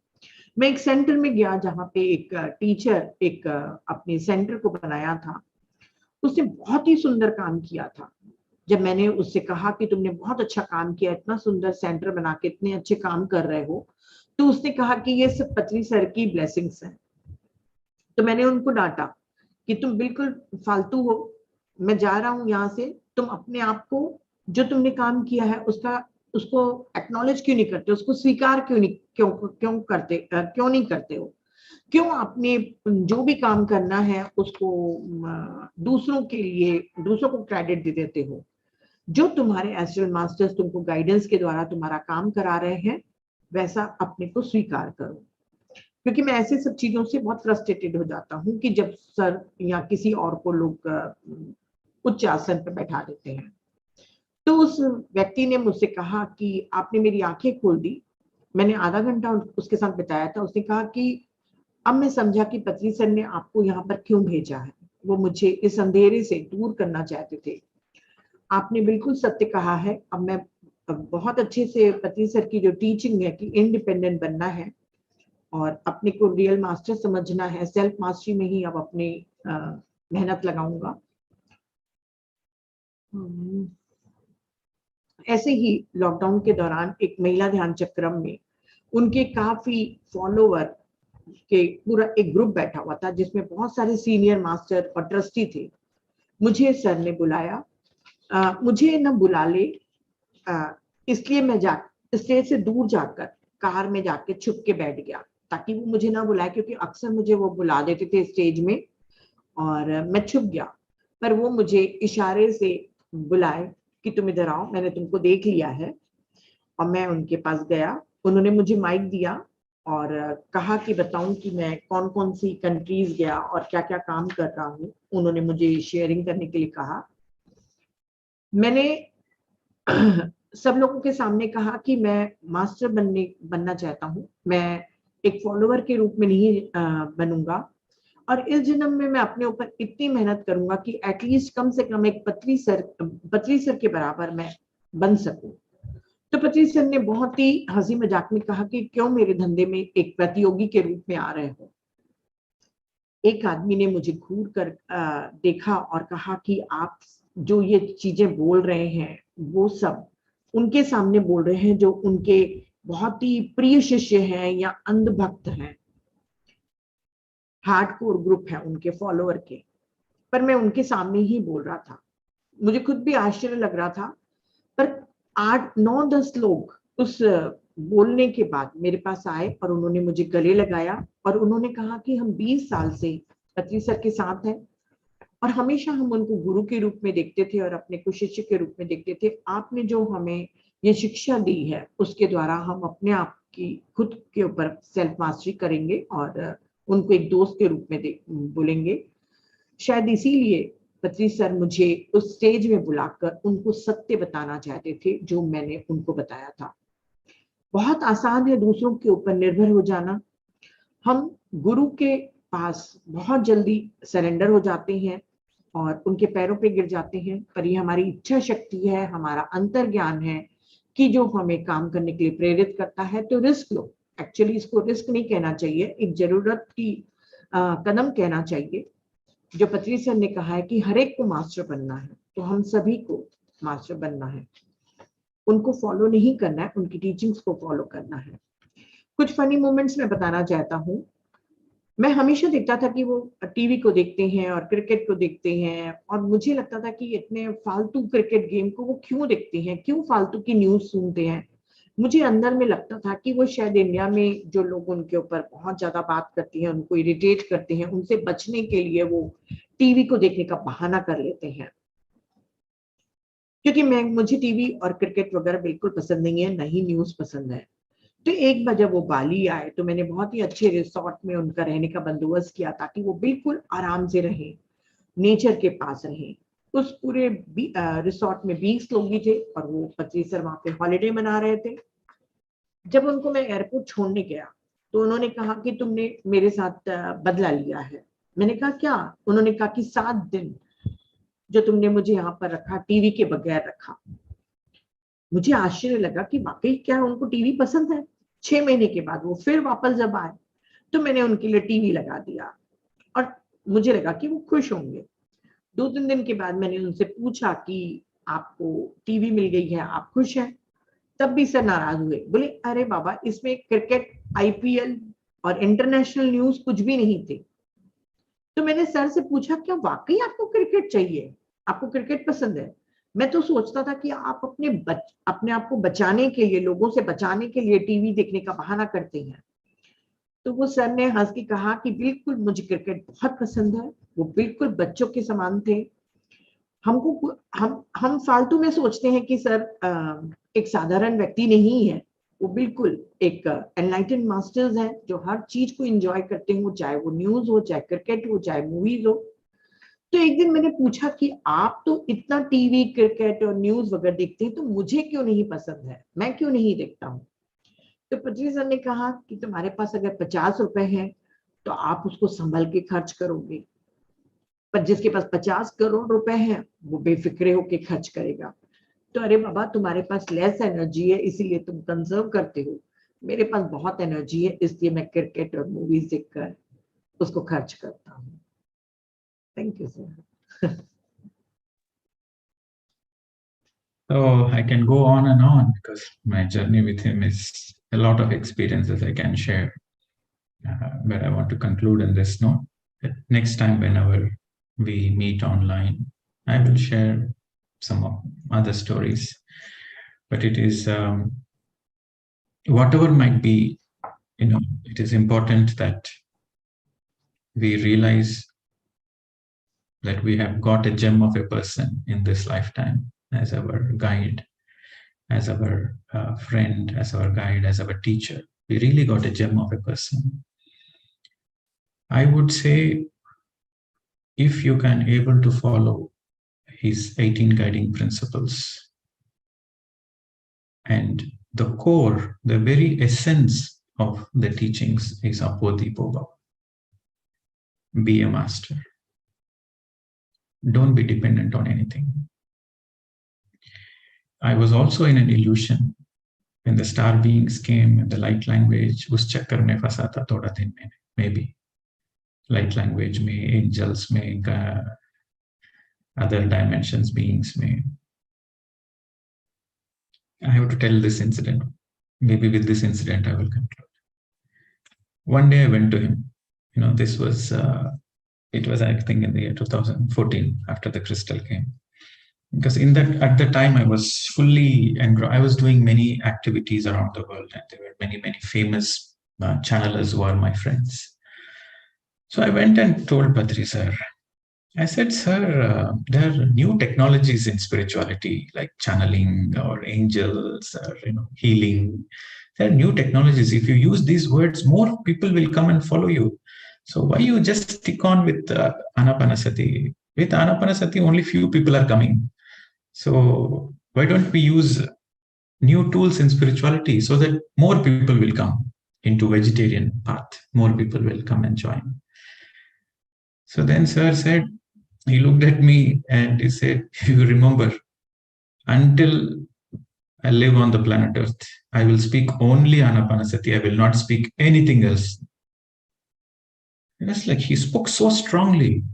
मैं एक सेंटर में गया जहाँ पे एक टीचर एक अपने सेंटर को बनाया था। उसने बहुत ही सुंदर काम किया था। जब मैंने उससे कहा कि तुमने बहुत अच्छा काम किया, इतना सुंदर सेंटर बना के इतने अच्छे काम कर रहे हो, तो उसने कहा कि ये सब पत्री सर की ब्लेसिंग्स हैं। तो मैंने उनको डांटा कि तुम बिल्कुल फालतू हो, मैं जा रहा हूं यहाँ से, तुम अपने आप को जो तुमने काम किया है उसको एक्नॉलेज क्यों नहीं करते, उसको स्वीकार क्यों नहीं करते हो, क्यों अपने जो भी काम करना है उसको दूसरों के लिए दूसरों को क्रेडिट दे देते हो। जो तुम्हारे एस्ट्रल मास्टर्स तुमको गाइडेंस के द्वारा तुम्हारा काम करा रहे हैं, वैसा अपने को स्वीकार करो। क्योंकि मैं ऐसे सब चीजों से बहुत फ्रस्ट्रेटेड हो जाता हूँ कि जब सर या किसी और को लोग उच्च आसन पर बैठा देते हैं। तो उस व्यक्ति ने मुझसे कहा कि आपने मेरी आंखें खोल दी। मैंने आधा घंटा उसके साथ बिताया था। उसने कहा कि अब मैं समझा कि पत्री सर ने आपको यहाँ पर क्यों भेजा है। वो मुझे इस अंधेरे से दूर करना चाहते थे। आपने बिल्कुल सत्य कहा है। अब मैं बहुत अच्छे से पत्री सर की जो टीचिंग है कि इंडिपेंडेंट बनना है और अपने को रियल मास्टर समझना है, सेल्फ मास्टरी में ही अब अपनी मेहनत लगाऊंगा। ऐसे ही लॉकडाउन के दौरान एक महिला ध्यान चक्रम में उनके काफी फॉलोवर के पूरा एक ग्रुप बैठा हुआ था, जिसमें बहुत सारे सीनियर मास्टर और ट्रस्टी थे। मुझे सर ने बुलाया। मुझे न बुला ले, इसलिए मैं स्टेज से दूर जाकर कार में जाके छुप के बैठ गया, ताकि वो मुझे ना बुलाए, क्योंकि अक्सर मुझे वो बुला देते थे स्टेज में और मैं छुप गया। पर वो मुझे इशारे से बुलाए कि तुम इधर आओ, मैंने तुमको देख लिया है। और मैं उनके पास गया। उन्होंने मुझे माइक दिया और कहा कि बताऊं कि मैं कौन कौन सी कंट्रीज गया और क्या क्या काम कर रहा हूँ। उन्होंने मुझे शेयरिंग करने के लिए कहा। मैंने सब लोगों के सामने कहा कि मैं मास्टर बनना चाहता हूँ। मैं एक फॉलोवर के रूप में नहीं बनूंगा, और इस जन्म में मैं अपने ऊपर इतनी मेहनत करूंगा कि एटलीस्ट कम से कम एक पत्री सर के बराबर मैं बन सकूं। तो पत्री सर ने बहुत ही हंसी मजाक में कहा कि क्यों मेरे धंधे में एक प्रतियोगी के रूप में आ रहे हो। एक आदमी ने मुझे घूर कर देखा और कहा कि आप जो ये चीजें बोल रहे हैं वो सब उनके सामने बोल रहे हैं जो उनके बहुत ही प्रिय शिष्य हैं या अंधभक्त हैं, हार्डकोर ग्रुप है उनके फॉलोअर के। पर मैं उनके सामने ही बोल रहा था। मुझे खुद भी आश्चर्य लग रहा था। पर 8, 9, 10 लोग उस बोलने के बाद मेरे पास आए और उन्होंने मुझे गले लगाया और उन्होंने कहा कि हम 20 साल से पत्री सर के साथ हैं और हमेशा हम उनको गुरु के रूप में देखते थे और अपने को शिष्य के रूप में देखते थे। आपने जो हमें ये शिक्षा दी है उसके द्वारा हम अपने आप की खुद के ऊपर सेल्फ मास्टरी करेंगे और उनको एक दोस्त के रूप में बोलेंगे। शायद इसीलिए पत्री सर मुझे उस स्टेज में बुलाकर उनको सत्य बताना चाहते थे जो मैंने उनको बताया था। बहुत आसान है दूसरों के ऊपर निर्भर हो जाना। हम गुरु के पास बहुत जल्दी सरेंडर हो जाते हैं और उनके पैरों पे गिर जाते हैं, पर ये हमारी इच्छा शक्ति है, हमारा अंतर्ज्ञान है कि जो हमें काम करने के लिए प्रेरित करता है। तो रिस्क लो, एक्चुअली इसको रिस्क नहीं कहना चाहिए, एक जरूरत की कदम कहना चाहिए। जो पत्री सर ने कहा है कि हर एक को मास्टर बनना है, तो हम सभी को मास्टर बनना है, उनको फॉलो नहीं करना है, उनकी टीचिंग्स को फॉलो करना है। कुछ फनी मोमेंट्स मैं बताना चाहता हूँ। मैं हमेशा देखता था कि वो टीवी को देखते हैं और क्रिकेट को देखते हैं, और मुझे लगता था कि इतने फालतू क्रिकेट गेम को वो क्यों देखते हैं, क्यों फालतू की न्यूज सुनते हैं। मुझे अंदर में लगता था कि वो शायद इंडिया में जो लोग उनके ऊपर बहुत ज्यादा बात करते हैं, उनको इरिटेट करते हैं, उनसे बचने के लिए वो टीवी को देखने का बहाना कर लेते हैं। क्योंकि मुझे टीवी और क्रिकेट वगैरह बिल्कुल पसंद नहीं है, न ही न्यूज पसंद है। तो एक बार जब वो बाली आए तो मैंने बहुत ही अच्छे रिसोर्ट में उनका रहने का बंदोबस्त किया ताकि वो बिल्कुल आराम से रहें, नेचर के पास रहें। उस पूरे रिसोर्ट में 20 लोग भी थे और वो 25 सर वहां पे हॉलिडे मना रहे थे। जब उनको मैं एयरपोर्ट छोड़ने गया तो उन्होंने कहा कि तुमने मेरे साथ बदला लिया है। मैंने कहा क्या? उन्होंने कहा कि 7 दिन जो तुमने मुझे यहाँ पर रखा, टीवी के बगैर रखा। मुझे आश्चर्य लगा कि वाकई क्या उनको टीवी पसंद है। 6 महीने के बाद वो फिर वापस जब आए तो मैंने उनके लिए टीवी लगा दिया और मुझे लगा कि वो खुश होंगे। 2-3 दिन के बाद मैंने उनसे पूछा कि आपको टीवी मिल गई है, आप खुश हैं? तब भी सर नाराज हुए, बोले अरे बाबा, इसमें क्रिकेट, आईपीएल और इंटरनेशनल न्यूज कुछ भी नहीं थे। तो मैंने सर से पूछा क्या वाकई आपको क्रिकेट चाहिए, आपको क्रिकेट पसंद है? मैं तो सोचता था कि आप अपने आप को बचाने के लिए, लोगों से बचाने के लिए टीवी देखने का बहाना करते हैं। तो वो सर ने हंस के कहा कि बिल्कुल मुझे क्रिकेट बहुत पसंद है। वो बिल्कुल बच्चों के समान थे। हमको हम फालतू में सोचते हैं कि सर एक साधारण व्यक्ति नहीं है, वो बिल्कुल एक एनलाइटेंड मास्टर्स हैं जो हर चीज को एंजॉय करते हो, चाहे वो न्यूज हो, चाहे क्रिकेट हो, चाहे मूवीज हो। तो एक दिन मैंने पूछा कि आप तो इतना टीवी, क्रिकेट और न्यूज वगैरह देखते हैं, तो मुझे क्यों नहीं पसंद है, मैं क्यों नहीं देखता हूँ? तो पत्री सर ने कहा कि तुम्हारे पास अगर 50 रुपए हैं तो आप उसको संभल के खर्च करोगे, पर जिसके पास 50 करोड़ रुपए हैं वो बेफिक्रे होके खर्च करेगा। तो अरे बाबा, तुम्हारे पास लेस एनर्जी है इसीलिए तुम कंजर्व करते हो, मेरे पास बहुत एनर्जी है इसलिए मैं क्रिकेट और मूवीज देखकर उसको खर्च करता हूँ। Thank you sir. So I can go on and on because my journey with him is a lot of experiences I can share. But I want to conclude in this note that next time, whenever we meet online, I will share some of other stories. But it is whatever might be, it is important that we realize that we have got a gem of a person in this lifetime as our guide, as our friend, as our guide, as our teacher. We really got a gem of a person. I would say if you can able to follow his 18 guiding principles and the core, the very essence of the teachings is Apodipobha. Be a master. Don't be dependent on anything. I was also in an illusion when the star beings came and the light language, उस चक्कर में फंसा था थोड़ा दिन में, maybe. Light language में, angels में, other dimensions beings में. I have to tell this incident. Maybe with this incident I will conclude. One day I went to him. This was, it was I think in the year 2014 after the crystal came. Because at the time I was fully I was doing many activities around the world and there were many famous channelers who are my friends. So I went and told Patri sir, I said, sir, there are new technologies in spirituality like channeling or angels or healing. There are new technologies. If you use these words, more people will come and follow you. So why you just stick on with Anapanasati? With Anapanasati, only few people are coming. So why don't we use new tools in spirituality so that more people will come into vegetarian path, more people will come and join. So then sir said, he looked at me and he said, you remember, until I live on the planet Earth, I will speak only Anapanasati. I will not speak anything else. It was like he spoke so strongly.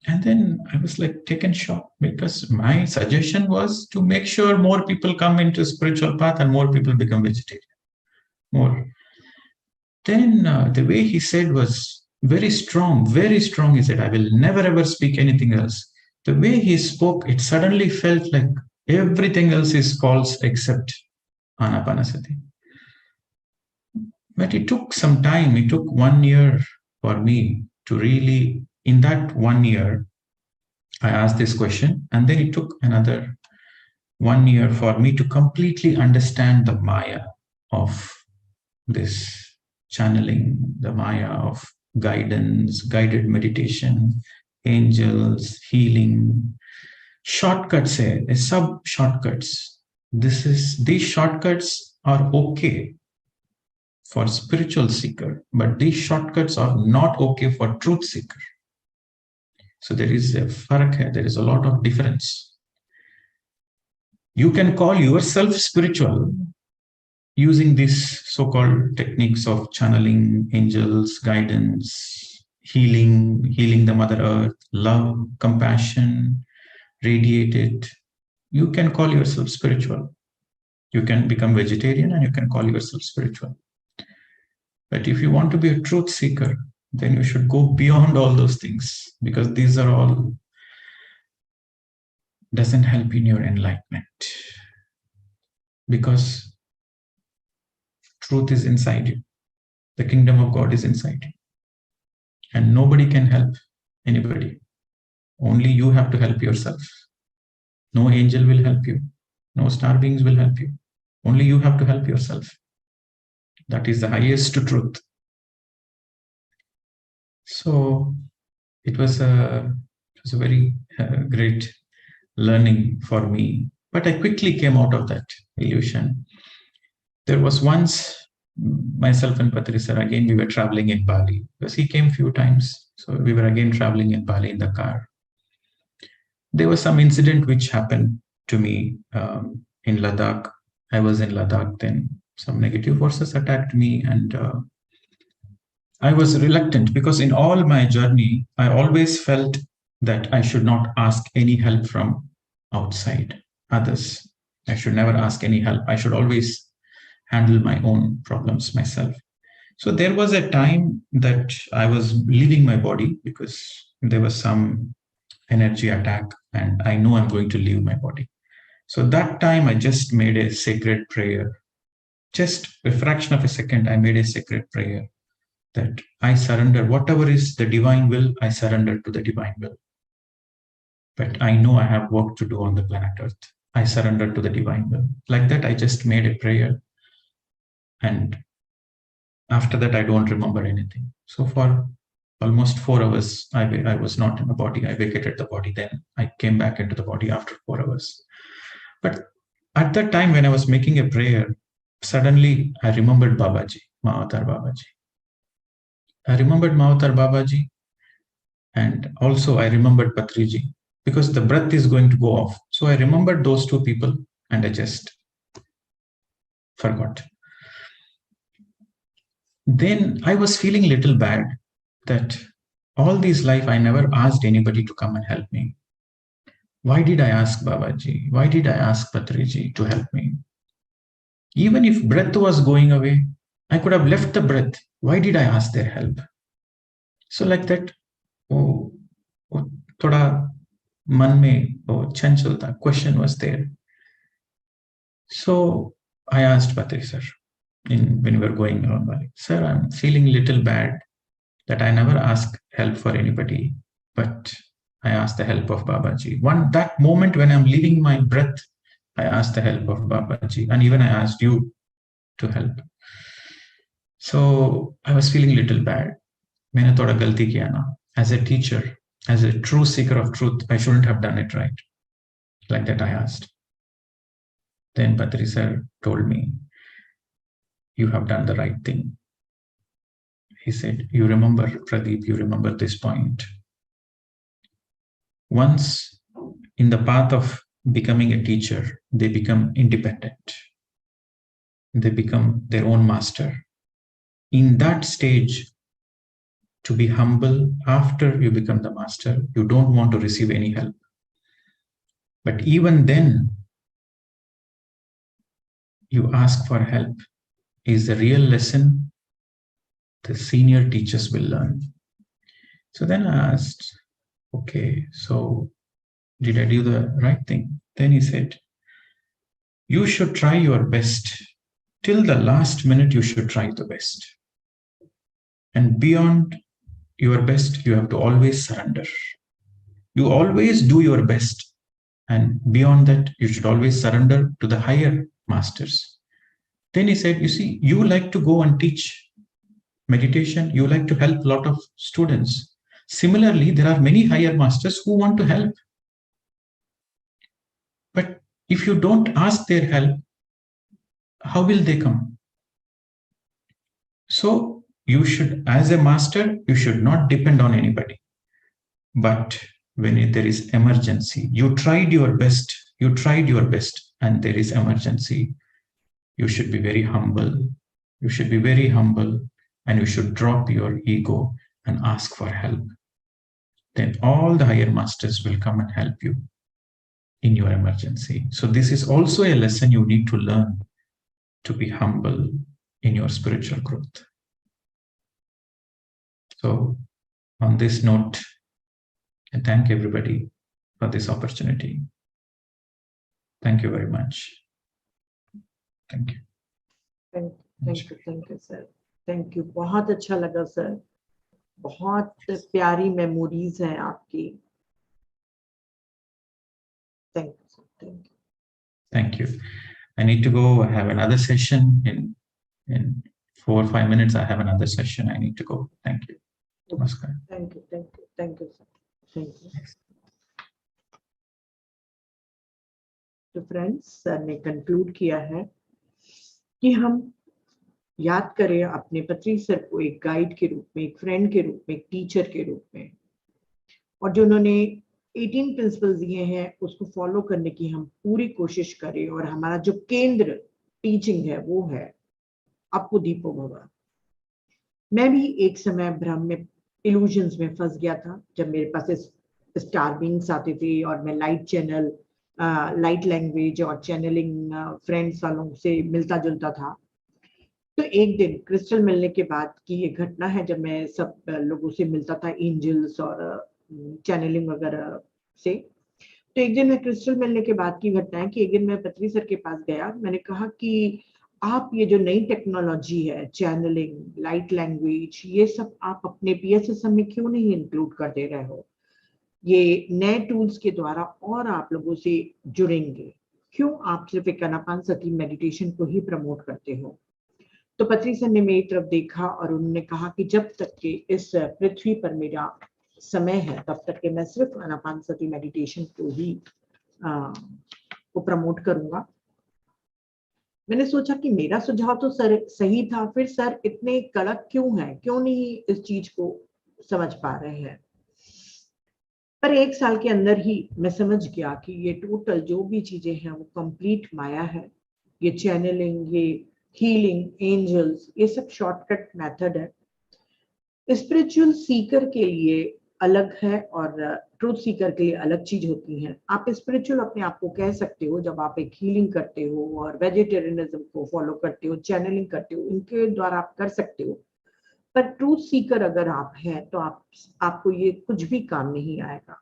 And then I was like taken shock, because my suggestion was to make sure more people come into spiritual path and more people become vegetarian. More. Then the way he said was very strong, very strong. He said, I will never ever speak anything else. The way he spoke, it suddenly felt like everything else is false except Anapanasati. But it took some time. It took 1 year for me to really, in that 1 year, I asked this question, and then it took another 1 year for me to completely understand the Maya of this channeling, the Maya of guidance, guided meditation, angels, healing, shortcuts, sub shortcuts. These shortcuts are okay for spiritual seeker, but these shortcuts are not okay for truth seeker. So there is a farak here, there is a lot of difference. You can call yourself spiritual using these so-called techniques of channeling, angels, guidance, healing the Mother Earth, love, compassion, radiate it. You can call yourself spiritual. You can become vegetarian and you can call yourself spiritual. But if you want to be a truth seeker, then you should go beyond all those things, because these are all doesn't help in your enlightenment. Because truth is inside you. The kingdom of God is inside you. And nobody can help anybody. Only you have to help yourself. No angel will help you. No star beings will help you. Only you have to help yourself. That is the highest truth. So it was a very great learning for me. But I quickly came out of that illusion. There was once, myself and Patri sir, again we were traveling in Bali, because he came a few times. So we were again traveling in Bali in the car. There was some incident which happened to me in Ladakh. I was in Ladakh, then some negative forces attacked me, and I was reluctant, because in all my journey, I always felt that I should not ask any help from outside others. I should never ask any help. I should always handle my own problems myself. So there was a time that I was leaving my body because there was some energy attack and I know I'm going to leave my body. So that time I just made a sacred prayer. Just a fraction of a second, I made a sacred prayer that I surrender whatever is the divine will, I surrender to the divine will. But I know I have work to do on the planet Earth. I surrender to the divine will. Like that, I just made a prayer. And after that, I don't remember anything. So for almost 4 hours, I was not in the body. I vacated the body. Then I came back into the body after 4 hours. But at that time, when I was making a prayer, suddenly I remembered Babaji, Mahavatar Babaji. I remembered Mahavatar Babaji, and also I remembered Patriji, because the breath is going to go off. So I remembered those two people and I just forgot. Then I was feeling a little bad that all this life I never asked anybody to come and help me. Why did I ask Babaji? Why did I ask Patriji to help me? Even if breath was going away, I could have left the breath. Why did I ask their help? So like that, thoda man mein chanchalta question was there. So I asked Patri sir when we were going around Bali, sir, I'm feeling a little bad that I never ask help for anybody, but I asked the help of Babaji. That moment when I'm leaving my breath, I asked the help of Babaji, and even I asked you to help. So I was feeling a little bad. मैंने थोड़ा गलती किया ना. As a teacher, as a true seeker of truth, I shouldn't have done it right. Like that I asked. Then Patri sir told me, you have done the right thing. He said, you remember, Pradeep, you remember this point. Once in the path of becoming a teacher, they become independent. They become their own master. In that stage, to be humble after you become the master, you don't want to receive any help. But even then, you ask for help is the real lesson the senior teachers will learn. So then I asked, okay, so did I do the right thing? Then he said, you should try your best. Till the last minute, you should try the best. And beyond your best, you have to always surrender. You always do your best. And beyond that, you should always surrender to the higher masters. Then he said, you see, you like to go and teach meditation. You like to help a lot of students. Similarly, there are many higher masters who want to help. But if you don't ask their help, how will they come? So you should, as a master, you should not depend on anybody. But when there is emergency, you tried your best, and there is emergency, you should be very humble. You should be very humble, and you should drop your ego and ask for help. Then all the higher masters will come and help you in your emergency. So this is also a lesson you need to learn, to be humble in your spiritual growth. So on this note, I thank everybody for this opportunity. Thank you very much. Thank you. Thank you sir. Thank you. बहुत अच्छा लगा sir. बहुत प्यारी memories हैं आपकी. Thank you sir. Thank you. Thank you. I need to go. I have another session in 4 or 5 minutes. I have another session. I need to go. Thank you. Namaskar. Thank you. Thank you. Thank you sir. Thank you. तो friends, sir ने conclude किया है कि हम याद करें अपने पत्री सर को एक गाइड के रूप में, एक फ्रेंड के रूप में, एक टीचर के रूप में, और जो उन्होंने 18 प्रिंसिपल्स दिए हैं उसको फॉलो करने की हम पूरी कोशिश करें. और हमारा जो केंद्र टीचिंग है वो है आपको दीपो भवा. मैं भी एक समय भ्रम में, इल्यूजन्स में फंस गया था जब मेरे पास स्टार बीइंग्स आते थे और मैं लाइट चैनल, लाइट लैंग्वेज और चैनलिंग फ्रेंड्स वालों से मिलता जुलता था. तो एक दिन क्रिस्टल मिलने के बाद की ये घटना है, जब मैं सब लोगों से मिलता था, एंजल्स और चैनलिंग वगैरह से. तो एक दिन मैं क्रिस्टल मिलने के बाद की घटना है कि एक दिन मैं पत्री सर के पास गया. मैंने कहा कि आप ये जो नई टेक्नोलॉजी है, चैनलिंग, लाइट लैंग्वेज, ये सब आप अपने PSSM में क्यों नहीं इंक्लूड कर दे रहे हो? ये नए टूल्स के द्वारा और आप लोगों से जुड़ेंगे. क्यों आप सिर्फ एक आनापानसती मेडिटेशन को ही प्रमोट करते हो? तो पत्री सर ने मेरी तरफ देखा और उन्होंने कहा कि जब तक के इस पृथ्वी पर मेरा समय है तब तक के मैं सिर्फ आनापानसती मेडिटेशन को ही को प्रमोट करूंगा. मैंने सोचा कि मेरा सुझाव तो सर सही था, फिर सर इतने कड़क क्यों हैं, क्यों नहीं इस चीज को समझ पा रहे हैं? पर 1 साल के अंदर ही मैं समझ गया कि ये टोटल जो भी चीजें हैं वो कंप्लीट माया है. ये चैनलिंग, ये हीलिंग, एंजल्स, ये सब शॉर्टकट मेथड है. स्पिरिचुअल सीकर के लिए अलग है और ट्रूथ सीकर के लिए अलग चीज होती है. आप स्पिरिचुअल अपने आप को कह सकते हो जब आप एक हीलिंग करते हो और वेजिटेरियनिज्म को फॉलो करते हो, चैनलिंग करते हो, इनके द्वारा आप कर सकते हो. पर ट्रूथ सीकर अगर आप हैं तो आपको ये कुछ भी काम नहीं आएगा.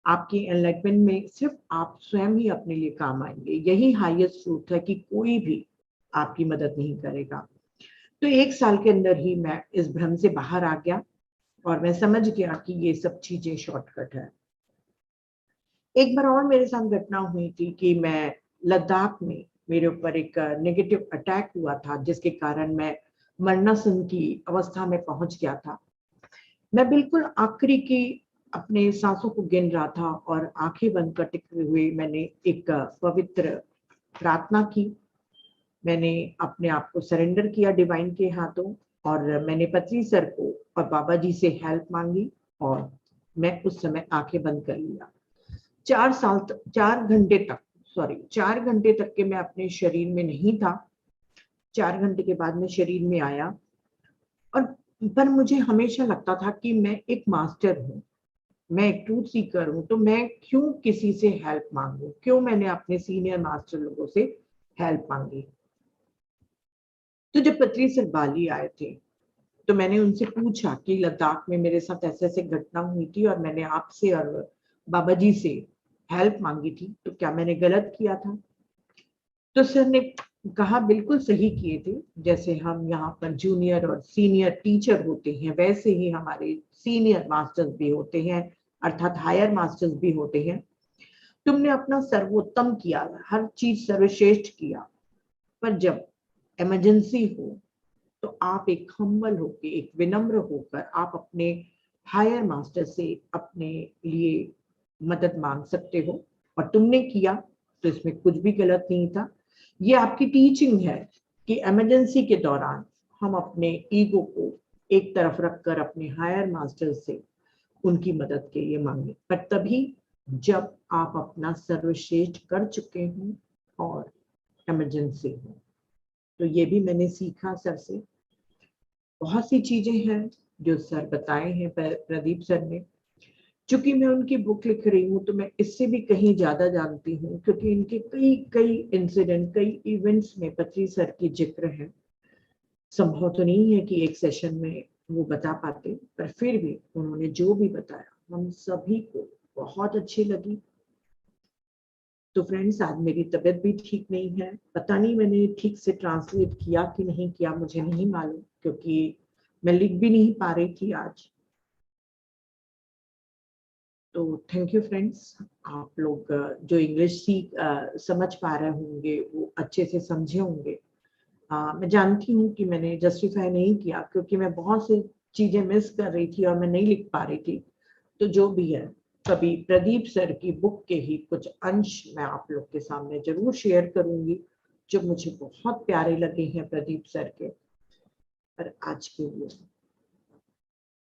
आपकी एनलाइटमेंट में सिर्फ आप स्वयं ही अपने लिए काम आएंगे. यही हाईएस्ट ट्रूथ है कि कोई भी आपकी मदद नहीं करेगा. तो 1 साल के अंदर ही मैं इस भ्रम से बाहर आ गया और मैं समझ गया कि ये सब चीजें शॉर्टकट है. एक बार और मेरे साथ घटना हुई थी कि मैं लद्दाख में, मेरे ऊपर एक नेगेटिव अटैक हुआ था जिसके कारण मैं मरणासन की अवस्था में पहुंच गया था. मैं बिल्कुल आखिरी की अपने सांसों को गिन रहा था और आंखें बंद करते हुए मैंने एक पवित्र प्रार्थना की. मैंने अपने आप को सरेंडर किया डिवाइन के हाथों और मैंने पत्री सर को और बाबा जी से हेल्प मांगी और मैं उस समय आंखें बंद कर लिया। 4 घंटे तक के मैं अपने शरीर में नहीं था। 4 घंटे के बाद मैं शरीर में आया, और पर मुझे हमेशा लगता था कि मैं एक मास्टर हूँ, मैं एक ट्रूथ सीकर हूँ, तो मैं क्यों किसी से हेल्प मांगू, क्यों मैंने अपने सीनियर मास्टर लोगों से हेल्प मांगी। तो जब पत्री सर बाली आए थे तो मैंने उनसे पूछा कि लद्दाख में मेरे साथ ऐसे ऐसे घटना हुई थी और मैंने आपसे और बाबा जी से हेल्प मांगी थी, तो क्या मैंने गलत किया था। तो सर ने कहा बिल्कुल सही किए थे, जैसे हम यहाँ पर जूनियर और सीनियर टीचर होते हैं वैसे ही हमारे सीनियर मास्टर्स भी होते हैं, अर्थात हायर मास्टर्स भी होते हैं। तुमने अपना सर्वोत्तम किया, हर चीज सर्वश्रेष्ठ किया, पर जब इमरजेंसी हो तो आप एक हम्बल होकर, एक विनम्र होकर आप अपने हायर मास्टर से अपने लिए मदद मांग सकते हो, और तुमने किया, तो इसमें कुछ भी गलत नहीं था। ये आपकी टीचिंग है कि इमरजेंसी के दौरान हम अपने ईगो को एक तरफ रखकर अपने हायर मास्टर से उनकी मदद के लिए मांगे, पर तभी जब आप अपना सर्वश्रेष्ठ कर चुके हों और इमरजेंसी हो। तो ये भी मैंने सीखा सर से। बहुत सी चीजें हैं जो सर बताए हैं प्रदीप सर ने। चूंकि मैं उनकी बुक लिख रही हूँ तो मैं इससे भी कहीं ज्यादा जानती हूँ, क्योंकि इनके कई कई इंसिडेंट, कई इवेंट्स में पत्री सर की जिक्र है। संभव तो नहीं है कि एक सेशन में वो बता पाते, पर फिर भी उन्होंने जो भी बताया हम सभी को बहुत अच्छी लगी। तो फ्रेंड्स, आज मेरी तबीयत भी ठीक नहीं है, पता नहीं मैंने ठीक से ट्रांसलेट किया कि नहीं किया, मुझे नहीं मालूम, क्योंकि मैं लिख भी नहीं पा रही थी आज। तो थैंक यू फ्रेंड्स, आप लोग जो इंग्लिश समझ पा रहे होंगे वो अच्छे से समझे होंगे। मैं जानती हूँ कि मैंने जस्टिफाई नहीं किया, क्योंकि मैं बहुत सी चीजें मिस कर रही थी और मैं नहीं लिख पा रही थी। तो जो भी है, कभी प्रदीप सर की बुक के ही कुछ अंश मैं आप लोग के सामने जरूर शेयर करूंगी, जो मुझे बहुत प्यारे लगे हैं प्रदीप सर के। पर आज के लिए